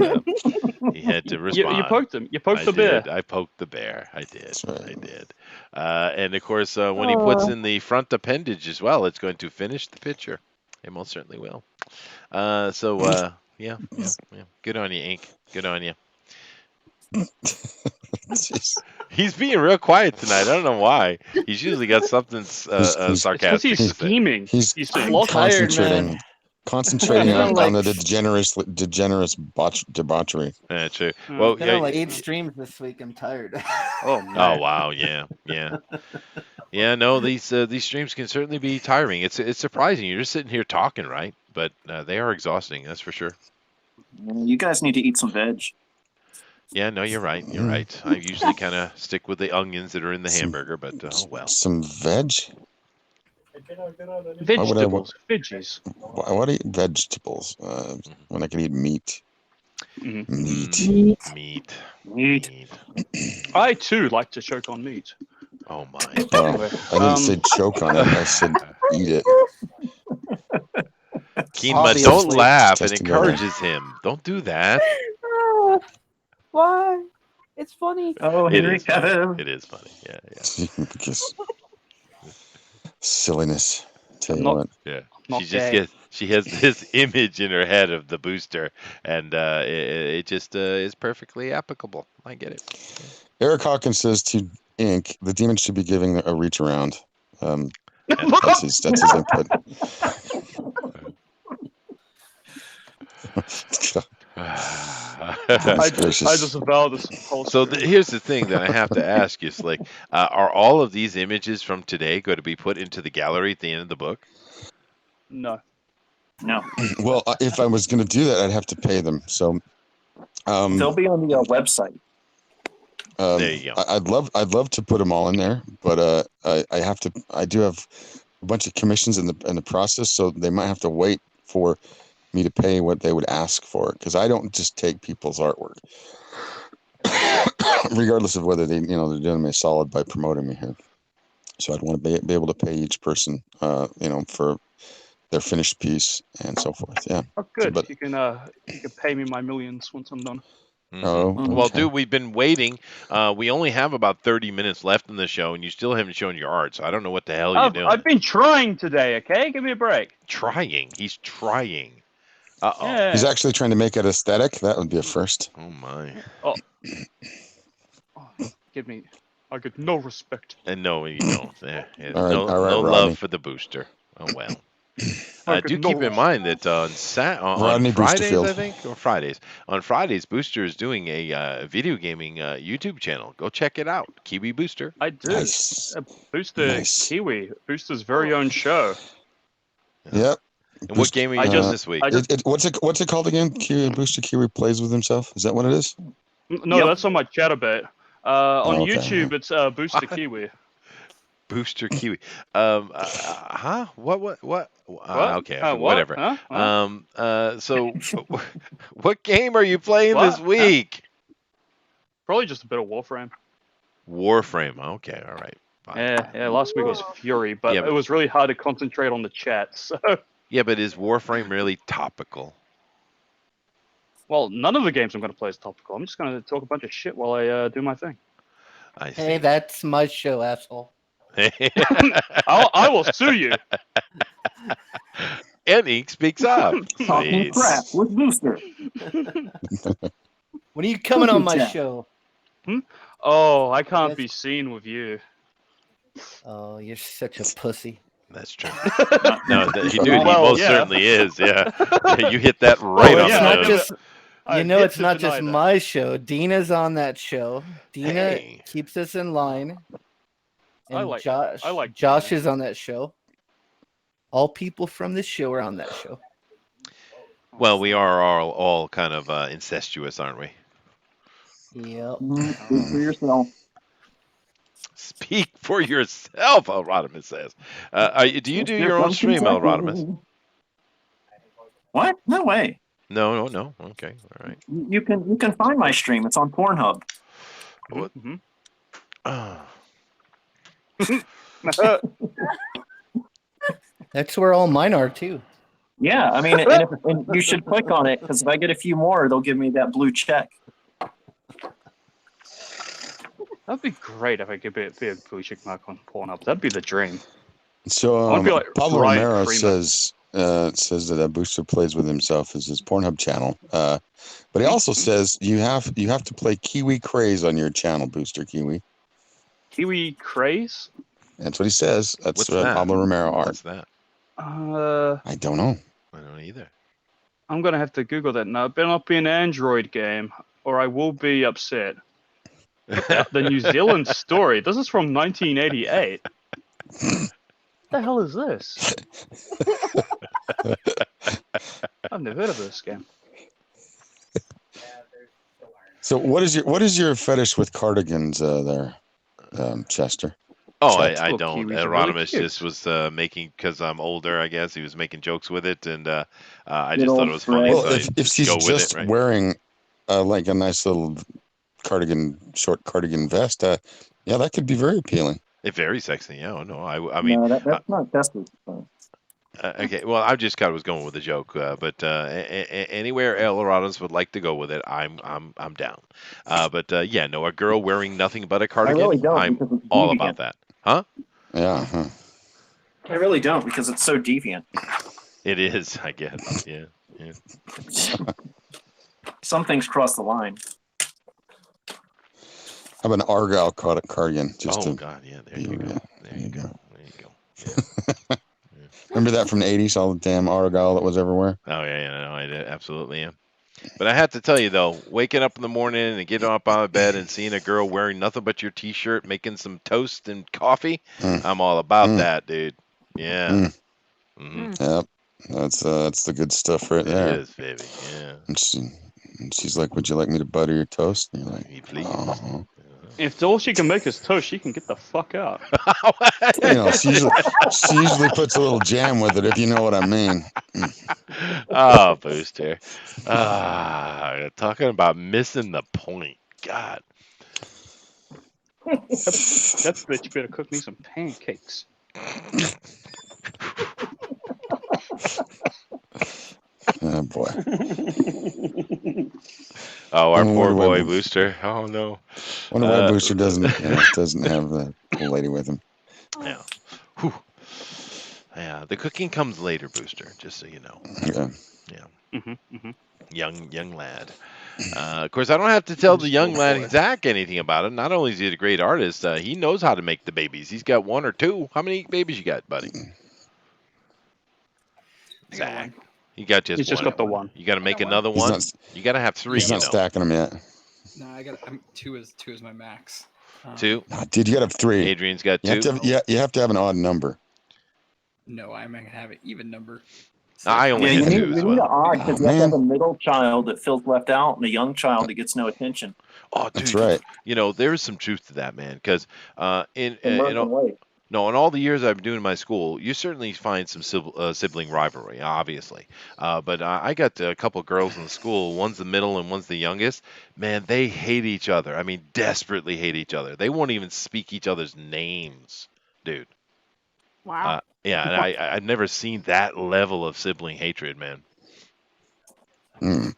he had to respond. You poked him. You poked the bear. I poked the bear. I did. I did. And of course, when he puts in the front appendage as well, it's going to finish the picture. It most certainly will. Yeah. Good on you, Ink. Good on you. He's being real quiet tonight. I don't know why. He's usually got something sarcastic. Because he's scheming. He's concentrating. Concentrating on the degenerate debauchery. Yeah, true. Well, been on like 8 streams this week. I'm tired. Oh wow, yeah. No, these streams can certainly be tiring. It's surprising. You're just sitting here talking, right? But they are exhausting. That's for sure. You guys need to eat some veg. Yeah, no, you're right. You're right. I usually kind of stick with the onions that are in the hamburger, but oh well. Some veg. Vegetables. Veggies. Why would I eat vegetables when I can eat meat? Meat. I too like to choke on meat. Oh my. Well, I didn't say choke on it. I said eat it. Kinma, don't laugh. It encourages him. Don't do that. Why? It's funny. Oh, Henry Cavill. It is funny. Yeah. Silliness. Tell I'm you not- what. Yeah. Not She has this image in her head of the booster, and it just is perfectly applicable. I get it. Eric Hawkins says to Ink, the demon should be giving a reach around. And That's his input. I gracious. disavow this whole So stream. here's the thing that I have to ask you, Slick. Are all of these images from today going to be put into the gallery at the end of the book? No. No, Well, if I was going to do that, I'd have to pay them. So they'll be on the website. There you go. I'd love to put them all in there, but I do have a bunch of commissions in the process, so they might have to wait for me to pay what they would ask for it, because I don't just take people's artwork, regardless of whether they're doing me a solid by promoting me here. So I'd want to be able to pay each person, for their finished piece and so forth. Yeah. Oh, good. but- you can pay me my millions once I'm done. Oh, Well, okay. dude, we've been waiting. We only have about 30 minutes left in the show, and you still haven't shown your art. So I don't know what the hell you're doing. I've been trying today. Okay, give me a break. Trying. He's trying. Uh-oh. Yeah. He's actually trying to make it aesthetic. That would be a first. Oh my. Give me. I get no respect. And no, you don't. There's All right, no Rodney. love for the booster. Oh well. Do keep in mind that on Rodney Fridays, Boosterfield. I think, or Fridays. On Fridays, Booster is doing a video gaming YouTube channel. Go check it out, Kiwi Booster. I do. Nice. Booster Nice. Kiwi. Booster's very own show. Yep. And what game are you doing this week? What's it called again? Booster Kiwi plays with himself. Is that what it is? No, that's on my chatterbait. On okay. YouTube, it's Booster Kiwi. Booster Kiwi. Huh? What? Okay, What? whatever. Huh? So, what game are you playing What? this week? Probably just a bit of Warframe. Warframe. Okay, all right. Fine. Yeah. Last week was Fury, but Yeah, it was really hard to concentrate on the chat. So, Yeah, but is Warframe really topical? well, none of the games I'm going to play is topical. I'm just going to talk a bunch of shit while I do my thing. I see. Hey, that's my show, asshole. I will sue you. And Ink speaks up. Talking crap with Booster. When are you coming on my Chat. show? Oh, I can't be seen with you. Oh, you're such a pussy. That's true. No, he Well, most yeah. certainly is. Yeah. You hit that right Oh, on it's the not nose. just. I You know, hate it's to not deny just that. my show. Dina's on that show. Dina Hey. keeps us in line. I And like- Josh. I like Josh Dina. is on that show. All people from this show are on that show. Well, we are all kind of incestuous, aren't we? Yep. Speak for yourself. Speak for yourself, El Rodimus says. Do you do your own stream, El Rodimus? What? No way. No. Okay, all right. You can find my stream. It's on Pornhub. What? Mhm. Oh. That's where all mine are too. Yeah, I mean, and you should click on it, because if I get a few more, they'll give me that blue check. That'd be great if I could be a blue check mark on Pornhub. That'd be the dream. So I wanna be like Pablo Brian Romero Freeman. says that Booster plays with himself as his Pornhub channel. But he also says you have to play Kiwi Craze on your channel, Booster Kiwi. Kiwi Craze? That's what he says. That's What's that? Pablo Romero art. What's that? I don't know. I don't either. I'm gonna have to Google that now. It better not be an Android game, or I will be upset. The New Zealand story. This is from 1988. What the hell is this? I've never heard of this game. So what is your fetish with cardigans there, Chester? Oh, Chet. I Well, don't. Kiwis are really Rodimus cute. just was making, because I'm older, I guess. He was making jokes with it, and I Good just thought old it was funny. Well, so if I she's go with just it, right? wearing like a nice little short cardigan vest, yeah, that could be very appealing. It's very sexy. Yeah, no, I mean, No, that's not tested. okay. Well, I just kind of was going with a joke, but anywhere El Rodimus would like to go with it, I'm down. But yeah, no, a girl wearing nothing but a cardigan, really don't, I'm because it's all deviant. about that. Huh? Yeah. Huh. I really don't because it's so deviant. It is, I guess. Yeah. Yeah. Some things cross the line. I have an Argyle cardigan. Just Oh to God, yeah. There you go. There you go. There you go. Yeah. Remember that from the 80s? All the damn Argyle that was everywhere. Oh yeah, no, I did, absolutely am. But I have to tell you though, waking up in the morning and getting up out of bed and seeing a girl wearing nothing but your T-shirt, making some toast and coffee, I'm all about that, dude. Yeah. Yep. That's the good stuff right It there. is, baby. Yeah. And she's like, "Would you like me to butter your toast?" And you're like, please. "Uh-huh." If all she can make is toast, she can get the fuck out. You know, she usually puts a little jam with it, if you know what I mean. Oh, Booster. Talking about missing the point. God. That bitch better cook me some pancakes. Oh boy. Oh, our Wonder poor why boy Booster. Oh no. Wonder why Booster doesn't have the lady with him. Yeah. Whew. Yeah. The cooking comes later, Booster. Just so you know. Yeah. Yeah. Young lad. Of course, I don't have to tell the young lad Zach anything about it. Not only is he a great artist, he knows how to make the babies. He's got one or two. How many babies you got, buddy? Zach. You got just He's one. just got the one. You got to make another one. You got to have three. He's not stacking them yet. No, I'm two is my max. Two. Oh, dude, you got to have three. Adrian's got two. You have to have an odd number. No, I'm gonna have an even number. I only you had two need as an well. odd because you have to have a middle child that feels left out and a young child that gets no attention. Oh, dude, that's right. You know, there is some truth to that, man. Because in all the years I've been doing my school, you certainly find some sibling rivalry, obviously. But I got a couple girls in the school. One's the middle and one's the youngest. Man, they hate each other. I mean, desperately hate each other. They won't even speak each other's names, dude. Wow. Yeah, and I've never seen that level of sibling hatred, man. Yeah.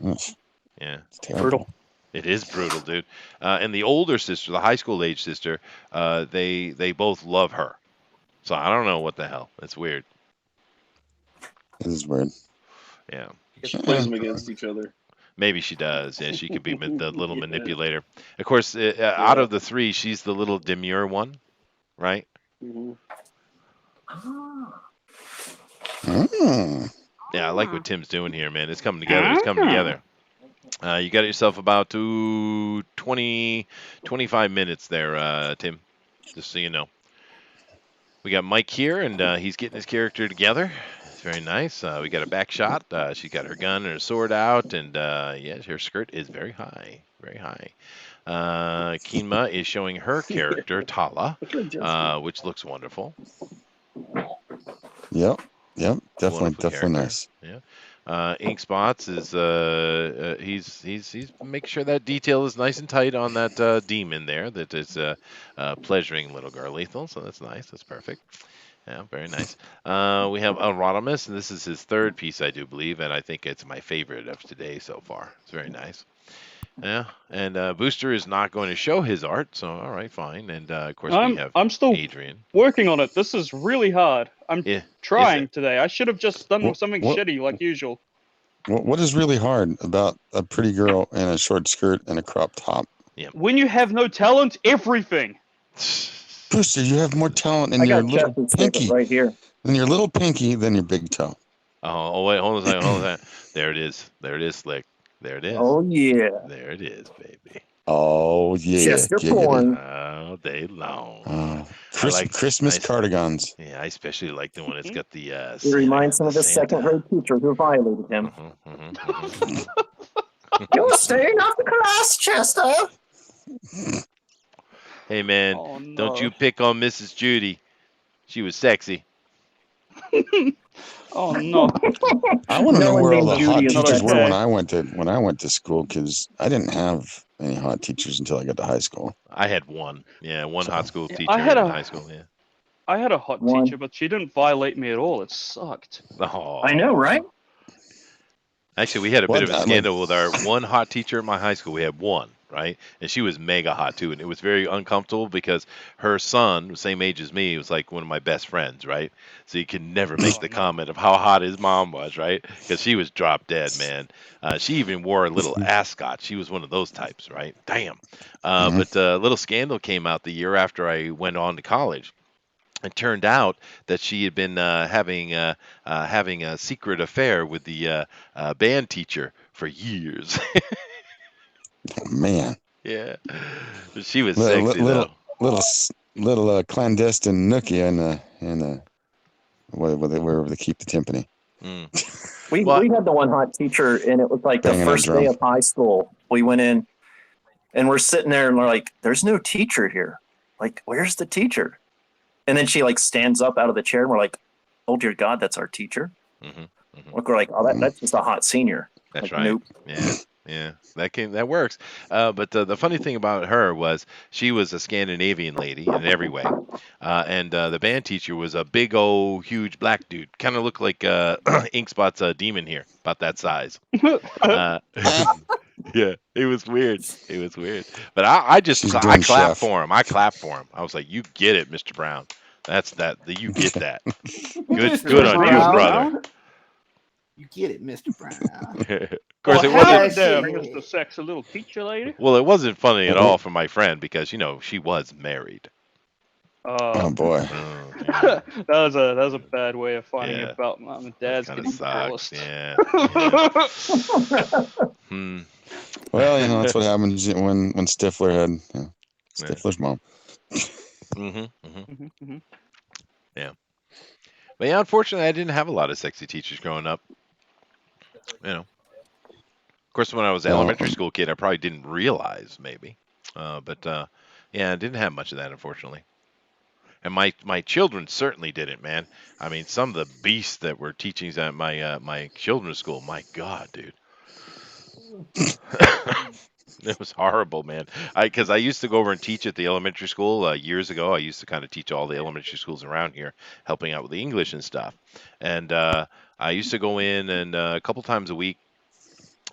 It's terrible. It is brutal, dude. And the older sister, the high school age sister, they both love her. So I don't know what the hell. It's weird. It is weird. Yeah. She plays them against each other. Maybe she does. Yeah, she could be the little manipulator. Of course, out of the three, she's the little demure one, right? Yeah, I like what Tim's doing here, man. It's coming together. It's coming together. You got yourself about 20, 25 minutes there, Tim, just so you know. We got Mike here, and he's getting his character together. It's very nice. We got a back shot. She's got her gun and her sword out, and yeah, her skirt is very high, very high. Keenma is showing her character, Tala, which looks wonderful. Yep, definitely Wonderful nice. Yeah. Ink Spots is he's making sure that detail is nice and tight on that demon there that is pleasuring little girl Lethal. So that's nice. That's perfect. Yeah, very nice. We have Rodimus, and this is his third piece, I do believe, and I think it's my favorite of today so far. It's very nice. Yeah, and Booster is not going to show his art, so all right, fine. And of course we have I'm still Adrian. working on it. This is really hard. I'm trying today. I should have just done something shitty like usual. What is really hard about a pretty girl in a short skirt and a crop top? Yeah. When you have no talent, everything. Booster, you have more talent in your little pinky right here. Than your little pinky than your big toe. Oh wait, hold on a second, hold on a second. There it is. There it is, Slick. There it is. Oh yeah. There it is, baby. Oh yeah. Chester porn. All day long. Christmas cardigans. Yeah, I especially like the one that's got the. It reminds him of his second-grade teacher who violated him. You're staying after class, Chester. Hey man, Oh, no. don't you pick on Mrs. Judy. She was sexy. Oh no! I want to know where all the hot Judy is teachers okay. were when I went to school, because I didn't have any hot teachers until I got to high school. I had one. Yeah, one hot school teacher I had in a- high school. Yeah. I had a hot teacher, but she didn't violate me at all. It sucked. Oh. I know, right? Actually, we had a bit of a scandal with our one hot teacher at my high school. We had one, right? And she was mega hot too, and it was very uncomfortable because her son, the same age as me, was like one of my best friends, right? So you can never make the comment of how hot his mom was, right? Because she was drop dead, man. She even wore a little ascot. She was one of those types, right? Damn. But a little scandal came out the year after I went on to college. It turned out that she had been having a secret affair with the band teacher for years. Man, Yeah, she was little sexy though. little clandestine nookie in wherever they keep the timpani. Mm. We Well, we had the one hot teacher, and it was like the Banging that first day drum. of high school. We went in, and we're sitting there, and we're like, "There's no teacher here. Like, where's the teacher?" And then she like stands up out of the chair, and we're like, "Oh dear God, that's our teacher." We're like, "Oh, that's just a hot senior." that's Like, right. nope. Yeah, that works. But the funny thing about her was she was a Scandinavian lady in every way, and the band teacher was a big old huge black dude, kind of looked like Inkspot's demon here, about that size. Yeah, it was weird. It was weird. But I just She's I doing clapped chef. for him. I clapped for him. I was like, "You get it, Mr. Brown. That's that. You get that. Good on you, brother." You get it, Mr. Brown. Of course, Well, it how wasn't. there, Mr. Sexy Little Teacher Lady? Well, it wasn't funny at all for my friend because she was married. Oh boy. that was a bad way of finding Yeah. about mom and dad's Kind of getting sucks. divorced. Yeah. Well, that's what happens when Stifler had Stifler's mom. Yeah. But yeah, unfortunately, I didn't have a lot of sexy teachers growing up. Of course, when I was an elementary school kid, I probably didn't realize maybe. But yeah, I didn't have much of that, unfortunately. And my children certainly didn't, man. I mean, some of the beasts that were teachings at my children's school, my God, dude. It was horrible, man. Because I used to go over and teach at the elementary school years ago. I used to kind of teach all the elementary schools around here, helping out with the English and stuff. And I used to go in and a couple times a week,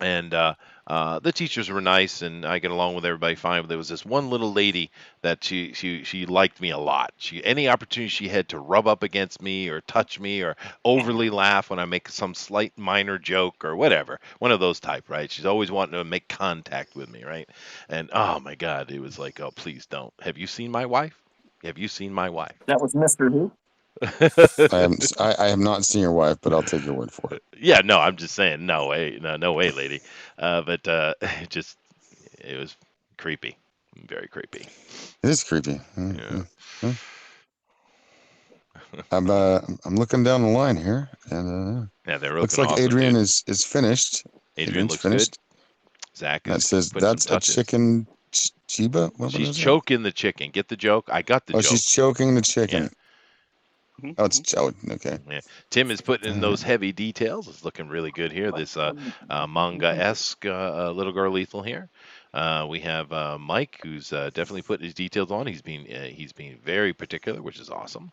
and the teachers were nice, and I get along with everybody fine. But there was this one little lady that she liked me a lot. Any opportunity she had to rub up against me or touch me or overly laugh when I make some slight minor joke or whatever, one of those type, right? She's always wanting to make contact with me, right? And oh my God, it was like, oh please don't. Have you seen my wife? Have you seen my wife? That was Mr. Who? I have not seen your wife, but I'll take your word for it. Yeah, no, I'm just saying, no way, no way, lady. But it was creepy, very creepy. It is creepy. Yeah. I'm looking down the line here, and Yeah, they're looks looking like awesome, Adrian dude. is finished. Adrian Adrian's looks finished. good. Zach That is says putting some that's a touches. chicken chiba. What She's is that? choking the chicken. Get the joke? I got the Oh, joke. she's choking the chicken. Yeah. Oh, it's okay. Yeah. Tim is putting in those heavy details. It's looking really good here. This manga-esque little girl lethal here. We have Mike, who's definitely putting his details on. He's being very particular, which is awesome.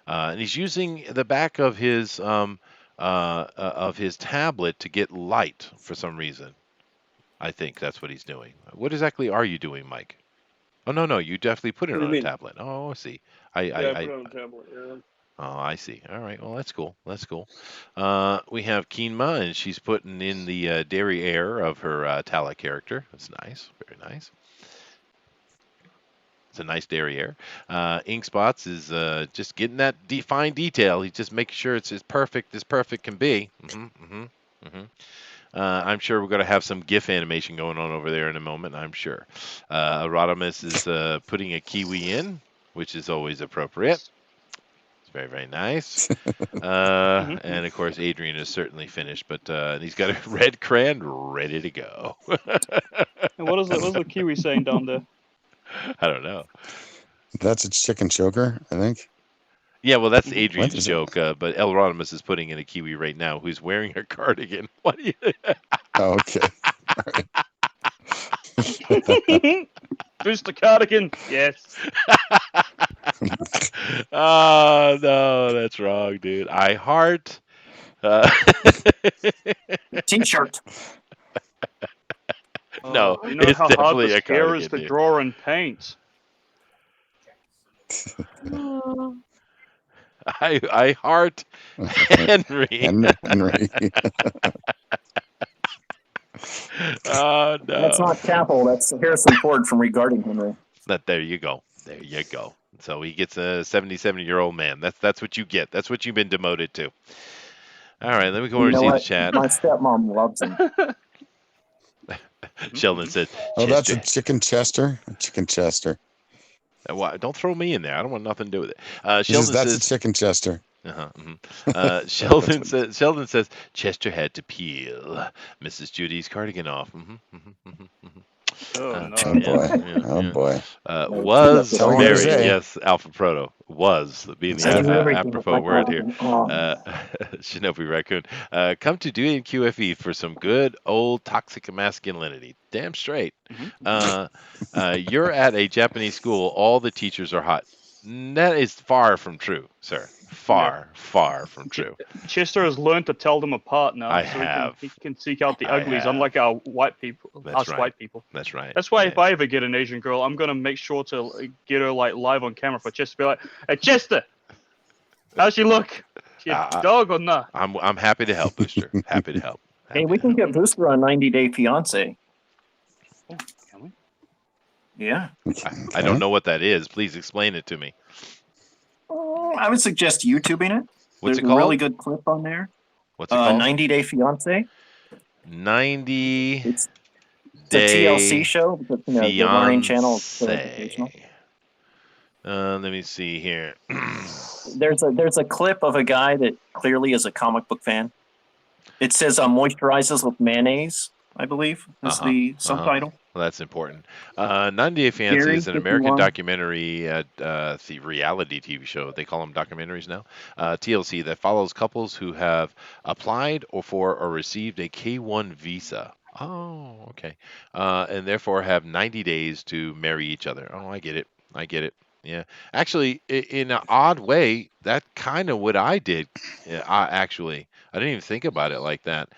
And he's using the back of his tablet to get light for some reason. I think that's what he's doing. What exactly are you doing, Mike? Oh no, you definitely put it What do on you a mean? tablet. Oh, I see. I put it on a tablet. Yeah. Oh, I see. All right. Well, that's cool. That's cool. We have Keenma, and she's putting in the derriere of her Tala character. That's nice. Very nice. It's a nice derriere. Inkspots is just getting that fine detail. He's just making sure it's as perfect can be. I'm sure we're going to have some GIF animation going on over there in a moment, I'm sure. Rodimus is putting a kiwi in, which is always appropriate. It's very, very nice. And of course, Adrian is certainly finished, but he's got a red crayon ready to go. And what's the kiwi saying down there? I don't know. That's a chicken choker, I think. Yeah, well, that's Adrian's joke, but El Rodimus is putting in a kiwi right now who's wearing a cardigan. What do you... Oh, okay. Booster cardigan, yes. Oh, no, that's wrong, dude. I heart... T-shirt. No, You know it's how hard definitely this a hair is cardigan, to dude. draw and paint. I heart Henry. Henry. Oh That's no. not Chapel. That's Harrison Ford from Regarding Henry. There you go. There you go. So he gets a 77-year-old man. That's what you get. That's what you've been demoted to. All right, let me go over You and know see the what? chat. My stepmom loves him. Sheldon said, Oh, that's a Chester. chicken Chester. A chicken Chester. Don't throw me in there. I don't want nothing to do with it. He says Sheldon that's a says, chicken Chester. Sheldon says Chester had to peel Mrs. Judy's cardigan off. Oh no. Oh boy. Oh boy. Was That's all you gotta married. say. Yes, Alpha Proto was being I do the everything with my apropos word here. cardigan on. Shinobi Raccoon. Come to Dewey and QFE for some good old toxic masculinity. Damn straight. You're at a Japanese school. All the teachers are hot. That is far from true, sir. Far from true. Chester has learned to tell them apart now, I so have. he can seek out the I uglies, have. unlike our white people. That's right. White people. That's right. That's why if I ever get an Asian girl, I'm gonna make sure to get her like live on camera for Chester. Be like, "Hey Chester, how's she look? She a dog or not?" I'm happy to help, Booster. Happy to help. Hey, we can get Booster on 90 Day Fiance. Oh, can we? Yeah. I don't know what that is. Please explain it to me. I would suggest YouTubing it. What's There's it a called? really good clip on there. What's it called? 90 Day Fiance. 90 It's a Day TLC show because the Learning Channel is so educational. Fiance. Let me see here. There's a clip of a guy that clearly is a comic book fan. It says moisturizes with mayonnaise, I believe, is the subtitle. Well, that's important. 90 Day Fiancé Gary, is an American 51. documentary, the reality TV show. They call them documentaries now. TLC that follows couples who have applied or received a K-1 visa. Oh, okay. And therefore have 90 days to marry each other. Oh, I get it. I get it. Yeah. Actually, in an odd way, that kind of what I did. Yeah, I didn't even think about it like that.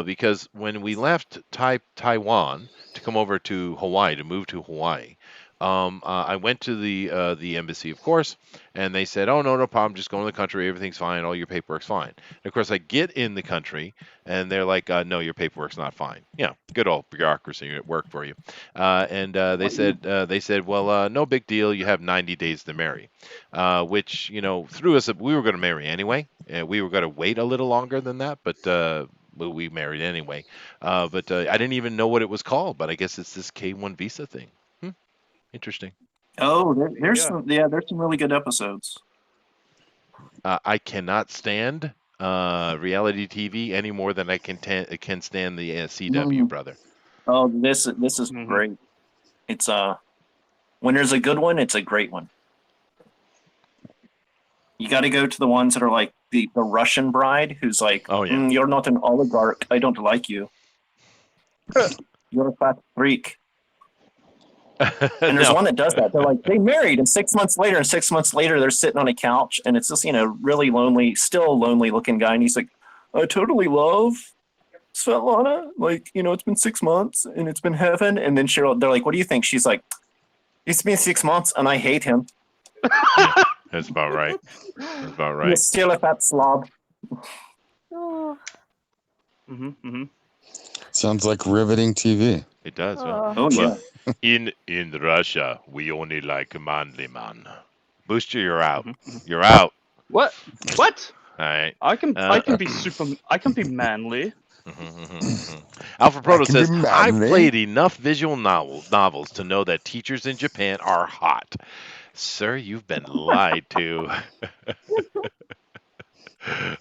Because when we left Taiwan to come over to Hawaii, to move to Hawaii, I went to the embassy, of course, and they said, "Oh, no problem. Just go in the country. Everything's fine. All your paperwork's fine." And of course, I get in the country, and they're like, "No, your paperwork's not fine." Yeah, good old bureaucracy at work for you. And they said, "Well, no big deal. You have 90 days to marry," which threw us. We were going to marry anyway. We were going to wait a little longer than that, but we married anyway. But I didn't even know what it was called. But I guess it's this K-1 visa thing. Interesting. Oh, there's some really good episodes. I cannot stand reality TV any more than I can stand the CW, brother. Oh, this is great. It's when there's a good one, it's a great one. You got to go to the ones that are like the Russian bride who's like, "Oh yeah, you're not an oligarch. I don't like you. You're a fat freak." And there's one that does that. They're like, they married, and 6 months later, they're sitting on a couch, and it's this, really lonely, still lonely looking guy, and he's like, "I totally love Svetlana. Like, it's been 6 months, and it's been heaven." And then Cheryl, they're like, "What do you think?" She's like, "It's been 6 months, and I hate him." Yeah, that's about right. That's about right. You're still a fat slob. Sounds like riveting TV. It does. Oh yeah. In Russia, we only like manly man. Booster, you're out. You're out. What? All right. I can be manly. Alpha Proto says, be "I've manly." played enough visual novels to know that teachers in Japan are hot." Sir, you've been lied to.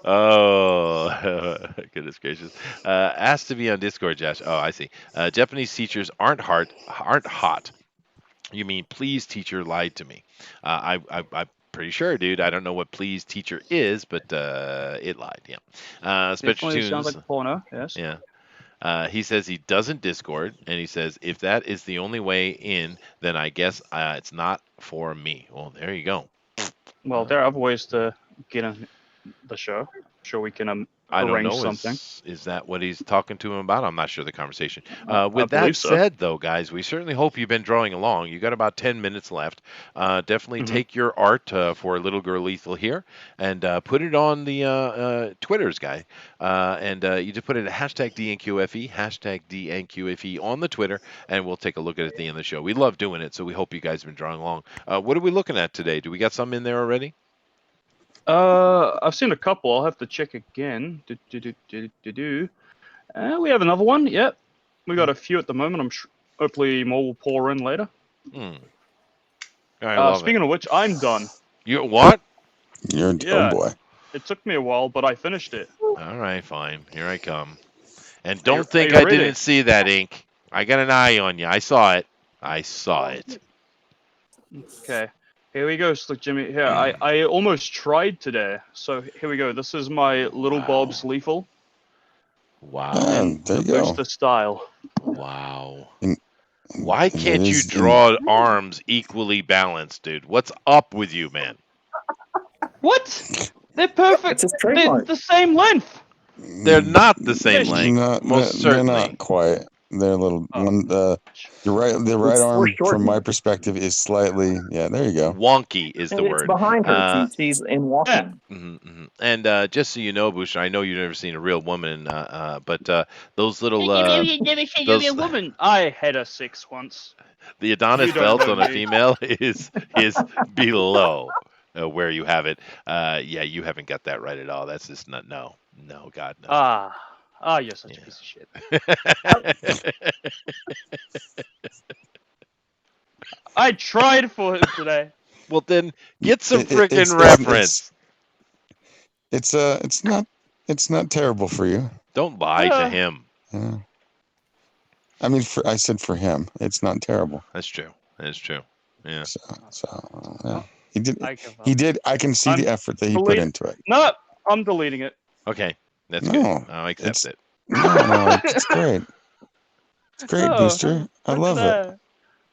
Oh, goodness gracious. Asked to be on Discord, Josh. Oh, I see. Japanese teachers aren't hot. You mean please teacher lied to me. I'm pretty sure, dude. I don't know what please teacher is, but it lied. Yeah. Spectre Definitely Tunes. sounds like porno. Yes. Yeah. He says he doesn't Discord, and he says if that is the only way in, then I guess it's not for me. Well, there you go. Well, there are other ways to get in the show. I'm sure we can I don't arrange know. something. Is that what he's talking to him about? I'm not sure the conversation. I With that believe so. said, though, guys, we certainly hope you've been drawing along. You got about 10 minutes left. Definitely Mhm. take your art for Little Girl Lethal here and put it on the Twitters, guy. And you just put it at hashtag DNQFE, hashtag DNQFE on the Twitter, and we'll take a look at it at the end of the show. We love doing it, so we hope you guys have been drawing along. What are we looking at today? Do we got some in there already? I've seen a couple. I'll have to check again. We have another one. Yep. We got a few at the moment. Hopefully more will pour in later. I love Speaking it. of which, I'm done. You what? Oh Yeah. boy. It took me a while, but I finished it. All right, fine. Here I come. And don't Are think you I ready? didn't see that ink. I got an eye on you. I saw it. I saw it. Okay. Here we go, Slick Jimmy. Here, I almost tried today. So here we go. This is my Little Bob's Lethal. Wow. In There the you go. booster style. Wow. And Why it can't you is draw arms equally balanced, dude? What's up with you, man? What? They're perfect. It's his They're trademark. the same length. They're not the same length. Not, Most they're certainly. not quite. They're a little one. You're right. The right It's arm, from foreshortened. my perspective, is slightly. Yeah, there you go. Wonky is the It's word. behind her. She's in walking. And just so you know, Booster, I know you've never seen a real woman, but those little never seen a real woman. I had a 6 once. the Adonis You don't belt know on a me. female is below where you have it. Yeah, you haven't got that right at all. That's just not no, God no. You're such a piece of shit. I tried for him today. Well, then get some It's freaking reference. It's not terrible for you. Don't lie to him. Yeah. I mean, I said for him, it's not terrible. That's true. That's true. Yeah. So yeah. He did. I give up. He did. I can see the effort that he put into it. No, I'm deleting it. Okay, that's No, good. I'll accept it. No, it's great. It's great, Oh, Booster. I love it.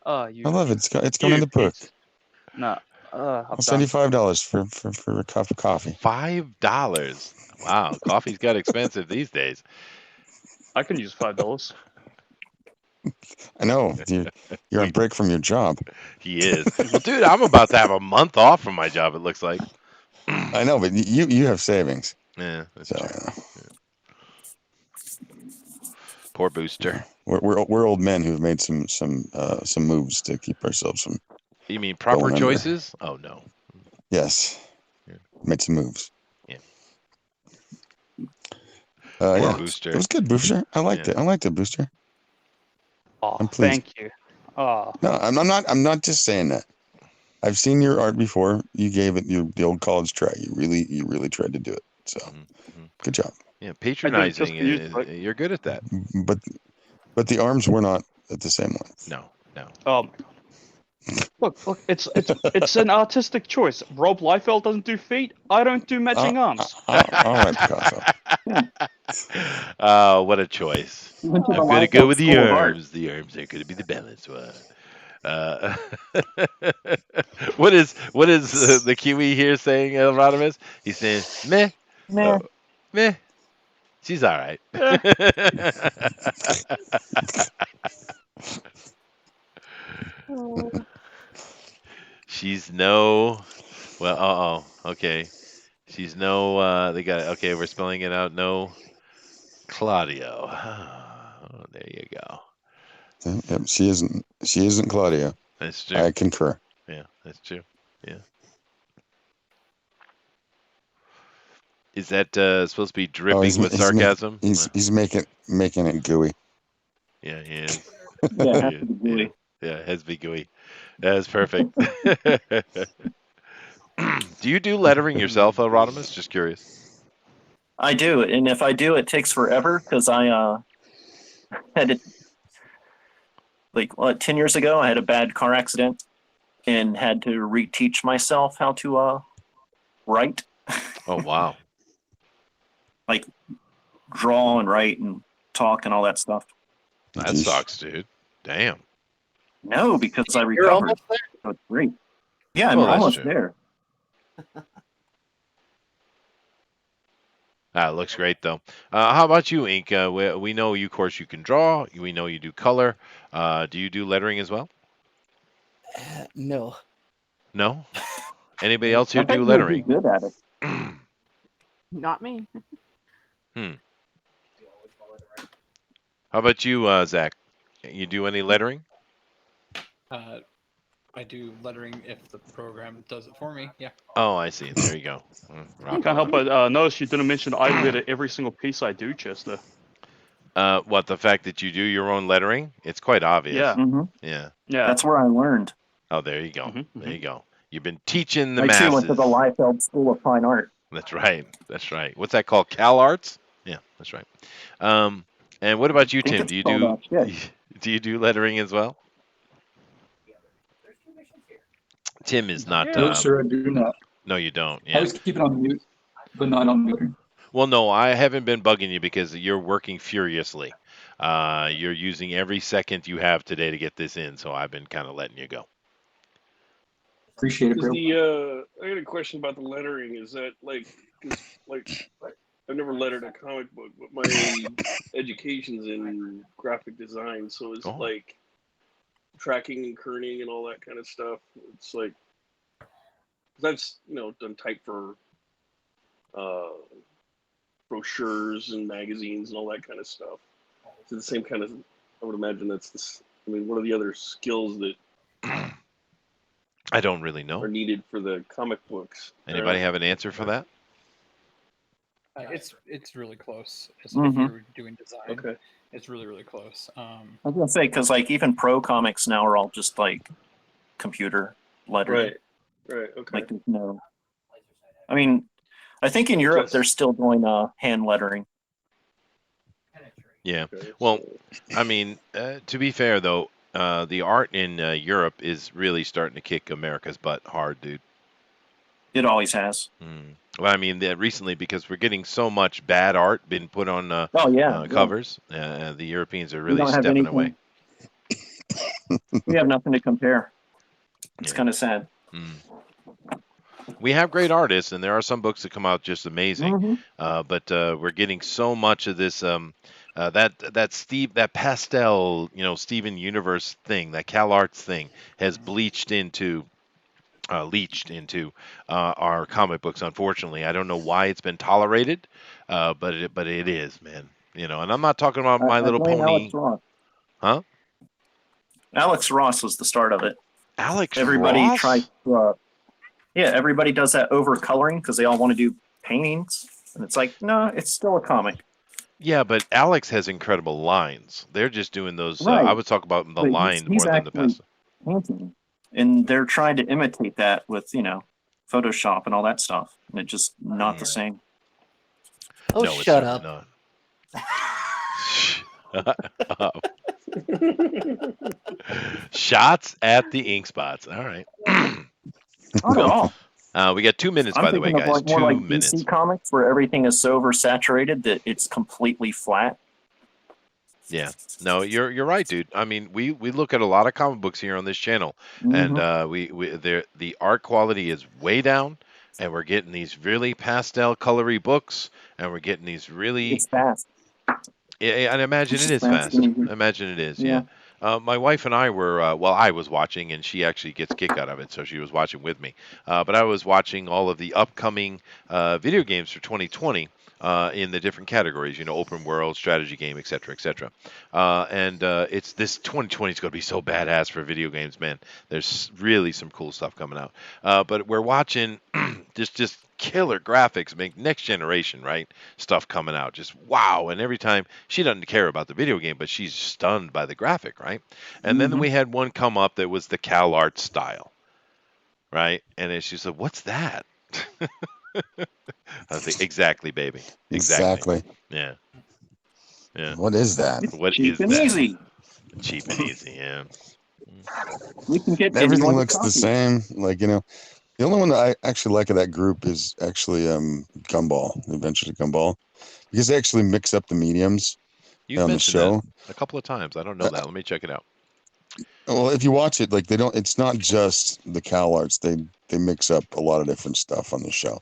Oh, you. I love it. It's going in the book. No. I'll send you $5 for a cup of coffee. $5. Wow, coffee's got expensive these days. I can use $5. I know you're on break from your job. He is. Well, dude, I'm about to have a month off from my job. It looks like. I know, but you have savings. Yeah, that's true. Yeah. Poor Booster. We're old men who've made some moves to keep ourselves from. You mean proper going under. choices? Oh no. Yes. Yeah. Made some moves. Yeah. Yeah. Booster. It was good, Booster. I liked it. I liked it, Booster. Oh, I'm pleased. thank you. Oh. No, I'm not just saying that. I've seen your art before. You gave it the old college try. You really tried to do it. So, good job. Yeah, patronizing. You're good at that. But the arms were not at the same length. No. Oh my God. Look, it's an artistic choice. Rob Liefeld doesn't do feet. I don't do matching arms. All right, Picasso. Oh, what a choice! I'm going to go with the arms. The arms are going to be the balanced one. What is the Kiwi here saying, Rodimus? He's saying, meh. Meh. She's all right. She's no. Well, okay. She's no. They got it. Okay, we're spelling it out. No. Claudio. Oh, there you go. Yep, she isn't Claudio. That's true. I concur. Yeah, that's true. Yeah. Is that supposed to be dripping with sarcasm? He's making it gooey. Yeah, he is. Yeah, it has to be gooey. That's perfect. Do you do lettering yourself, Rodimus? Just curious. I do, and if I do, it takes forever because I had it 10 years ago. I had a bad car accident and had to reteach myself how to write. Oh wow! Like draw and write and talk and all that stuff. That sucks, dude. Damn. No, because I recovered. You're almost there. So it's great. Yeah, I'm Well, that's almost true. there. It looks great though. How about you, Ink? We know you, of course, you can draw. We know you do color. Do you do lettering as well? No. No. Anybody No. else I here bet do you would be lettering? good at it. Not me. Hmm. How about you, Zach? You do any lettering? I do lettering if the program does it for me. Yeah. Oh, I see. There you go. I Rock can't help on. but notice you didn't mention I litter every single piece I do, Chester. What, the fact that you do your own lettering? It's quite obvious. Yeah, Hmm. Yeah. yeah. That's where I learned. Oh, there you go. hmm There you go. You've been teaching the I too went to the masses. Liefeld School of Fine Art. That's right. That's right. What's that called? Cal Arts? Yeah, that's right. Um, and what about you, I think Tim? it's called shit. Do you do lettering as well? Tim is not. No, sir, I do not. No, you don't. I Yeah. always keep it on mute, but not on mute. Well, no, I haven't been bugging you because you're working furiously. You're using every second you have today to get this in, so I've been kind of letting you go. Appreciate it, Does bro. I got a question about the lettering. Is that because I've never lettered a comic book, but my education's in graphic design, so it's Oh. like tracking and kerning and all that kind of stuff. It's like, cause I've done type for uh, brochures and magazines and all that kind of stuff. It's the same kind of. I would imagine that's this. I mean, what are the other skills that I don't really know. are needed for the comic books? Anybody have an answer for that? It's really close. If Mhm. you're doing design, Okay. it's really close. I was gonna say because like even pro comics now are all just like computer lettering. Right. Okay. Like there's no. I mean, I think in Europe they're still doing hand lettering. Yeah. Okay, Well, so- I mean, to be fair though, the art in Europe is really starting to kick America's butt hard, dude. It always has. Well, I mean, recently because we're getting so much bad art been put on Oh yeah. covers, the Europeans are We really don't have stepping anything. away. We have nothing to compare. It's Yeah. kind of sad. We have great artists, and there are some books that come out just amazing. Mhm. But we're getting so much of this that pastel, Steven Universe thing, that Cal Arts thing has leached into our comic books. Unfortunately, I don't know why it's been tolerated, but it is, man. And I'm not talking about My I Little blame Pony, Alex Ross. huh? Alex Ross was the start of it. Alex Everybody Ross? tries to. Yeah, everybody does that over coloring because they all want to do paintings, and it's like, no, it's still a comic. Yeah, but Alex has incredible lines. They're just doing those. I Right. would talk about the But line he's more than the actually pastel. painting, and they're trying to imitate that with Photoshop and all that stuff, and it's just not the same. Oh, No, it's shut certainly up. not. Shots at the ink spots. All right. Not at all. We got 2 minutes, I'm by the way, thinking of guys. like more 2 like minutes. DC comics where everything is so oversaturated that it's completely flat. Yeah. No, you're right, dude. I mean, we look at a lot of comic books here on this channel, and the art quality is way down, and we're getting these really pastel colory books, and we're getting these really. It's fast. Yeah, and imagine It's it just is fast fast. and easy. Imagine it is, Yeah. yeah. My wife and I were, I was watching, and she actually gets a kick out of it, so she was watching with me. But I was watching all of the upcoming video games for 2020 in the different categories, open world, strategy game, etc., etc. And it's this 2020 is going to be so badass for video games, man. There's really some cool stuff coming out. But we're watching just killer graphics, make next generation, right? Stuff coming out. Just wow. And every time she doesn't care about the video game, but she's stunned by the graphic, right? And then we had one come up that was the Cal Art style, right? And then she said, "What's that?" I was like, "Exactly, baby. Exactly. Yeah. Yeah. What is that? What Cheap is and that? easy. Cheap and easy, yeah. You can get Everything anyone to looks the copy. same. Like, the only one that I actually like of that group is actually Gumball, the Adventures of Gumball, because they actually mix up the mediums You've on the mentioned that show. a couple of times. I don't know that. Let me check it out. Well, if you watch it, like they don't. It's not just the Cal Arts. They mix up a lot of different stuff on the show.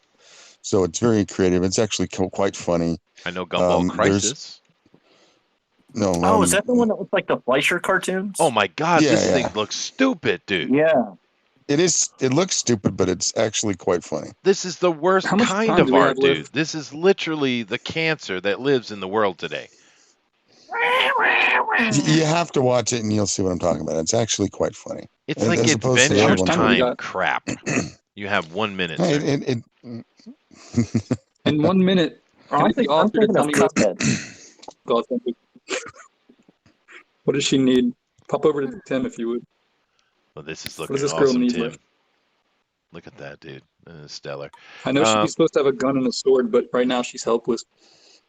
So it's very creative. It's actually quite funny. I know Gumball Crisis. No. Oh, is that the one that looks like the Fleischer cartoons? Oh my God, Yeah, this yeah. thing looks stupid, dude. Yeah. It is. It looks stupid, but it's actually quite funny. This is the worst How much kind time of do we art, have dude. left? This is literally the cancer that lives in the world today. You have to watch it, and you'll see what I'm talking about. It's actually quite funny. It's like as opposed to the Adventure other ones. How much time we Time got? crap. You have 1 minute, Hey, sir. In 1 minute, can I I'm get the thinking author to tell of me what Cuphead. what does she need? Pop over to Tim if you would. Well, this is What looking does this girl awesome, need Tim. left? Look at that, dude. Stellar. I know she's supposed to have a gun and a sword, but right now she's helpless.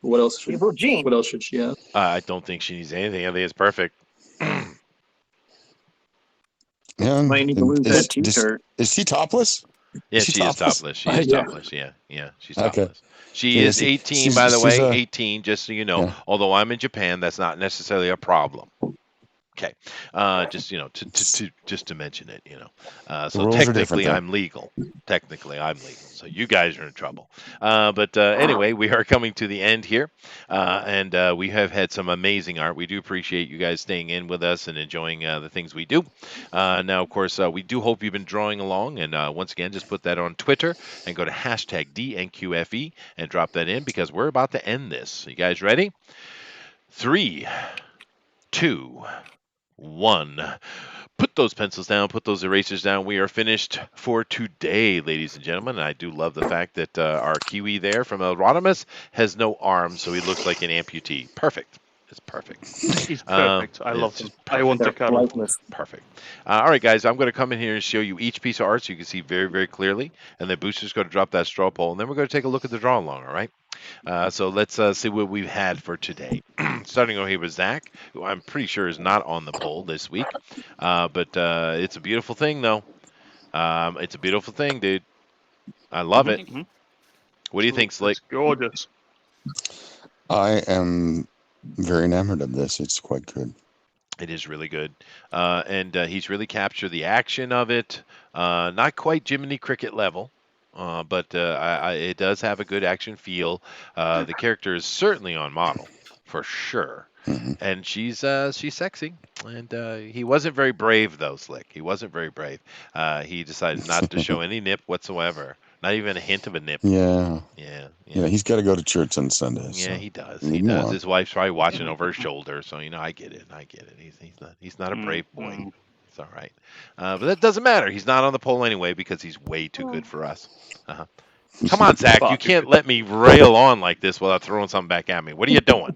What else should What else should she have? I don't think she needs anything. I think it's perfect. Yeah. Might need to lose that t-shirt. Is she topless? Yeah, she she is topless. She is Yeah. topless. Yeah, she's Okay. topless. She Yeah, is 18, by the way. 18, just so you know. Yeah. Although I'm in Japan, that's not necessarily a problem. Okay, just just to mention it, so rules are different technically there. I'm legal. Technically I'm legal. So you guys are in trouble. But anyway, we are coming to the end here, and we have had some amazing art. We do appreciate you guys staying in with us and enjoying the things we do. Now, of course, we do hope you've been drawing along, and once again, just put that on Twitter and go to #DNQFE and drop that in because we're about to end this. You guys ready? 3, 2, 1. Put those pencils down, put those erasers down. We are finished for today, ladies and gentlemen. And I do love the fact that our Kiwi there from Erotimus has no arms, so he looks like an amputee. Perfect. It's perfect. He's perfect. I love him. I want to cuddle. Perfect. All right, guys, I'm going to come in here and show you each piece of art so you can see very, very clearly. And then Booster's going to drop that straw poll, and then we're going to take a look at the draw along, all right? So let's see what we've had for today. Starting over here with Zach, who I'm pretty sure is not on the poll this week. But it's a beautiful thing, though. It's a beautiful thing, dude. I love it. What do you think, Slick? It's gorgeous. I am very enamored of this. It's quite good. It is really good. And he's really captured the action of it. Not quite Jiminy Cricket level. But it does have a good action feel. The character is certainly on model, for sure. Mm-hmm. And she's sexy. And he wasn't very brave, though, Slick. He wasn't very brave. He decided not to show any nip whatsoever. Not even a hint of a nip. Yeah. Yeah. He's got to go to church on Sundays. Yeah, so he does. leave He him does. alone. His wife's probably watching over his shoulder, so I get it. He's not a brave boy. It's all right. But that doesn't matter. He's not on the poll anyway because he's way too good for us. Come on, Zach. You can't let me rail on like this without throwing something back at me. What are you doing?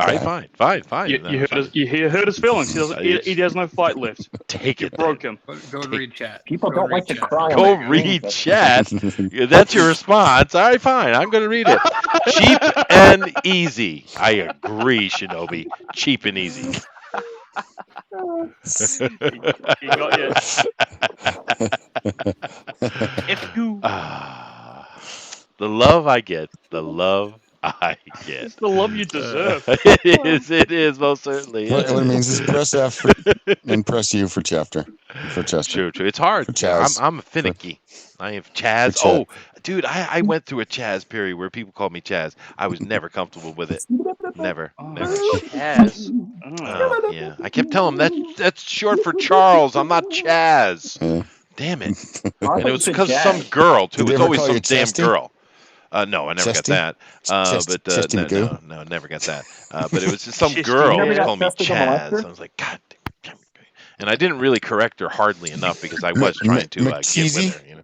All right, fine. You hurt his feelings. He has no fight left. Take it. Broke him. Go read chat. People don't like to cry. Go read chat. That's your response. All right, fine. I'm going to read it. Cheap and easy. I agree, Shinobi. Cheap and easy. He got you. If you. The love I get. The love I get. It's the love you deserve. It is, most certainly. What it means is press F and press U for Chester. For Chester. True. It's hard. For Chaz. I'm finicky. I have Chaz. Oh, dude, I went through a Chaz period where people called me Chaz. I was never comfortable with it. Never. Chaz. Yeah. I kept telling them that's short for Charles. I'm not Chaz. Yeah. Damn it. And it was because of some girl, too. Did they It's ever always call some you damn Chesty? girl. No, I never Chesty? got that. No, never got that. But it was just some Chesty, girl you never was got calling me Chesty the Chaz. molester? I was like, God damn it. And I didn't really correct her hardly enough because I was trying to get with her.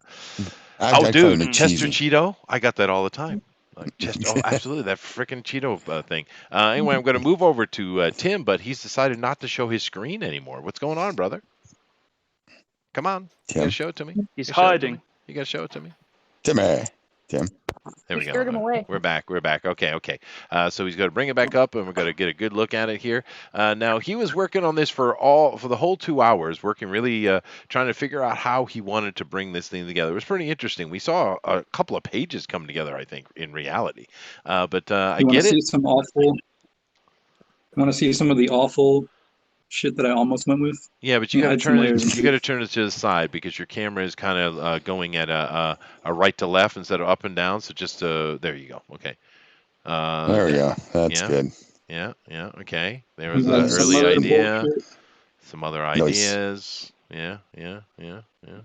Oh, dude, Chester Cheeto. I got that all the time. Like Chester, absolutely, that freaking Cheeto thing. Anyway, I'm going to move over to Tim, but he's decided not to show his screen anymore. What's going on, brother? Come on. You got to show it to me. He's hiding. You got to show it to me. Tim. There we go. Scared him away. We're back. Okay. So he's going to bring it back up, and we're going to get a good look at it here. Now he was working on this for the whole 2 hours, working really trying to figure out how he wanted to bring this thing together. It was pretty interesting. We saw a couple of pages come together, I think, in reality. But I get it. Want to see some of the awful shit that I almost went with. Yeah, but you got to Add some turn layers. it. You got to turn it to the side because your camera is kind of going at a right to left instead of up and down. So just there you go. Okay. There we go. That's Yeah. good. Yeah. Yeah. Okay. There was an Add some early other idea. bullshit. Some other Nice. ideas. Yeah. Yeah. Yeah. Yeah.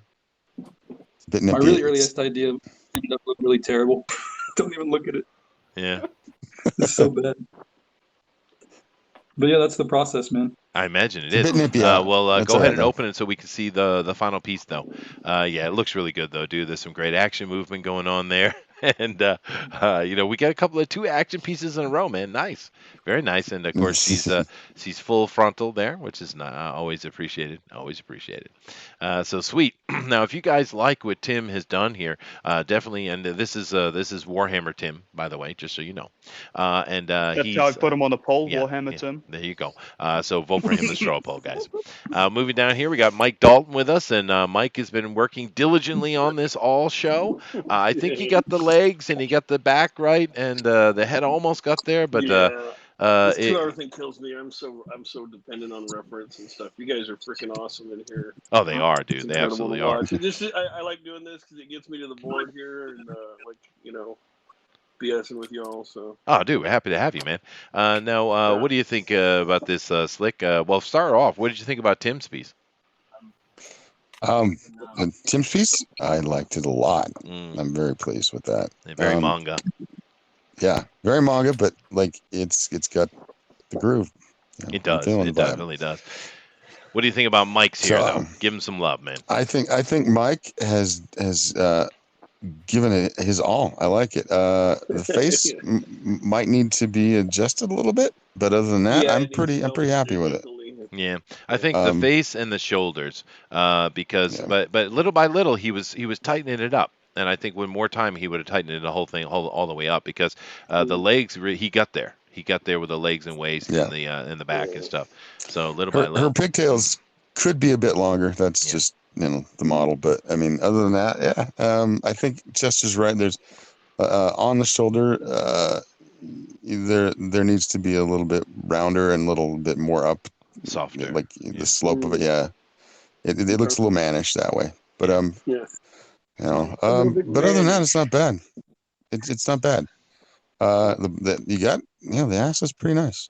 It's a bit My nippy. really earliest idea ended up looking really terrible. Don't even look at it. Yeah. It's so bad. But yeah, that's the process, man. I imagine it It's a is. bit nippy, yeah. Well, That's go all ahead right, and though. open it so we can see the final piece, though. Yeah, it looks really good, though, dude. There's some great action movement going on there, and we got a couple of 2 action pieces in a row, man. Nice, very nice. And of course, she's full frontal there, which is not, always appreciated. Always appreciated. So sweet. Now, if you guys like what Tim has done here, definitely. And this is Warhammer Tim, by the way, just so you know. And That's he's how I put him on the poll, yeah, Warhammer yeah, Tim. there you go. So vote for him in the straw poll, guys. Moving down here, we got Mike Dalton with us, and Mike has been working diligently on this all show. I think he got the legs and he got the back right, and the head almost got there, but Yeah. This 2 hour thing kills me. I'm so dependent on reference and stuff. You guys are freaking awesome in here. oh, they are, It's dude. They incredible absolutely to are. watch. I like doing this because it gets me to the board here and BSing with y'all. So Oh, dude, we're happy to have you, man. Now, what do you think about this, Slick? Well, start off. What did you think about Tim's piece? Tim's piece, I liked it a lot. I'm very pleased with that. Very manga. Yeah, very manga, but like it's got the groove. It does. It definitely does. What do you think about Mike's here, though? Give him some love, man. I think Mike has given it his all. I like it. The face might need to be adjusted a little bit, but other than that, I'm pretty happy with it. Yeah, I think the face and the shoulders, because but little by little he was tightening it up, and I think with more time he would have tightened it the whole thing all the way up because the legs he got there. He got there with the legs and waist and the back and stuff. So little by little. Her pigtails could be a bit longer. That's just the model, but I mean, other than that, yeah. I think just is right. There's on the shoulder. There needs to be a little bit rounder and a little bit more up. Softer, like the slope of it. Yeah, it looks a little mannish that way. But but other than that, it's not bad. It's not bad. You got the ass is pretty nice.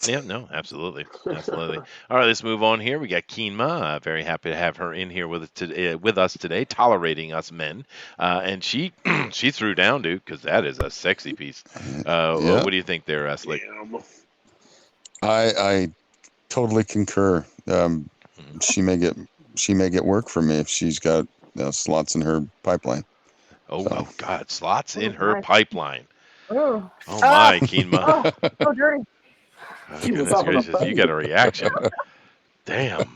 Yeah, no, absolutely. All right, let's move on here. We got Keenma. Very happy to have her in here with us today, tolerating us men. And she she threw down, dude, because that is a sexy piece. What do you think there, Slick? I totally concur. She may get work for me if she's got slots in her pipeline. Oh God, slots in her pipeline. Oh my, Keenma. So dirty. Oh, goodness gracious, you got a reaction. Damn.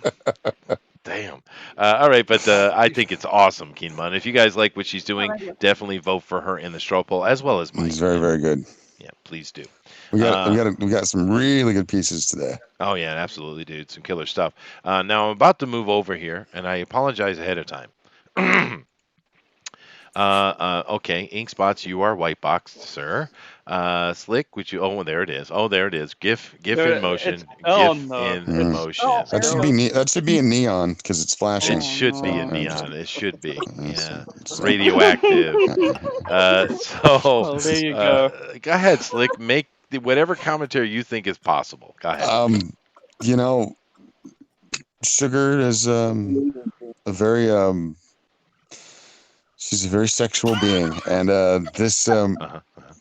All right, but I think it's awesome, Keenma. And if you guys like what she's doing, definitely vote for her in the straw poll as well as Mike. It's very, very good. Yeah, please do. We got some really good pieces today. Oh yeah, absolutely, dude. Some killer stuff. Now I'm about to move over here, and I apologize ahead of time. Okay, ink spots. You are white boxed, sir. Slick, would you? Oh, there it is. Oh, there it is. GIF in motion. In motion. That should be a neon because it's flashing. It should be a neon. It should be. Yeah. Radioactive. So there you go. Go ahead, Slick. Make whatever commentary you think is possible. Go ahead. Sugar is a very she's a very sexual being, and this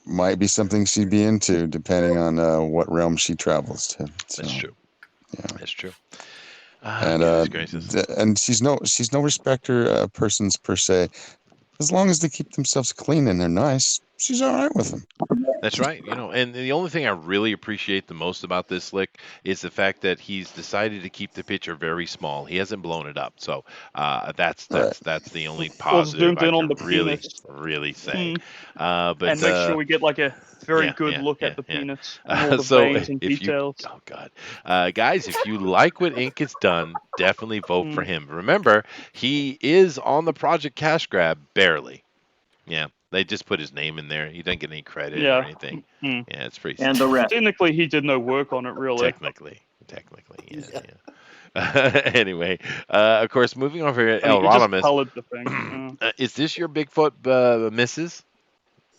might be something she'd be into, depending on what realm she travels to. So, that's true. Yeah, that's true. And she's no respecter of persons per se. As long as they keep themselves clean and they're nice, she's all right with them. That's right. And the only thing I really appreciate the most about this Slick is the fact that he's decided to keep the picture very small. He hasn't blown it up. So that's the only positive I can really say. But and make sure we get like a very good look at the penis and all the veins and details. Oh God, guys, if you like what Ink has done, definitely vote for him. Remember, he is on the Project Cash Grab barely. Yeah. They just put his name in there. He didn't get any credit or anything. Yeah, it's pretty. And the rest. Technically, he did no work on it, really. Technically, Technically, yeah. Anyway, of course, moving over here, I mean, he just Elrodimus. colored the thing. Is this your Bigfoot, Mrs.?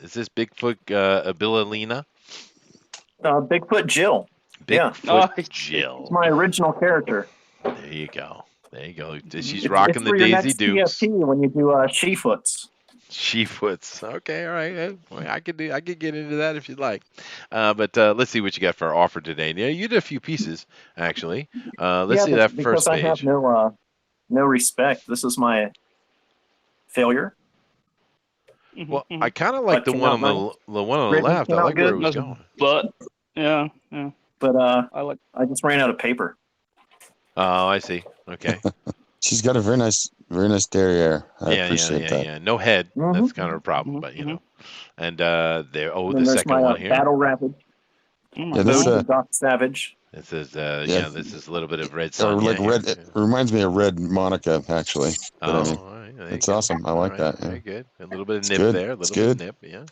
Is this Bigfoot, Abililina? Bigfoot Jill. Yeah. Bigfoot Nice. Jill. It's my original character. There you go. There you go. She's It's rocking the for your Daisy next Dukes. TFT when you do She-Foots. She-Foots. Okay, all right. I could get into that if you'd like. But let's see what you got for our offer today. Yeah, you did a few pieces actually. Let's see that because first I have page. no respect. This is my failure. Well, I kind of like the one on the one on the Written left. I came out like where it good. was going. But yeah. But I just ran out of paper. Oh, I see. Okay. She's got a very nice derriere. I appreciate that. Yeah. No head. Mhm. That's kind of a problem, but you know. And there. Oh, And then the there's second my one here. Battle Rapid. Yeah, this Doc Savage. This is this is a little bit of red or sun. like red. It reminds me of Red Monica, actually. But I mean, All right, there it's you go. awesome. I All like right, that. Very Yeah. good. A little bit of It's nip good. there. A It's little bit good. of nip. Yeah.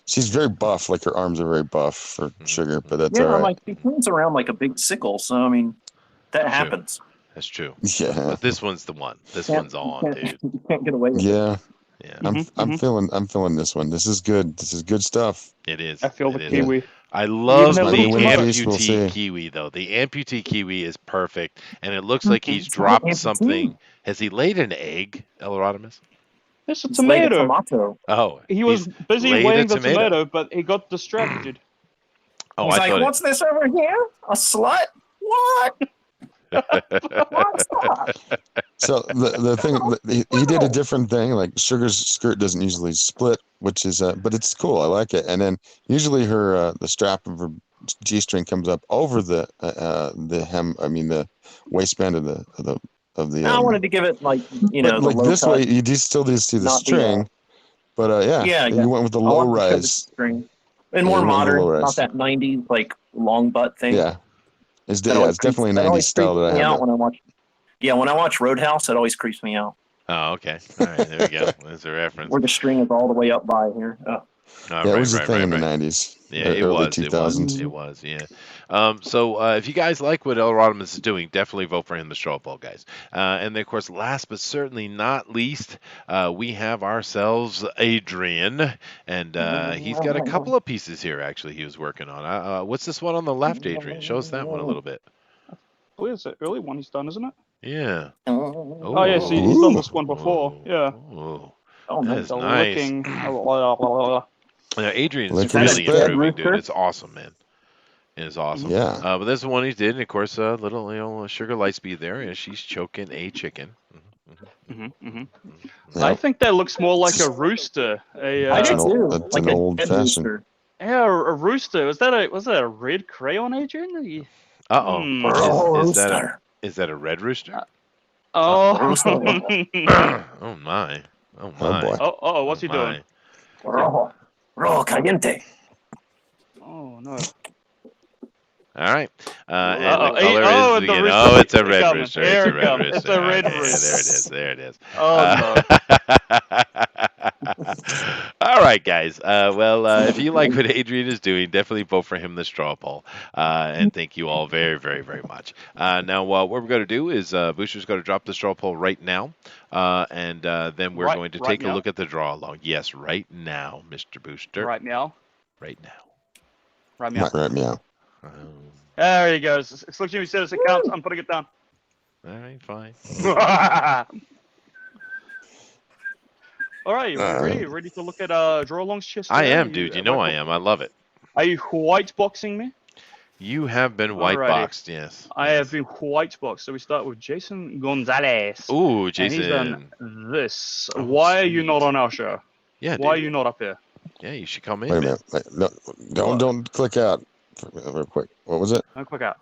She's very buff. Like her arms are very buff for sugar, but that's Yeah, all right. like he swings around like a big sickle. So I mean, that happens. That's true. Yeah. But this one's the one. This Can't- one's on, dude. You can't get away with it. Yeah. Yeah. I'm feeling this one. This is good. This is good stuff. It is. I feel It the is. kiwi. I love This might the be a winning piece. We'll amputee see. kiwi though. The amputee kiwi is perfect, and it looks like he's dropped something. Has he laid an egg, Elrodimus? It's a It's like a tomato. tomato. Oh, He was he's busy laid a weighing the tomato. tomato, but he got distracted. Oh, He's I like, thought. what's this over here? A slut? What? So the thing he did a different thing. Like Sugar's skirt doesn't usually split, which is but it's cool. I like it. And then usually her the strap of her G-string comes up over the hem. I mean the waistband of the I wanted to give it like but the like low this cut. way you do still do see the not the, string, but yeah, you went with the I low want to show the rise. string. And Yeah, more you went with the modern, low rise. not that 90s like long butt thing. Yeah, it's That always definitely a that 90s always style that creeps I me have. out when I watch. Yeah, when I watch Roadhouse, it always creeps me out. Oh, okay. All right, there we go. There's a reference. Where the string is all the way up by here. Oh. Yeah, it was a thing in the 90s. Yeah, it early was. 2000s. It was. Yeah. So if you guys like what Elrodimus is doing, definitely vote for him to straw poll, guys. And then, of course, last but certainly not least, we have ourselves Adrian, and he's got a couple of pieces here. Actually, he was working on. What's this one on the left, Adrian? Show us that one a little bit. Oh, it's an early one he's done, isn't it? Yeah. Oh, yeah, see, he's done this one before. Yeah. Oh, that is The nice. licking. Yeah, Adrian's Lick really respect. improving, dude. It's awesome, man. It is awesome. Yeah. But this is the one he did, and of course, little Sugar Lightspeed there, and she's choking a chicken. I think that looks more like a rooster. I do too. That's Like an a old dead fashioned. rooster. Yeah, a rooster. Was that a red crayon, Adrian? Uh-oh. Oh, Is that a red rooster? Oh. Oh my. Oh Oh my. boy. Oh, what's he doing? Rojo caliente. Oh no. All right. And Uh-oh. the color Oh, is the again. rooster. Oh, it's a It's red coming. rooster. Here It's a it red comes. rooster. It's a red Yeah, rooster. there it is. Oh All right, guys. If you like what Adrian is doing, definitely vote for him the straw poll. And thank you all very, very, very much. Now, what we're going to do is Booster's going to drop the straw poll right now. And then we're going to take a look at the draw along. Yes, right now, Mr. Booster. Right now. Right now. Right now. Right meow. There he goes. It's looking, he says it counts. I'm putting it down. All right, fine. All right, ready to look at draw along's chest? I am, dude. You know I am. I love it. Are you white boxing me? You have been white boxed, yes. I have been white boxed. So we start with Jason Gonzalez. Ooh, And he's Jason. done this. Oh, Why are you not on our show? Yeah, Why are dude. you not up here? Yeah, you should come in. Wait a man. minute. No, don't click out real quick. What was it? Don't click out.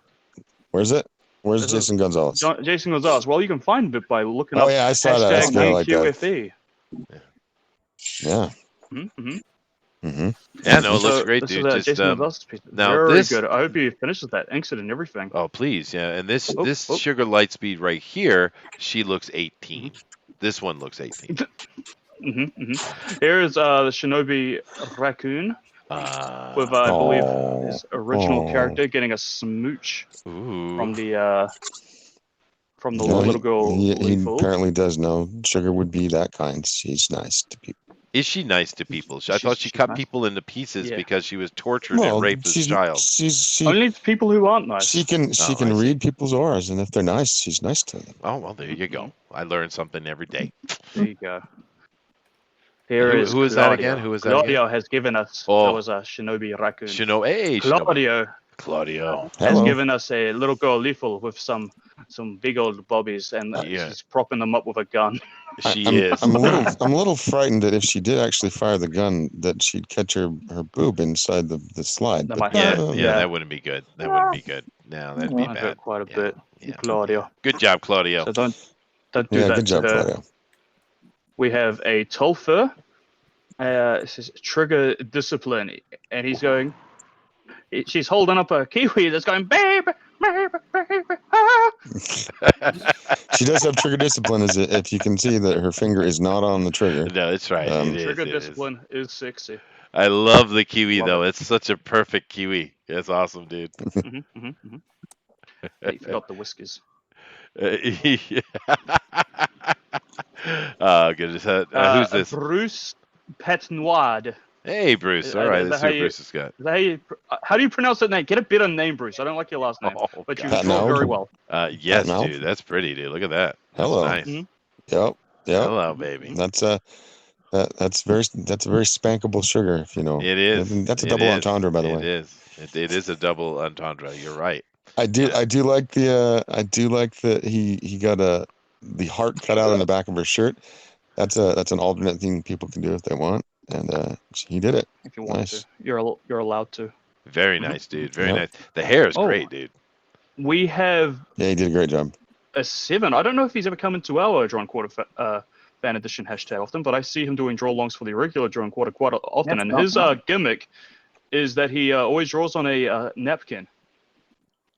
Where's it? Where's This is Jason Gonzalez? Jason Gonzalez. Well, you can find it by looking Oh up yeah, I saw that. That's hashtag good. I like that. AQFE. Yeah. Mm-hmm. Yeah, no, it looks So, great, this dude. is, Just Jason Gonzalez piece. now Very this. good. I hope he finishes that. Inks it and everything. Oh, please, yeah. And this Oh, this oh. Sugar Lightspeed right here, she looks 18. This one looks 18. Here is the Shinobi Raccoon. with I believe Oh, his original oh. character getting a smooch Ooh. from the No, little girl. he Lethal. apparently does know. Sugar would be that kind. She's nice to people. Is she nice to people? I thought she she's cut nice. people into pieces Yeah. because she was tortured and Well, raped as a child. she Only to people who aren't nice. she can Oh, I can see. read people's auras, and if they're nice, she's nice to them. Oh, well, there you go. I learn something every day. There you go. Here is who is Claudio. that again? Who is that again? Claudio has given us. Oh. That was a Shinobi Raccoon. Hey, Claudio Claudio. has Hello. given us a little girl lethal with some big old bobbies, and Yeah. she's propping them up with a gun. I'm a little frightened that if she did actually fire the gun, that she'd catch her boob inside the slide. That But, might hurt. Yeah, that wouldn't be good. That wouldn't be good. No, that'd be Might bad. hurt quite a bit. Yeah. Claudio. Good job, Claudio. So don't do yeah, that good job, to her. Claudio. We have a Tolfer. It says trigger discipline, and he's going. She's holding up a kiwi that's going, baby, baby, baby. Ah. She does have trigger discipline, if you can see that her finger is not on the trigger. No, that's right. Trigger discipline is sexy. I love the kiwi, Love though. it. It's such a perfect kiwi. It's awesome, dude. Hey, you forgot the whiskers. Oh, goodness. Who's this? Bruce Petnoid. Hey, Bruce. All right, let's see what Bruce has got. How do you pronounce that name? Get a better name, Bruce. I don't like your last name, but you draw very well. Yes, dude. That's pretty, dude. Look at that. Hello. That's nice. Yep. Hello, baby. That's a very spankable sugar, if you know. It is. That's a double entendre, by the way. It is. It is a double entendre. You're right. I do like that he got the heart cut out on the back of her shirt. That's an alternate thing people can do if they want, and he did it. If you want to, you're allowed to. Very nice, dude. Very nice. The hair is great, dude. We have. Yeah, he did a great job. A 7. I don't know if he's ever come into our Drawn Quarter fan edition hashtag often, but I see him doing draw longs for the regular Drawn Quarter quite often, and his gimmick is that he always draws on a napkin.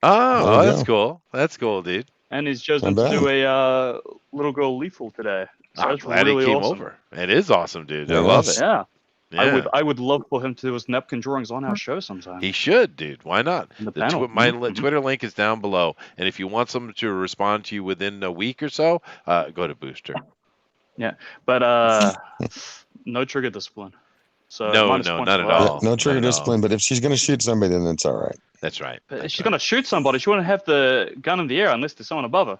Oh, that's cool. That's cool, dude. And he's chosen to do a little girl lethal today. So I'm glad he came over. It is awesome, dude. I love it. Yeah. Yeah. I would love for him to do his napkin drawings on our show sometime. He should, dude. Why not? My panel. Twitter link is down below, and if you want someone to respond to you within a week or so, go to Booster. Yeah, but no trigger discipline. So no, not at all. No trigger discipline, but if she's gonna shoot somebody, then it's all right. That's right. If she's gonna shoot somebody, she wouldn't have the gun in the air unless there's someone above her.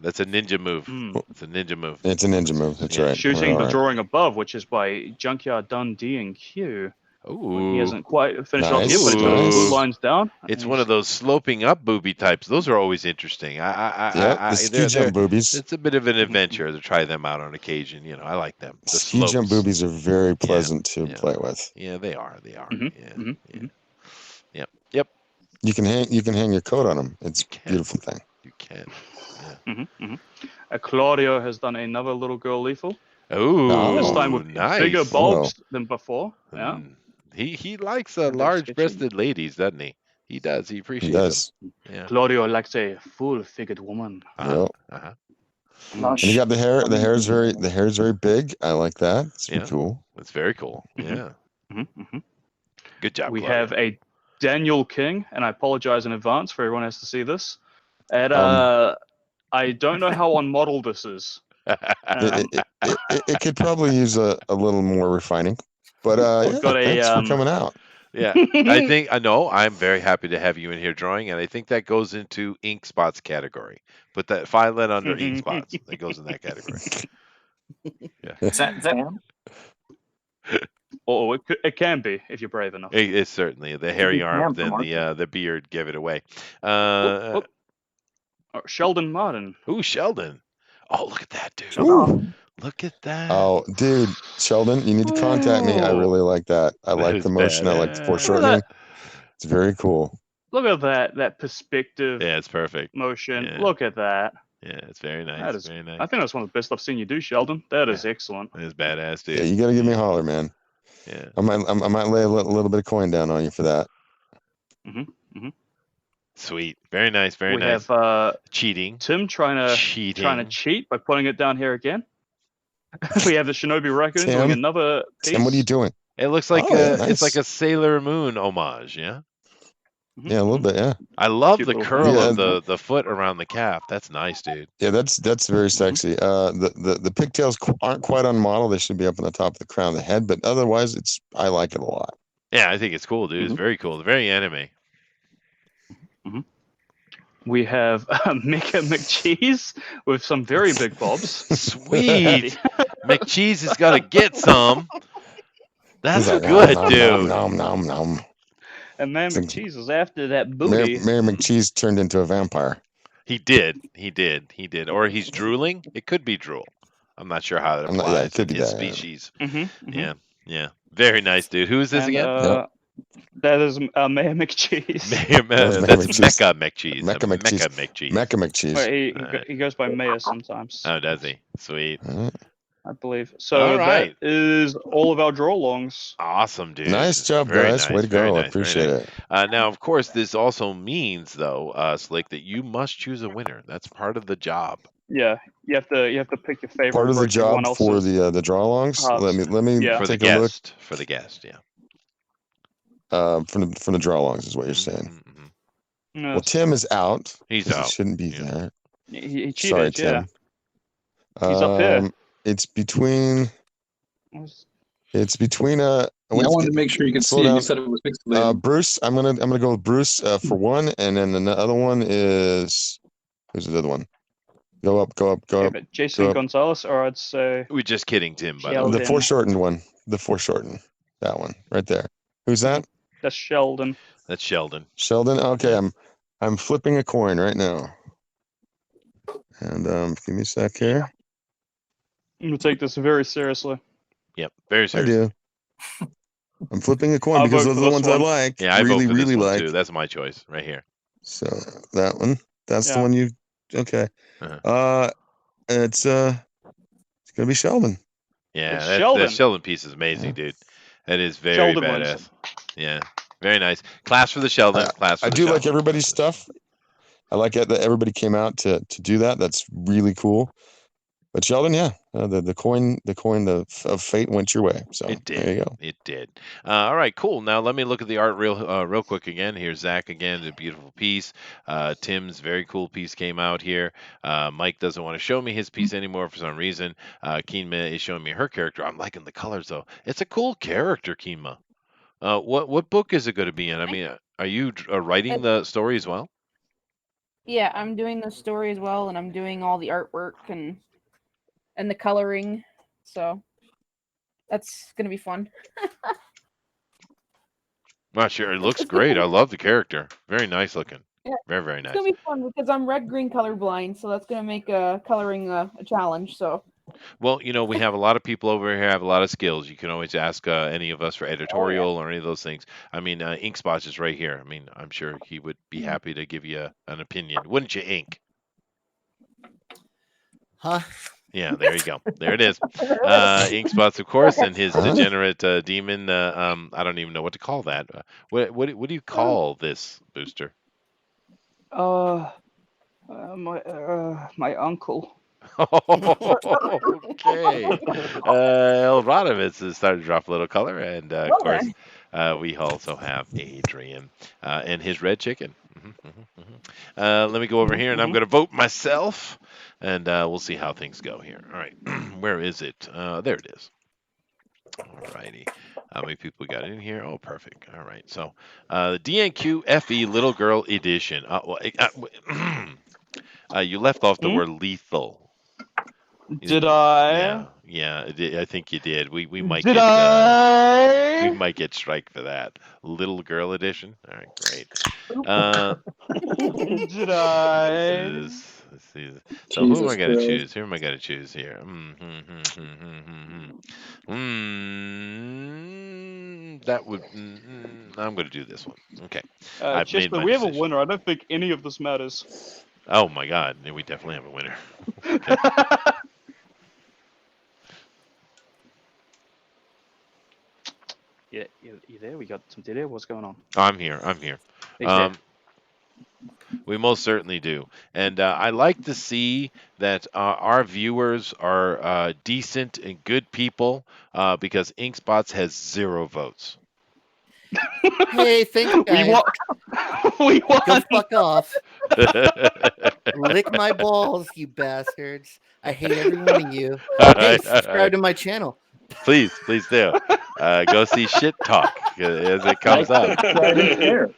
That's a ninja move. It's a ninja move. It's a ninja move. That's right. Shooting the drawing above, which is by Junkyard Dundee and Q. Ooh. He hasn't quite finished off yet, but it's got blue lines down. It's one of those sloping up booby types. Those are always interesting. The ski jump boobies. It's a bit of an adventure to try them out on occasion. You know, I like them. The ski jump boobies are very pleasant to play with. Yeah, they are. They are. Yep. You can hang your coat on them. It's a beautiful thing. You can. Claudio has done another little girl lethal. Oh, this time with nice. bigger bulbs than before. Yeah. He likes large-breasted ladies, doesn't he? He does. He appreciates them. Yeah. Claudio likes a full-figured woman. And you got the hair. The hair is very big. I like that. It's pretty cool. It's very cool. Yeah. Good job. We Claudio. have a Daniel King, and I apologize in advance for everyone has to see this. And I don't know how on model this is. It could probably use a little more refining, but thanks for coming out. Yeah, I think I'm very happy to have you in here drawing, and I think that goes into ink spots category. Put that file in under ink spots. That goes in that category. Yeah. Is that Oh, it can be if you're brave enough. It's certainly the hairy arms and the beard give it away. Sheldon Martin. Ooh, Sheldon. Oh, look at that, dude. Ooh. Look at that. Oh, dude, Sheldon, you need to contact me. I really like that. I like the motion. I like the foreshortening. It's very cool. Look at that perspective. Yeah, it's perfect. Motion. Yeah. Look at that. Yeah, it's very nice. That is very nice. I think that's one of the best I've seen you do, Sheldon. That is excellent. It's badass, dude. Yeah, you got to give me a holler, man. Yeah. I might lay a little bit of coin down on you for that. Sweet. Very nice. Very we nice. We have cheating. Tim trying to cheat by putting it down here again. We have the Shinobi Raccoon doing another piece. Tim, what are you doing? It looks like Oh, yeah, it's like nice. a Sailor Moon homage. Yeah. Yeah, a little bit. Yeah. I love Cute the little curl Yeah. of the foot around the calf. That's nice, dude. Yeah, that's very sexy. The pigtails aren't quite on model. They should be up on the top of the crown of the head, but otherwise, I like it a lot. Yeah, I think it's cool, dude. It's very cool. Very anime. We have Mika McCheese with some very big bobs. Sweet. McCheese has got to get some. That's He's like, good, nom, nom, dude. nom, nom, nom. And man, It's like McCheese is after that Mayor booty. McCheese turned into a vampire. He did. He did. He did. Or he's drooling. It could be drool. I'm not sure how it I'm not. Yeah, it applies in could be his that. Yeah. species. Mm-hmm. Yeah. Yeah. Very nice, dude. Who is this And again? that is Mayor McCheese. That's Mecha McCheese. Mecha McCheese. Mecha McCheese. Mecha McCheese. Well, he goes by Mayor sometimes. Oh, does he? Sweet. I believe. So All right. that is all of our draw-alongs. Awesome, dude. Nice job, Very guys. nice. Way to Very go. I nice. Very appreciate nice. it. Now, of course, this also means, though, Slick, that you must choose a winner. That's part of the job. Yeah, you have to pick your favorite Part of the versus everyone job for else's. the draw-alongs. Let me Yeah. For the take a look. guest. For the guest, yeah. From the draw-alongs is what you're saying. Well, Tim is out. He's 'cause out. He shouldn't be there. He cheated. Sorry, Tim. He's up here. It's between. It's between I wanted to make sure you could slow see it. down. You said it was pixelated. Bruce, I'm gonna go with Bruce for one, and then the other one is who's the other one? Go up. But Jason go up. Gonzalez, or I'd say. We're just kidding, Tim. By the way. The foreshortened one. The foreshortened. That one right there. Who's that? That's Sheldon. That's Sheldon. Sheldon. Okay, I'm flipping a coin right now. And give me a sec here. I'm gonna take this very seriously. Yep, very I seriously. do. I'm flipping a coin I'll because vote those for are the this ones I one. like. Yeah, I really, vote for this really one like. too. That's my choice right here. So that one. That's the Yeah. one you. Okay. It's gonna be Sheldon. Yeah, It's that Sheldon. Sheldon piece is amazing, dude. That is very Sheldon badass. wins. Yeah, very nice. Class for the Sheldon. Class for I the do Sheldon. like everybody's stuff. I like it that everybody came out to do that. That's really cool. But Sheldon, yeah, the coin of fate went your way. So It did. there you go. It did. All right, cool. Now let me look at the art real quick again. Here's Zach again, a beautiful piece. Tim's very cool piece came out here. Mike doesn't want to show me his piece anymore for some reason. Keenma is showing me her character. I'm liking the colors though. It's a cool character, Keenma. What book is it going to be in? I mean, are you writing the story as well? Yeah, I'm doing the story as well, and I'm doing all the artwork and the coloring. So that's gonna be fun. Not sure. It looks great. I love the character. Very nice looking. Yeah, Very, very it's nice. gonna be fun because I'm red-green colorblind, so that's gonna make coloring a challenge. So Well, we have a lot of people over here have a lot of skills. You can always ask any of us for editorial or any of those things. I mean, Inkspot is right here. I mean, I'm sure he would be happy to give you an opinion. Wouldn't you, Ink? Huh? Yeah, there you go. There it is. Inkspot's, of course, and his degenerate demon. I don't even know what to call that. What do you call this, Booster? My uncle. Okay. El Radovitz is starting to drop a little color, and of course, we also have Adrian and his red chicken. Let me go over here, and I'm going to vote myself, and we'll see how things go here. All right, where is it? There it is. All righty. How many people got in here? Oh, perfect. All right. So, the DNQ FE Little Girl Edition. You left off the word lethal. Did I? Yeah. I think you did. We might Did get I? we might get strike for that. Little Girl Edition. All right, great. Did I? Let's see. So who am Jesus I gonna Christ. choose? Who am I gonna choose here? That would. I'm gonna do this one. Okay. I've made Chester, my we have a decision. winner. I don't think any of this matters. Oh my God! We definitely have a winner. Yeah, you there? We got some dead air. What's going on? I'm here. I'm here. He's there. We most certainly do. And I like to see that our viewers are decent and good people because Inkspots has 0 votes. Hey, thanks, We guys. we Go won. fuck off. Lick my balls, you bastards. I hate every one of you. All Hey, right, all subscribe right. to my channel. Please do. Go see Shit Talk as it comes Like, up. subscribe, and share.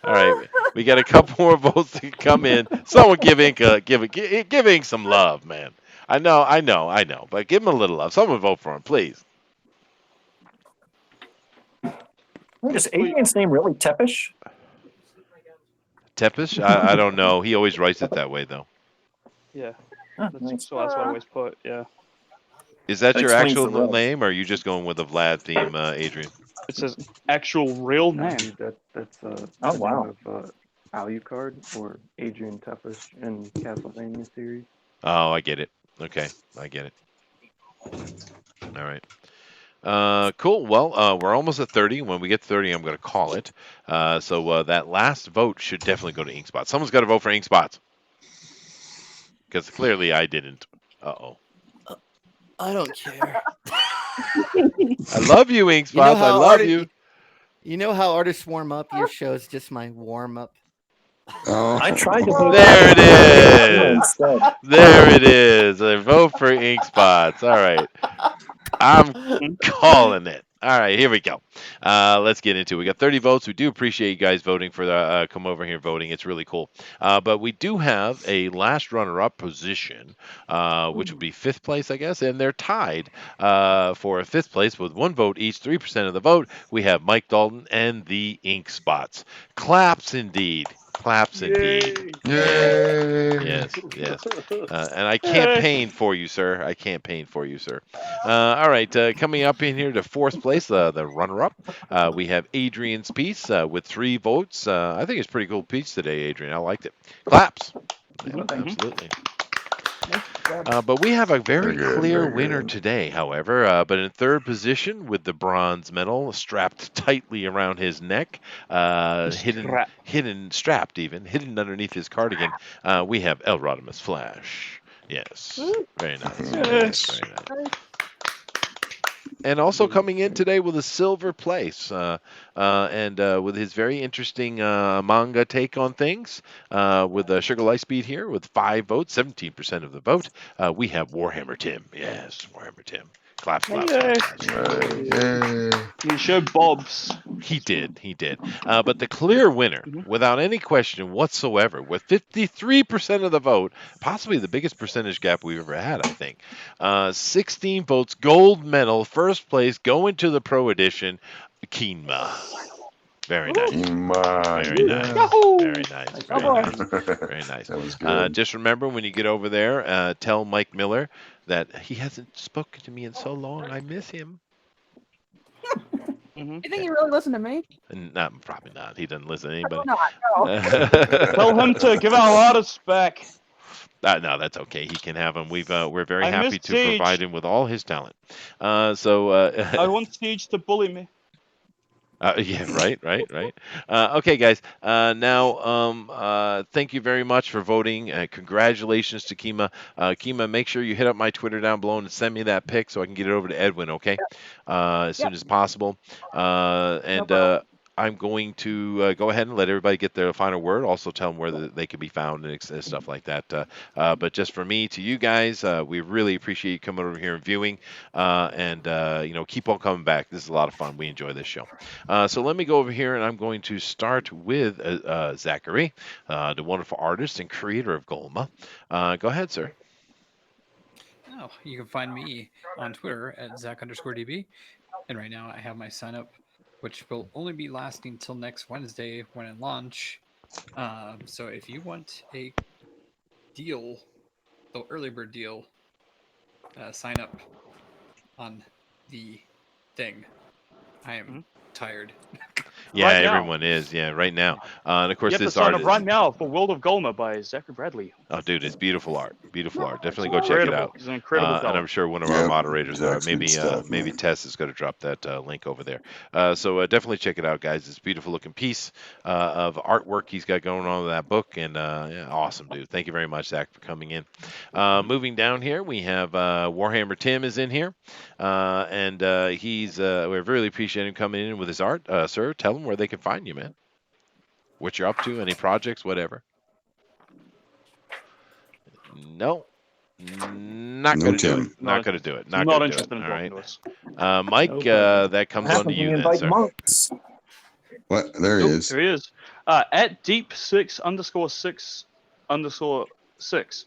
All right, we got a couple more votes to come in. Someone give Ink some love, man. I know, but give him a little love. Someone vote for him, please. Is Adrian's name really Tepish? Tepish? I don't know. He always writes it that way, though. Yeah, Nice. so that's what I always put. Yeah, Is that That your explains actual the rest. name, or are you just going with a Vlad theme, Adrian? it's his actual real No, name. dude, that's Oh, the wow. name of Alucard or Adrian Tepish in Castlevania series. Oh, I get it. Okay, I get it. All right. Cool. Well, we're almost at 30. When we get to 30, I'm going to call it. So that last vote should definitely go to Inkspot. Someone's got to vote for Inkspot. Because clearly I didn't. Uh-oh. I don't care. I love you, Inkspots. You know how I love you. You know how artists warm up? Your show's just my warm up. Oh. I tried to vote There it for is. instead. There it is. I vote for Inkspots. All right. I'm calling it. All right, here we go. Let's get into it. We got 30 votes. We do appreciate you guys voting for the come over here voting. It's really cool. But we do have a last runner-up position, which would be 5th place, I guess, and they're tied for 5th place with 1 vote each, 3% of the vote. We have Mike Dalton and the Ink Spots. Claps indeed. Claps indeed. Yay! Yes. And I campaign for you, sir. I campaign for you, sir. All right, coming up in here to 4th place, the runner-up, we have Adrian's piece with 3 votes. I think it's a pretty cool piece today, Adrian. I liked it. Claps. Yeah, absolutely. But we have a very clear winner today, however. But in 3rd position with the bronze medal strapped tightly around his neck, strapped even, hidden underneath his cardigan, we have El Rodimus Flash. Yes. Very nice. Very nice. Very nice. And also coming in today with a silver place, and with his very interesting manga take on things, with Sugar Lightspeed here with 5 votes, 17% of the vote. We have Warhammer Tim. Yes, Warhammer Tim. Claps, claps, claps, claps. He showed Bob's. He did. But the clear winner, without any question whatsoever, with 53% of the vote, possibly the biggest percentage gap we've ever had, I think. 16 votes, gold medal, 1st place, going to the Pro Edition, Keenma. Very nice. Very nice. Very nice. Very nice. Very nice. That was good. Just remember when you get over there, tell Mike Miller that he hasn't spoken to me in so long. I miss him. You think you really listen to me? Not, probably not. He doesn't listen to anybody. Tell him to give our artists back. No, that's okay. He can have them. We're very I happy miss to Siege. provide him with all his talent. I want Siege to bully me. Yeah, right. Okay, guys. Now, thank you very much for voting. Congratulations to Kima. Kima, make sure you hit up my Twitter down below and send me that pic so I can get it over to Edwin, okay? As soon as possible. I'm going to go ahead and let everybody get their final word. Also tell them where they can be found and stuff like that. But just for me, to you guys, we really appreciate you coming over here and viewing. Keep on coming back. This is a lot of fun. We enjoy this show. So let me go over here and I'm going to start with Zachary, the wonderful artist and creator of Golma. Go ahead, sir. Oh, you can find me on Twitter at Zach_DB. And right now I have my sign up, which will only be lasting till next Wednesday when I launch. So if you want a deal, the early bird deal, sign up on the thing. I am tired. Yeah, right now. everyone is. Yeah, right now. And of course, You have to this sign art up is. right now for World of Golma by Zachary Bradley. Oh, dude, it's beautiful art. Beautiful art. It's Definitely go check it out. incredible. He's an incredible And I'm fellow. sure one of our Yep. moderators, It's excellent stuff, maybe man. Tess is going to drop that link over there. So definitely check it out, guys. It's a beautiful looking piece of artwork he's got going on with that book, and yeah, awesome, dude. Thank you very much, Zach, for coming in. Moving down here, we have Warhammer Tim is in here, and we really appreciate him coming in with his art. Sir, tell them where they can find you, man. What you're up to, any projects, whatever. No, not No going to do it. Tim. Not going to do it. He's Not not going to do it. interested in All talking right. to us. Mike, No problem. that comes What on to happens when you you then, invite sir. monks? What? There he Nope, is. here he is. At deep6_6_6.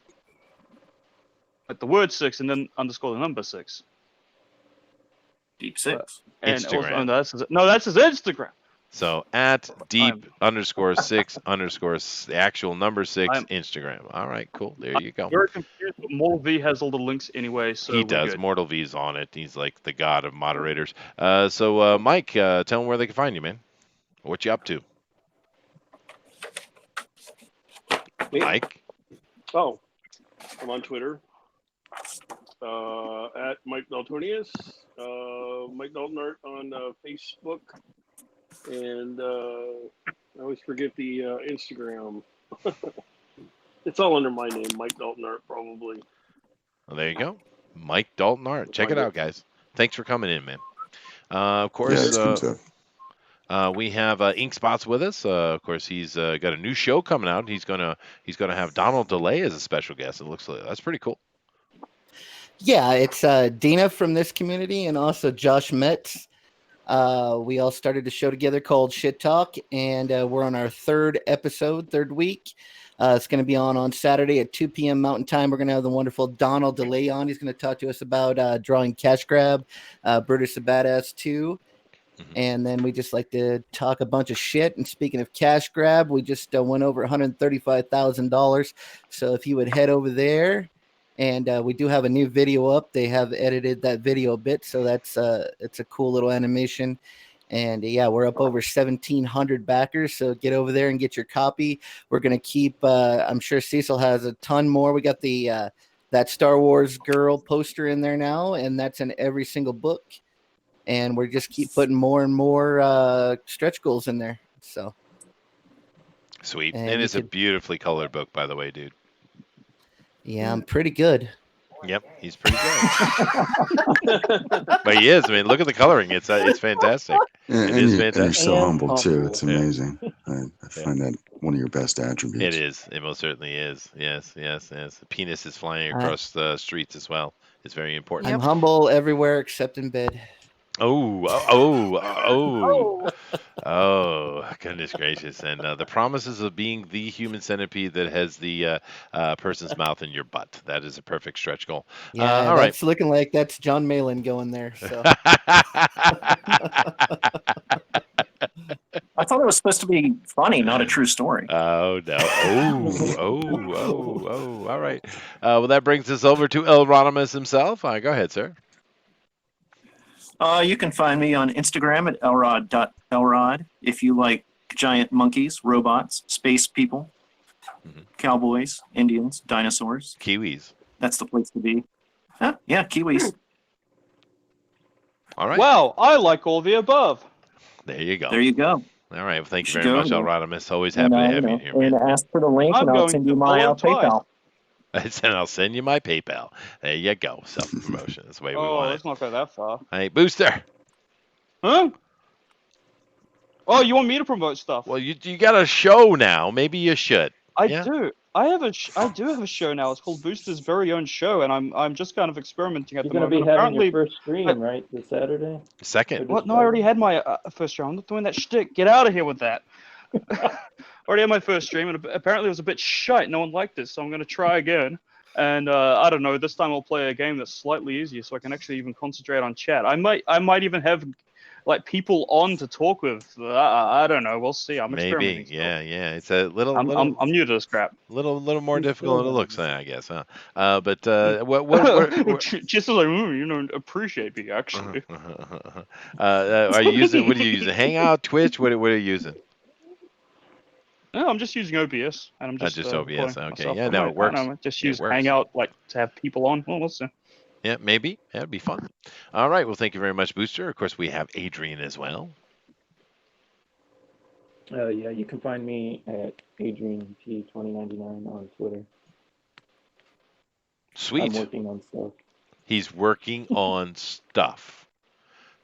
Like the word 6 and then underscore the number 6. Deep six. And also, Instagram. that's his Instagram. So at deep_6_ the actual number 6 I'm- Instagram. All right, cool. There you go. Very confused, but Mortal V has all the links anyway, so He we're does. good. Mortal V's on it. He's like the god of moderators. So Mike, tell them where they can find you, man. What you up to? Me? Mike? Oh, I'm on Twitter. At Mike Daltonius, Mike Dalton Art on Facebook, and I always forget the Instagram. It's all under my name, Mike Dalton Art, probably. Well, there you go. Mike Dalton Art. Check it Find it. out, guys. Thanks for coming in, man. Of Yeah, course, it's good stuff. we have Ink Spots with us. Of course, he's got a new show coming out. He's gonna have Donald DeLay as a special guest. It looks like that's pretty cool. Yeah, it's Dina from this community and also Josh Metz. We all started a show together called Shit Talk, and we're on our third week. It's going to be on Saturday at 2 p.m. Mountain Time. We're going to have the wonderful Donald DeLay on. He's going to talk to us about drawing Cash Grab, Brutus the Badass 2. And then we just like to talk a bunch of shit. And speaking of Cash Grab, we just went over $135,000. So if you would head over there, and we do have a new video up. They have edited that video a bit, so it's a cool little animation. And yeah, we're up over 1,700 backers. So get over there and get your copy. We're gonna keep. I'm sure Cecil has a ton more. We got the that Star Wars girl poster in there now, and that's in every single book. And we're just keep putting more and more stretch goals in there. So sweet, and and it's a beautifully colored book, by the way, dude. Yeah, I'm pretty good. Yep, he's pretty good. But he is. I mean, look at the coloring. It's fantastic. It is fantastic. And you're so And humble too. humble. It's amazing. I find that one of your best attributes. It is. It most certainly is. Yes. The penis is flying across the streets as well. It's very important. I'm humble everywhere except in bed. Oh, goodness gracious. And the promises of being the human centipede that has the person's mouth in your butt. That is a perfect stretch goal. Yeah, all right. that's looking like that's John Malin going there. So I thought it was supposed to be funny, not a true story. Oh, no. All right. Well, that brings us over to Elrodimus himself. Go ahead, sir. You can find me on Instagram at elrod.elrod if you like giant monkeys, robots, space people, cowboys, Indians, dinosaurs. Kiwis. That's the place to be. Huh? Yeah, Kiwis. All right. Wow, I like all the above. There you go. There you go. All right. Well, thank you very much, Elrodimus. Always happy And, to have you here, man. and ask for the link, and I'll send you my PayPal. And I'll send you my PayPal. There you go. Self-promotion. That's the way we want let's not go that far. Hey, Booster. Huh? Oh, you want me to promote stuff? Well, you got a show now. Maybe you should. I do. I do have a show now. It's called Booster's Very Own Show, and I'm just kind of experimenting at You're the going to moment. be having your Apparently, first stream, right? This Saturday? Second. What? No, I already had my first show. I'm not doing that shtick. Get out of here with that. Already had my first stream, and apparently it was a bit shite. No one liked it, so I'm going to try again. And I don't know. This time I'll play a game that's slightly easier, so I can actually even concentrate on chat. I might even have like people on to talk with. I don't know. We'll see. I'm Maybe, experimenting. Still. yeah. It's a little, I'm new to this crap. little more He's difficult than it still looks, I guess, huh? But what Just like appreciate me actually. are you using? What are you using? Hangout, Twitch? What are you using? No, I'm just using OBS, and I'm just Just OBS. recording Okay, myself. yeah, I no, might, it I don't works. know, just It use works. Hangout like to have people on. Well, let's see. Yeah, maybe. That'd be fun. All right. Well, thank you very much, Booster. Of course, we have Adrian as well. Yeah, you can find me at AdrianT2099 on Twitter. Sweet. I'm working on stuff. He's working on stuff.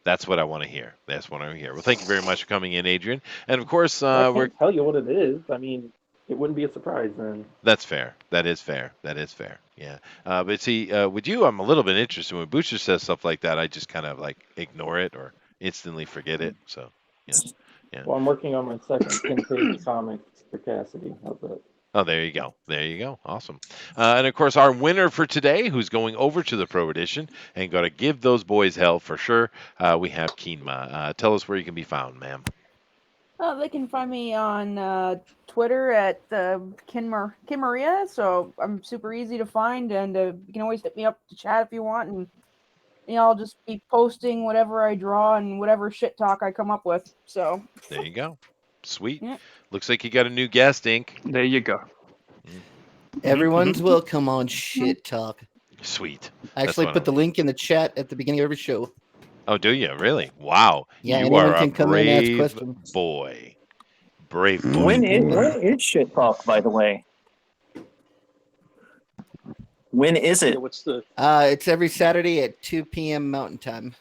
That's what I want to hear. That's what I want to hear. Well, thank you very much for coming in, Adrian. And of course, Well, I we're. can't tell you what it is. I mean, it wouldn't be a surprise then. That's fair. That is fair. That is fair. Yeah. But see, with you, I'm a little bit interested. When Booster says stuff like that, I just kind of like ignore it or instantly forget it. So, yeah. Well, I'm working on my second 10-page comic for Cassidy. How's that? Oh, there you go. There you go. Awesome. And of course, our winner for today, who's going over to the Pro Edition and going to give those boys hell for sure, we have Keenma. Tell us where you can be found, ma'am. They can find me on Twitter at Kim So I'm super easy to find, and you can always hit me up to chat if you want. And I'll just be posting whatever I draw and whatever shit talk I come up with. So there you go. Sweet. Yeah. Looks like you got a new guest, Ink. There you go. Everyone's welcome on Shit Talk. Sweet. I actually put the link in the chat at the beginning of every show. Oh, do you really? Wow. Yeah, you anyone are can a come in and ask brave questions. boy. Brave boy. When is Shit Talk, by the way? When is it? What's the? It's every Saturday at 2 p.m. Mountain Time.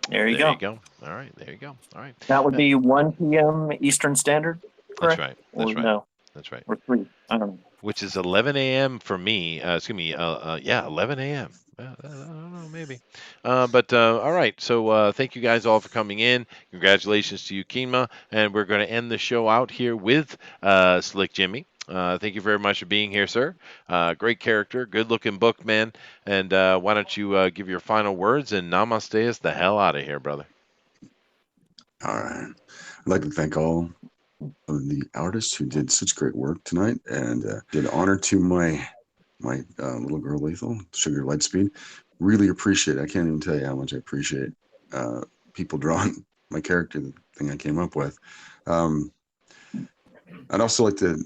There you go. All right. There you go. All right. That would be 1 p.m. Eastern Standard, correct? That's right. That's or right. No. That's right. Or 3. I don't know. Which is 11 a.m. for me. Excuse me. Yeah, 11 a.m. I don't know, maybe. But all right. So thank you guys all for coming in. Congratulations to you, Keenma. And we're going to end the show out here with Slick Jimmy. Thank you very much for being here, sir. Great character, good-looking book, man. And why don't you give your final words and namaste us the hell out of here, brother. All right. I'd like to thank all of the artists who did such great work tonight and did honor to my little girl Lethal, Sugar Lightspeed. Really appreciate it. I can't even tell you how much I appreciate people drawing my character, the thing I came up with. I'd also like to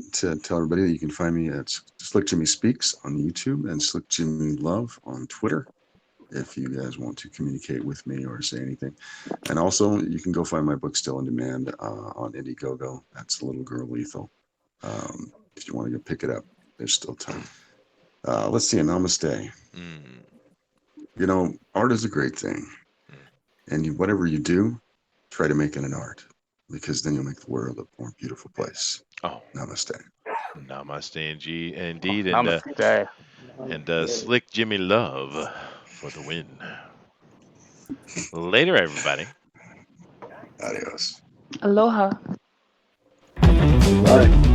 tell everybody that you can find me at Slick Jimmy Speaks on YouTube and Slick Jimmy Love on Twitter if you guys want to communicate with me or say anything. And also, you can go find my book still in demand on Indiegogo. That's Little Girl Lethal. If you want to go pick it up, there's still time. Let's see, a namaste. You know, art is a great thing. And whatever you do, try to make it an art, because then you'll make the world a more beautiful place. Oh. Namaste. Namaste, indeed. Namaste. And Slick Jimmy Love for the win. Later, everybody. Adios. Aloha. Bye.